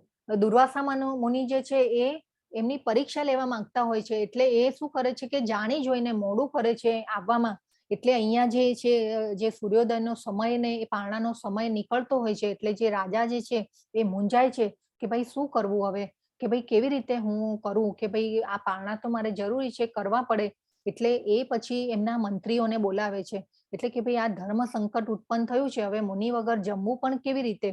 દુર્વાસા મુનિ જે છે એ એમની પરીક્ષા લેવા માંગતા હોય છે, એટલે એ શું કરે છે કે જાણી જોઈને મોડું કરે છે આવવામાં. એટલે અહીંયા જે છે જે સૂર્યોદયનો સમય ને એ પારણાનો સમય નીકળતો હોય છે, એટલે જે રાજા જે છે એ મૂંઝાય છે કે ભાઈ શું કરવું હવે, કે ભાઈ કેવી રીતે હું કરું, કે ભાઈ આ પારણા તો મારે જરૂરી છે, કરવા પડે. એટલે એ પછી એમના મંત્રીઓને બોલાવે છે, એટલે કે ભાઈ આ ધર્મ સંકટ ઉત્પન્ન થયું છે, હવે મુનિ વગર જમવું પણ કેવી રીતે.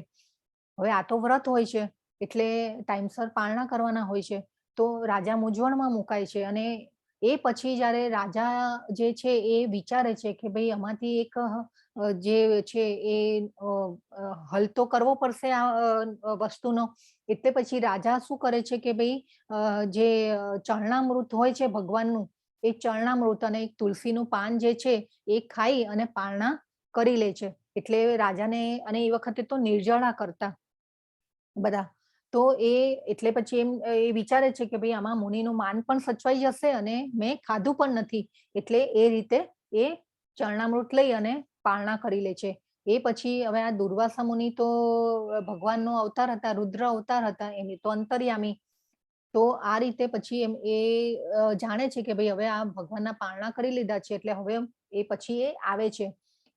હવે આ તો વ્રત હોય છે, એટલે ટાઈમસર પારણા કરવાના હોય છે, તો રાજા મૂંઝવણમાં મુકાય છે. અને એ પછી જ્યારે રાજા જે છે એ વિચારે છે કે ભાઈ આમાંથી એક જે છે એ હલ તો કરવો પડશે આ વસ્તુનો. એટલે પછી રાજા શું કરે છે કે ભાઈ જે ચરણામૃત હોય છે ભગવાનનું, એ ચરણામૃત અને એક તુલસીનું પાન જે છે એ ખાઈ અને પારણા કરી લે છે. એટલે રાજાને, અને એ વખતે તો નિર્જળા કરતા બધા, તો એટલે પછી એમ એ વિચારે છે કે ભાઈ આમાં મુનિનું માન પણ સચવાઈ જશે અને મેં ખાધું પણ નથી, એટલે એ રીતે એ ચરણામૃત લઈ અને પારણા કરી લે છે. એ પછી હવે આ દુર્વાસા મુનિ તો ભગવાનનો અવતાર હતા, રુદ્ર અવતાર હતા, એમની તો અંતર્યામી. તો આ રીતે પછી એમ એ જાણે છે કે ભાઈ હવે આ ભગવાનના પારણા કરી લીધા છે, એટલે હવે એ પછી એ આવે છે.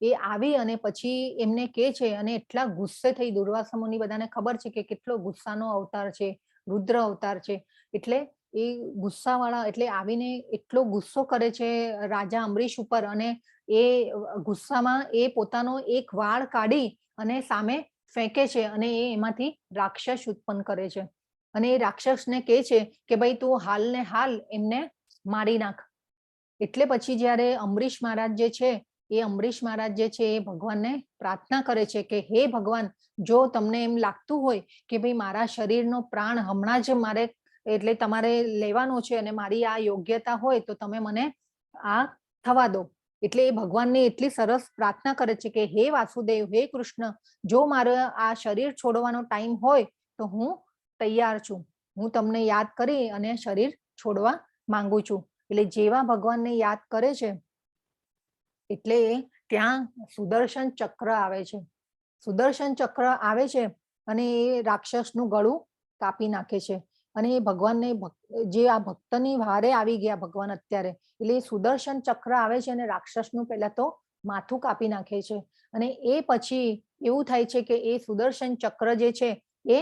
એ આવી અને પછી એમને કે છે, અને એટલા ગુસ્સે થઈ દુર્વાસા મુનિ, બધાને ખબર છે કે કેટલો ગુસ્સાનો અવતાર છે, રુદ્ર અવતાર છે, એટલે એ ગુસ્સાવાળા, એટલે આવીને એટલો ગુસ્સો કરે છે રાજા અમરીશ ઉપર, અને એ ગુસ્સામાં એ પોતાનો એક વાળ કાઢી અને સામે ફેંકે છે, અને એ એમાંથી રાક્ષસ ઉત્પન્ન કરે છે. અને એ રાક્ષસને કહે છે કે ભાઈ તું હાલ ને હાલ એમને મારી નાખ. એટલે પછી જ્યારે અમરીશ મહારાજ જે છે એ અમરીશ મહારાજ જે છે એ ભગવાનને પ્રાર્થના કરે છે કે હે ભગવાન, જો તમને એમ લાગતું હોય કે ભાઈ મારા શરીરનો પ્રાણ હમણાં જ મારે, એટલે તમારે લેવાનો છે અને મારી આ યોગ્યતા હોય તો તમે મને આ થવા દો. એટલે એ ભગવાનને એટલી સરસ પ્રાર્થના કરે છે કે હે વાસુદેવ, હે કૃષ્ણ, જો મારો આ શરીર છોડવાનો ટાઈમ હોય તો હું તૈયાર છું, હું તમને યાદ કરી અને શરીર છોડવા માંગુ છું. એટલે જેવા ભગવાનને યાદ કરે છે એટલે ત્યાં સુદર્શન ચક્ર આવે છે. સુદર્શન ચક્ર આવે છે અને એ રાક્ષસનું ગળું કાપી નાખે છે. અને એ ભગવાનને, જે આ ભક્તની વારે આવી ગયા ભગવાન અત્યારે, એટલે સુદર્શન ચક્ર આવે છે અને રાક્ષસનું પહેલા તો માથું કાપી નાખે છે. અને એ પછી એવું થાય છે કે એ સુદર્શન ચક્ર જે છે એ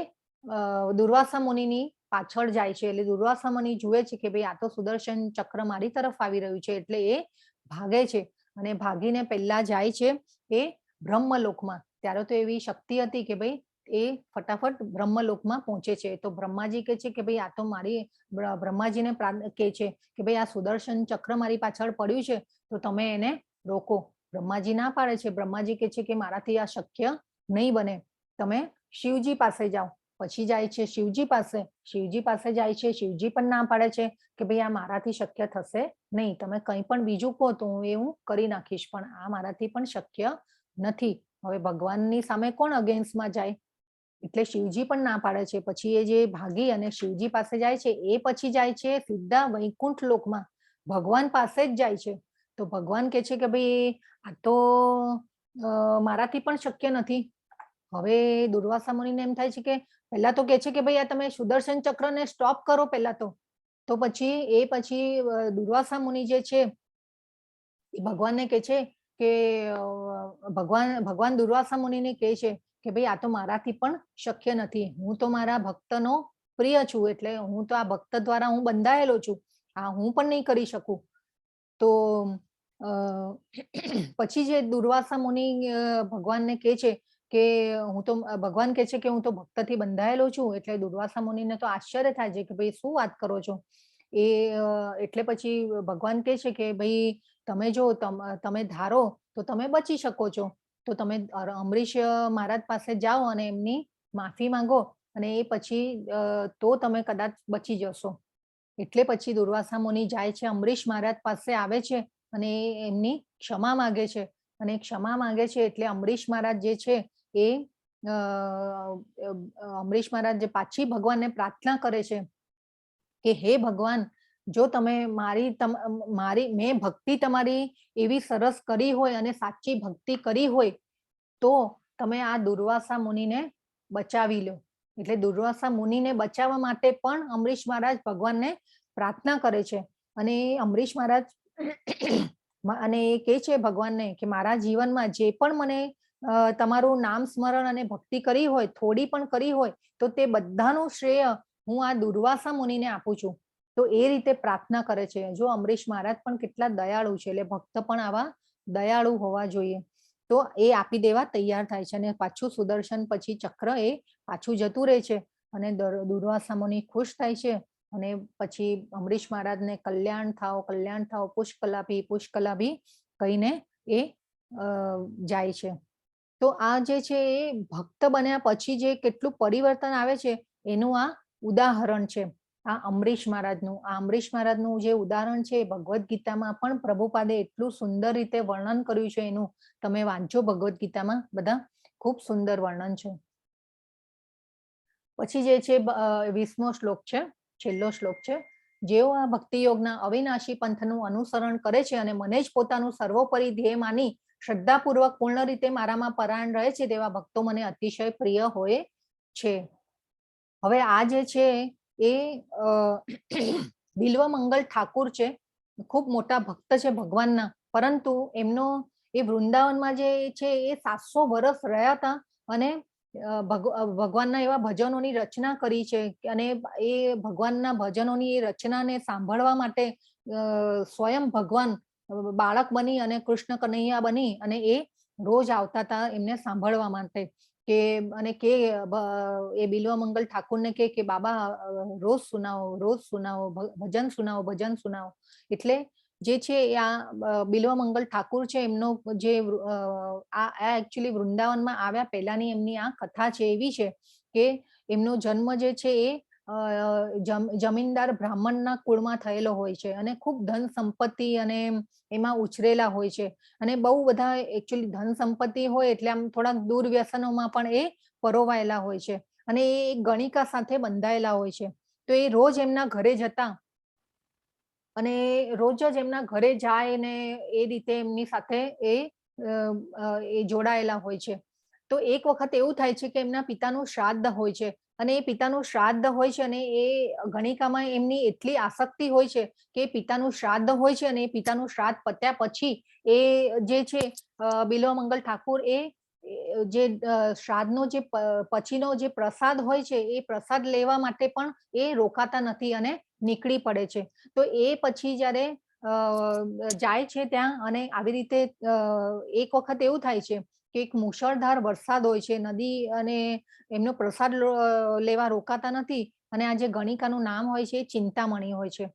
દુર્વાસા મુનિની પાછળ જાય છે. એટલે દુર્વાસા મુનિ જુએ છે કે ભાઈ આ તો સુદર્શન ચક્ર મારી તરફ આવી રહ્યું છે, એટલે એ ભાગે છે અને ભાગીને પહેલા જાય છે એ બ્રહ્મલોકમાં. ત્યારે તો એવી શક્તિ હતી કે ભાઈ એ ફટાફટ બ્રહ્મલોકમાં પહોંચે છે. તો બ્રહ્માજી કહે છે કે ભાઈ આ તો મારી, બ્રહ્માજીને કહે છે કે ભાઈ આ સુદર્શન ચક્ર મારી પાછળ પડ્યું છે, તો તમે એને રોકો. બ્રહ્માજી ના પાડે છે. બ્રહ્માજી કહે છે કે મારાથી આ શક્ય નહીં બને, તમે શિવજી પાસે જાઓ. પછી જાય છે શિવજી પાસે. શિવજી પાસે જાય છે, શિવજી પણ ના પાડે છે કે ભાઈ આ મારાથી શક્ય થશે નહીં, તમે કંઈ પણ બીજું કહો તો હું કરી નાખીશ, પણ આ મારાથી પણ શક્ય નથી. હવે ભગવાનની સામે કોણ અગેન્સ્ટમાં જાય, એટલે શિવજી પણ ના પાડે છે. પછી એ જે ભાગી અને શિવજી પાસે જાય છે, એ પછી જાય છે સીધા વૈકુંઠ લોકમાં, ભગવાન પાસે જ જાય છે. તો ભગવાન કહે છે કે ભાઈ આ તો મારાથી પણ શક્ય નથી. હવે દુર્વાસા મુનિને એમ થાય છે કે પહેલા તો કહે છે કે ભાઈ આ તમે સુદર્શન ચક્રને સ્ટોપ કરો પહેલા તો પછી દુર્વાસા મુનિ જે છે એ ભગવાનને કહે છે કે ભગવાન દુર્વાસા મુનિને કહે છે કે ભાઈ આ તો મારાથી પણ શક્ય નથી, હું તો મારા ભક્તનો પ્રિય છું, એટલે હું તો આ ભક્ત દ્વારા હું બંધાયેલો છું, આ હું પણ નહીં કરી શકું. તો પછી જે દુર્વાસા મુનિ ભગવાનને કહે છે કે ભગવાન કહે છે કે હું તો ભક્તથી બંધાયેલો છું. એટલે દુર્વાસા મુનિને તો આશ્ચર્ય થાય છે કે ભાઈ શું વાત કરો છો. એટલે પછી ભગવાન કહે છે કે ભાઈ તમે જો તમે ધારો તો તમે બચી શકો છો, તો તમે અમરીશ મહારાજ પાસે જાઓ અને એમની માફી માંગો, અને એ પછી તો તમે કદાચ બચી જશો. એટલે પછી દુર્વાસા મુનિ જાય છે, અમરીશ મહારાજ પાસે આવે છે અને એમની ક્ષમા માંગે છે. અને ક્ષમા માંગે છે એટલે અમરીશ મહારાજ જે છે એ અમરીશ મહારાજ જે પાછી ભગવાનને પ્રાર્થના કરે છે કે હે ભગવાન, જો તમે મેં ભક્તિ તમારી એવી સરસ કરી હોય અને સાચી ભક્તિ કરી હોય તો તમે આ દુર્વાસા મુનિને બચાવી લો. એટલે દુર્વાસા મુનિને બચાવવા માટે પણ અમરીશ મહારાજ ભગવાનને પ્રાર્થના કરે છે. અને અમરીશ મહારાજ અને એ કહે છે ભગવાનને કે મારા જીવનમાં જે પણ મને તમારું નામ સ્મરણ અને ભક્તિ કરી હોય, થોડી પણ કરી હોય, તો તે બધાનું શ્રેય હું આ દુર્વાસા મુનિને આપું છું. તો એ રીતે પ્રાર્થના કરે છે. જો અમરીશ મહારાજ પણ કેટલા દયાળુ છે, એટલે ભક્ત પણ આવા દયાળુ હોવા જોઈએ. તો એ આપી દેવા તૈયાર થાય છે અને પાછું સુદર્શન પછી ચક્ર એ પાછું જતું રહે છે અને દુર્વાસા મુનિ ખુશ થાય છે. અને પછી અમરીશ મહારાજને કલ્યાણ થાવ, પુષ્કલાભી કહીને એ જાય છે. તો આ જે છે એ ભક્ત બન્યા પછી જે કેટલું પરિવર્તન આવે છે એનું આ ઉદાહરણ છે, આ અમરીશ મહારાજનું. આ અમરીશ મહારાજનું જે ઉદાહરણ છે એ ભગવદ્ ગીતામાં પણ પ્રભુપાદે એટલું સુંદર રીતે વર્ણન કર્યું છે એનું. તમે વાંચો ભગવદ્ ગીતામાં, બધા ખૂબ સુંદર વર્ણન છે. પછી જે છે 20મો શ્લોક છે, છેલ્લો શ્લોક છે. જેઓ આ ભક્તિ યોગના અવિનાશી પંથનું અનુસરણ કરે છે અને મને જ પોતાનું સર્વોપરી ધ્યેય માની શ્રદ્ધાપૂર્વક પૂર્ણ રીતે મારામાં પરાયણ રહે છે, તેવા ભક્તો મને અતિશય પ્રિય હોય છે. હવે આ જે છે એ બિલ્વમંગલ ઠાકુર છે, ખૂબ મોટા ભક્ત છે ભગવાનના, પરંતુ એમનો એ વૃંદાવનમાં જે છે એ 700 વર્ષ રહ્યા હતા અને ભગવાનના એવા ભજનોની રચના કરી છે અને એ ભગવાનના ભજનોની એ રચનાને સાંભળવા માટે સ્વયં ભગવાન બાળક બની અને કૃષ્ણ કનૈયા બની અને એ રોજ આવતા હતા એમને સાંભળવા માટે. કે અને કે એ બિલ્વમંગલ ઠાકુરને કે બાબા રોજ સુનાવો, ભજન સુનાવો. એટલે જે છે આ બિલ્વમંગલ ઠાકુર છે એમનો જે આ એકચ્યુઅલી વૃંદાવનમાં આવ્યા પહેલાની એમની આ કથા છે એવી છે કે એમનો જન્મ જે છે એ જમીનદાર બ્રાહ્મણના કુળમાં થયેલો હોય છે અને ખૂબ ધન સંપત્તિ અને એમાં ઉછરેલા હોય છે. અને બહુ બધા એકચ્યુઅલી ધન સંપત્તિ હોય એટલે આમ થોડાક દુર્વ્યસનોમાં પણ એ પરોવાયેલા હોય છે અને એ એક ગણિકા સાથે બંધાયેલા હોય છે. તો એ રોજ એમના ઘરે જતા અને રોજ જ એમના ઘરે જાય ને એ રીતે એમની સાથે એ જોડાયેલા હોય છે. તો એક વખત એવું થાય છે કે એમના પિતાનું શ્રાદ્ધ હોય છે અને એ પિતાનું શ્રાદ્ધ હોય છે અને એ ગણિકામાં એમની એટલી આસક્તિ હોય છે કે પિતાનું શ્રાદ્ધ હોય છે અને એ પિતાનું શ્રાદ્ધ પત્યા પછી એ જે છે બિલ્વમંગલ ઠાકુર એ જે શ્રાદ્ધનો જે પછીનો જે પ્રસાદ હોય છે એ પ્રસાદ લેવા માટે પણ એ રોકાતા નથી અને નીકળી પડે છે. તો એ પછી જ્યારે જાય છે ત્યાં અને આવી રીતે એક વખત એવું થાય છે કે એક મુશળધાર વરસાદ હોય છે, નદી અને એમનો પ્રસાદ લેવા રોકાતા નથી અને આ જે ગણિકાનું નામ હોય છે એ ચિંતામણી હોય છે.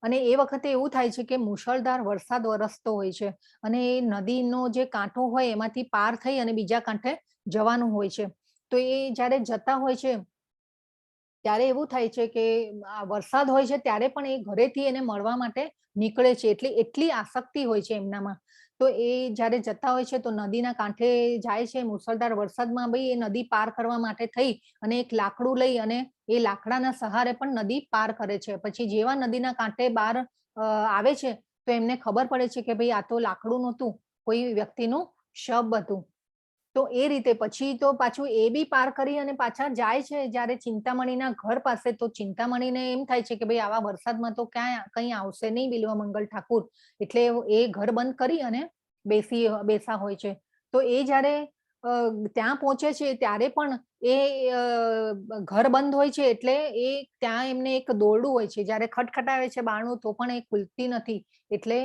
અને એ વખતે એવું થાય છે કે મુશળધાર વરસાદ વરસતો હોય છે અને એ નદીનો જે કાંઠો હોય એમાંથી પાર થઈ અને બીજા કાંઠે જવાનું હોય છે. તો એ જ્યારે જતા હોય છે ત્યારે એવું થાય છે કે વરસાદ હોય છે ત્યારે પણ એ ઘરેથી એને મળવા માટે નીકળે છે, એટલે એટલી આસક્તિ હોય છે એમનામાં. તો એ જ્યારે જતા હોય છે તો નદીના કાંઠે જાય છે, મુસળધાર વરસાદમાં ભાઈ એ નદી પાર કરવા માટે થઈ અને એક લાકડું લઈ અને એ લાકડાના સહારે પણ નદી પાર કરે છે. પછી જેવા નદીના કાંઠે બહાર આવે છે તો એમને ખબર પડે છે કે ભાઈ આ તો લાકડું નહોતું, કોઈ વ્યક્તિનું શબ હતું. તો એ રીતે પછી તો પાછું એ બી પાર કરી અને પાછા જાય છે જ્યારે ચિંતામણીના ઘર પાસે. તો ચિંતામણીને એમ થાય છે કે ભાઈ આવા વરસાદમાં તો ક્યાંય કઈ આવશે નહીં બિલ્વમંગલ ઠાકુર, એટલે એ ઘર બંધ કરી અને બેસા હોય છે. તો એ જ્યારે ત્યાં પહોંચે છે ત્યારે પણ એ ઘર બંધ હોય છે એટલે એ ત્યાં એમને એક દોરડું હોય છે, જ્યારે ખટખટાવે છે બારણું તો પણ એ ખુલતી નથી. એટલે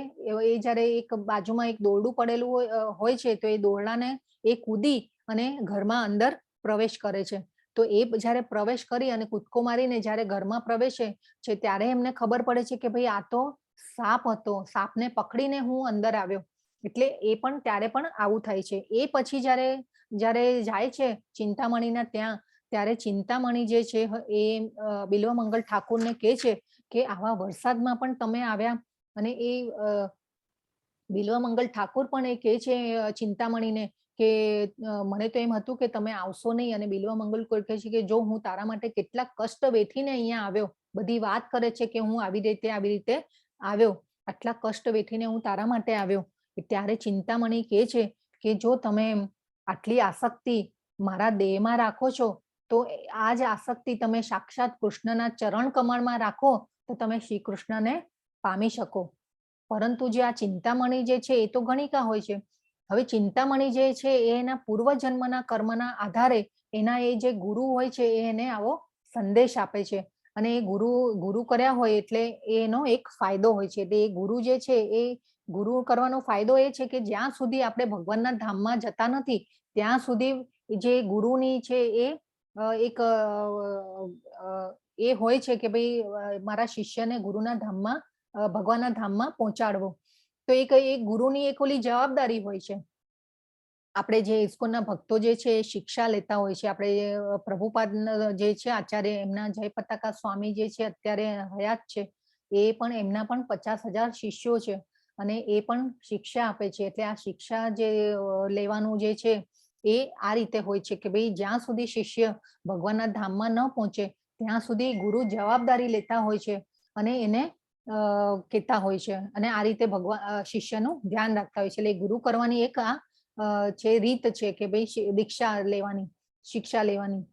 એ જ્યારે એક બાજુમાં એક દોરડું પડેલું હોય છે તો એ દોરડાને એ કૂદી અને ઘરમાં અંદર પ્રવેશ કરે છે. તો એ જ્યારે પ્રવેશ કરી અને કૂદકો મારીને જ્યારે ઘરમાં પ્રવેશે છે ત્યારે એમને ખબર પડે છે કે ભાઈ આ તો સાપ હતો, સાપને પકડીને હું અંદર આવ્યો. એટલે એ પણ ત્યારે પણ આવું થાય છે. એ પછી જ્યારે જાય છે ચિંતામણીના ત્યાં, ત્યારે ચિંતામણી જે છે એ બિલ્વમંગલ ઠાકુરને કહે છે કે આવા વરસાદમાં પણ તમે આવ્યા. અને એ બિલ્વમંગલ ઠાકુર પણ એ કહે છે ચિંતામણીને કે મને તો એમ હતું કે તમે આવશો નહીં. અને બિલ્વમંગલ કહે છે કે જો હું તારા માટે કેટલા કષ્ટ વેઠીને અહીંયા આવ્યો, બધી વાત કરે છે કે હું આવી રીતે આવ્યો, આટલા કષ્ટ વેઠીને હું તારા માટે આવ્યો. ત્યારે ચિંતામણી કહે છે કે જો તમે આટલી આસક્તિ મારા દેહમાં રાખો છો તો આ જ આસક્તિ તમે સાક્ષાત કૃષ્ણના ચરણ કમળમાં રાખો તો તમે શ્રી કૃષ્ણને પામી શકો. પરંતુ જે આ ચિંતામણી જે છે એ તો ગણિકા હોય છે. હવે ચિંતામણી જે છે એ એના પૂર્વજન્મના કર્મના આધારે એના એ જે ગુરુ હોય છે એ એને આવો સંદેશ આપે છે. અને એ ગુરુ કર્યા હોય એટલે એનો એક ફાયદો હોય છે. એટલે એ ગુરુ જે છે એ ગુરુ કરવાનો ફાયદો એ છે કે જ્યાં સુધી આપણે ભગવાનના ધામમાં જતા નથી ત્યાં સુધી જે ગુરુની છે એ એક એ હોય છે કે ભાઈ મારા શિષ્યને ગુરુના ધામમાં ભગવાનના ધામમાં પહોંચાડવો. તો એક ગુરુની એક ઓલી જવાબદારી હોય છે. આપણે જે ઇસ્કોનના ભક્તો જે છે એ શિક્ષા લેતા હોય છે. આપણે પ્રભુપાદ જે છે આચાર્ય એમના જય પતાકા સ્વામી જે છે અત્યારે હયાત છે એ પણ એમના પણ 50,000 શિષ્યો છે અને એ પણ શિક્ષા આપે છે. એટલે આ શિક્ષા જે લેવાનું જે છે એ આ રીતે હોય છે કે ભાઈ જ્યાં સુધી શિષ્ય ભગવાનના ધામમાં ન પહોંચે ત્યાં સુધી ગુરુ જવાબદારી લેતા હોય છે અને એને કહેતા હોય છે અને આ રીતે ભગવાન શિષ્યનું ધ્યાન રાખતા હોય છે. એટલે ગુરુ કરવાની એક આ છે રીત છે કે ભાઈ દીક્ષા લેવાની, શિક્ષા લેવાની.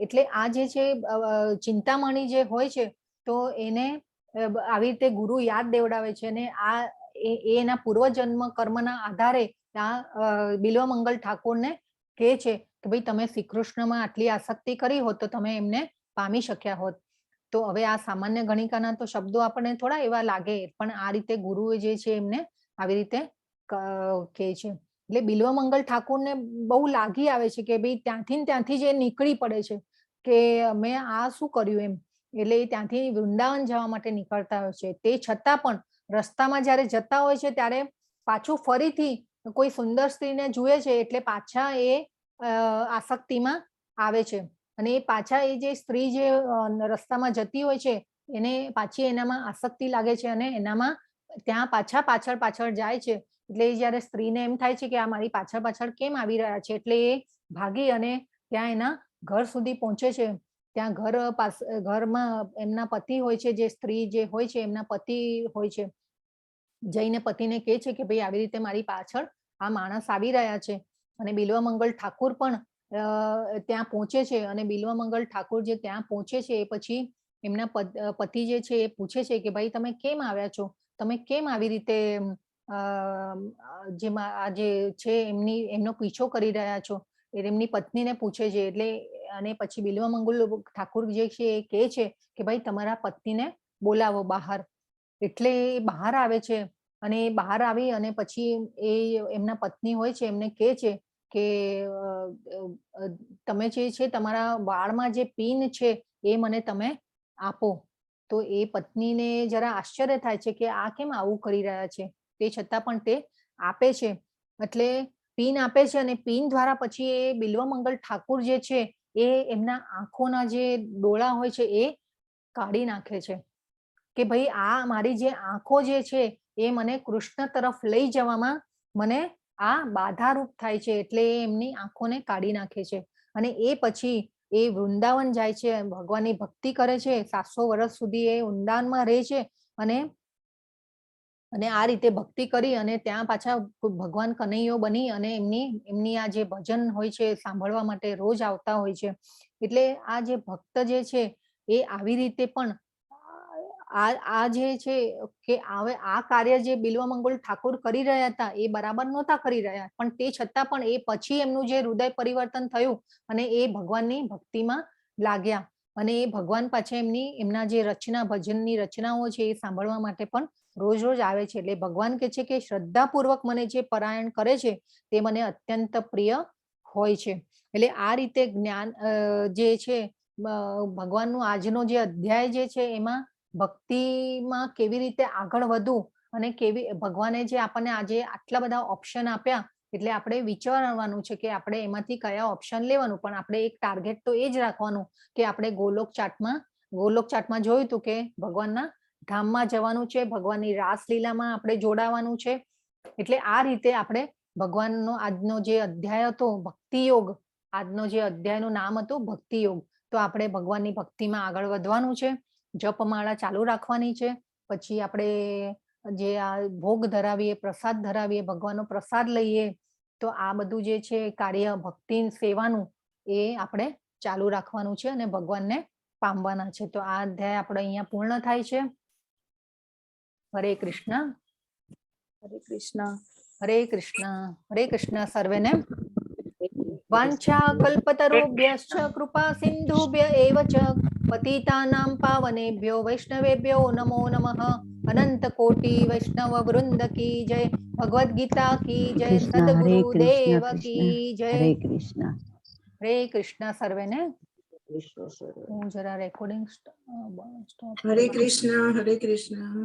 એટલે આ જે છે ચિંતામણી જે હોય છે તો એને આવી રીતે ગુરુ યાદ દેવડાવે છે અને આ એના પૂર્વજન્મ કર્મના આધારે આ બિલ્વમંગલ ઠાકોરને કહે છે કે ભાઈ તમે શ્રી કૃષ્ણમાં આટલી આસક્તિ કરી હોત તો તમે એમને પામી શક્યા હોત. તો હવે આ સામાન્ય ગણિકાના તો શબ્દો આપણને થોડા એવા લાગે પણ આ રીતે ગુરુએ જે છે એમને આવી રીતે કહે છે. એટલે બિલ્વમંગલ ઠાકોરને બહુ લાગી આવે છે કે ભાઈ ત્યાંથી જ એ નીકળી પડે છે કે મેં આ શું કર્યું એમ. એટલે એ ત્યાંથી વૃંદાવન જવા માટે નીકળતા હોય છે. તે છતાં પણ રસ્તામાં જયારે જતા હોય છે ત્યારે પાછું ફરીથી કોઈ સુંદર સ્ત્રીને જુએ છે એટલે પાછા એ આસક્તિમાં આવે છે અને એ પાછા એ જે સ્ત્રી જે રસ્તામાં જતી હોય છે એને પાછી એનામાં આસક્તિ લાગે છે અને એનામાં ત્યાં પાછળ જાય છે. એટલે જયારે સ્ત્રીને એમ થાય છે કે આ મારી પાછળ કેમ આવી રહ્યા છે એટલે એ ભાગી અને ત્યાં એના ઘર સુધી પહોંચે છે. ત્યાં ઘરમાં એમના પતિ હોય છે, જે સ્ત્રી જે હોય છે એમના પતિ હોય છે. જઈને પતિને કહે છે કે ભાઈ આવી રીતે મારી પાછળ આ માણસ આવી રહ્યા છે. અને બિલ્વમંગલ ઠાકોર પણ ત્યાં પહોંચે છે અને બિલ્વમંગલ ઠાકોર જે ત્યાં પહોંચે છે એ પછી એમના પતિ જે છે એ પૂછે છે કે ભાઈ તમે કેમ આવ્યા છો, તમે કેમ આવી રીતે આ જે છે એમનો પીછો કરી રહ્યા છો, એમની પત્નીને પૂછે છે. એટલે અને પછી બિલ્વમંગલ ઠાકોર જે છે એ કહે છે કે ભાઈ તમારા પત્નીને બોલાવો બહાર. એટલે એ બહાર આવે છે અને બહાર આવી અને પછી એ એમના પત્ની હોય છે એમને કહે છે કે તમે જે છે તમારા વાળમાં જે પિન છે એ મને તમે આપો. તો એ પત્નીને જરા આશ્ચર્ય થાય છે કે આ કેમ આવું કરી રહ્યા છે. તે છતાં પણ તે આપે છે. એટલે પિન આપે છે અને પિન દ્વારા પછી એ બિલ્વમંગલ ઠાકોર જે છે એ એમના આંખોના જે ડોળા હોય છે એ કાઢી નાખે છે કે ભાઈ આ મારી જે આંખો જે છે એ મને કૃષ્ણ તરફ લઈ જવામાં મને આ બાધારૂપ થાય છે. એટલે એમની આંખોને કાઢી નાખે છે અને એ પછી એ વૃંદાવન જાય છે, ભગવાનની ભક્તિ કરે છે. 700 વર્ષ સુધી એ વૃંદાવનમાં રહે છે અને આ રીતે ભક્તિ કરી અને ત્યાં પાછા ભગવાન કનૈયો બની અને એમની આ જે ભજન હોય છે સાંભળવા માટે રોજ આવતા હોય છે. એટલે આ જે ભક્ત જે છે એ આવી રીતે પણ આ જે છે કે હવે આ કાર્ય જે બિલ્વમંગલ ઠાકોર કરી રહ્યા હતા એ બરાબર નહોતા કરી રહ્યા, પણ તે છતાં પણ એ પછી એમનું જે હૃદય પરિવર્તન થયું અને એ ભગવાનની ભક્તિમાં લાગ્યા અને એ ભગવાન પાછા એમના જે રચના ભજનની રચનાઓ છે એ સાંભળવા માટે પણ રોજ આવે છે. એટલે ભગવાન કહે છે કે શ્રદ્ધાપૂર્વક મને જે પારાયણ કરે છે તે મને અત્યંત પ્રિય હોય છે. એટલે આ રીતે જ્ઞાન જે છે ભગવાનનું આજનો જે અધ્યાય જે છે એમાં ભક્તિમાં કેવી રીતે આગળ વધવું અને કેવી ભગવાને જે આપણને આજે આટલા બધા ઓપ્શન આપ્યા એટલે આપણે વિચારવાનું છે કે આપણે એમાંથી કયા ઓપ્શન લેવાનું. પણ આપણે એક ટાર્ગેટ તો એ જ રાખવાનું કે આપણે ગોલોક ચાટમાં જોયું હતું કે ભગવાનના ધામમાં જવાનું છે, ભગવાનની રાસલીલામાં આપણે જોડાવાનું છે. એટલે આ રીતે આપણે ભગવાનનો આજનો જે અધ્યાય હતો ભક્તિ યોગ, આજનો જે અધ્યાયનું નામ હતું ભક્તિ યોગ, તો આપણે ભગવાનની ભક્તિમાં આગળ વધવાનું છે. જપમાળા ચાલુ રાખવાની છે. પછી આપણે જે આ ભોગ ધરાવીએ, પ્રસાદ ધરાવીએ, ભગવાનનો પ્રસાદ લઈએ. તો આ બધું જે છે કાર્ય ભક્તિ સેવાનું એ આપણે ચાલુ રાખવાનું છે અને ભગવાનને પામવાના છે. તો આ અધ્યાય આપણે અહીંયા પૂર્ણ થાય છે. હરે કૃષ્ણ. હરે કૃષ્ણ. હરે કૃષ્ણ. હરે કૃષ્ણ સર્વેને. વાંછા કલ્પતરુભ્યશ્ચ કૃપા સિંધુભ્ય એવ ચ પતિતાનાં પાવનેભ્યો વૈષ્ણવેભ્યો નમો નમઃ. અનંત કોટિ વૈષ્ણવ વૃંદ કી જય. ભગવદ ગીતા કી જય. સદગુરુદેવ કી જય. હરે કૃષ્ણ. હરે કૃષ્ણ સર્વેને. હું જરા રેકોર્ડિંગ હરે કૃષ્ણ. હરે કૃષ્ણ.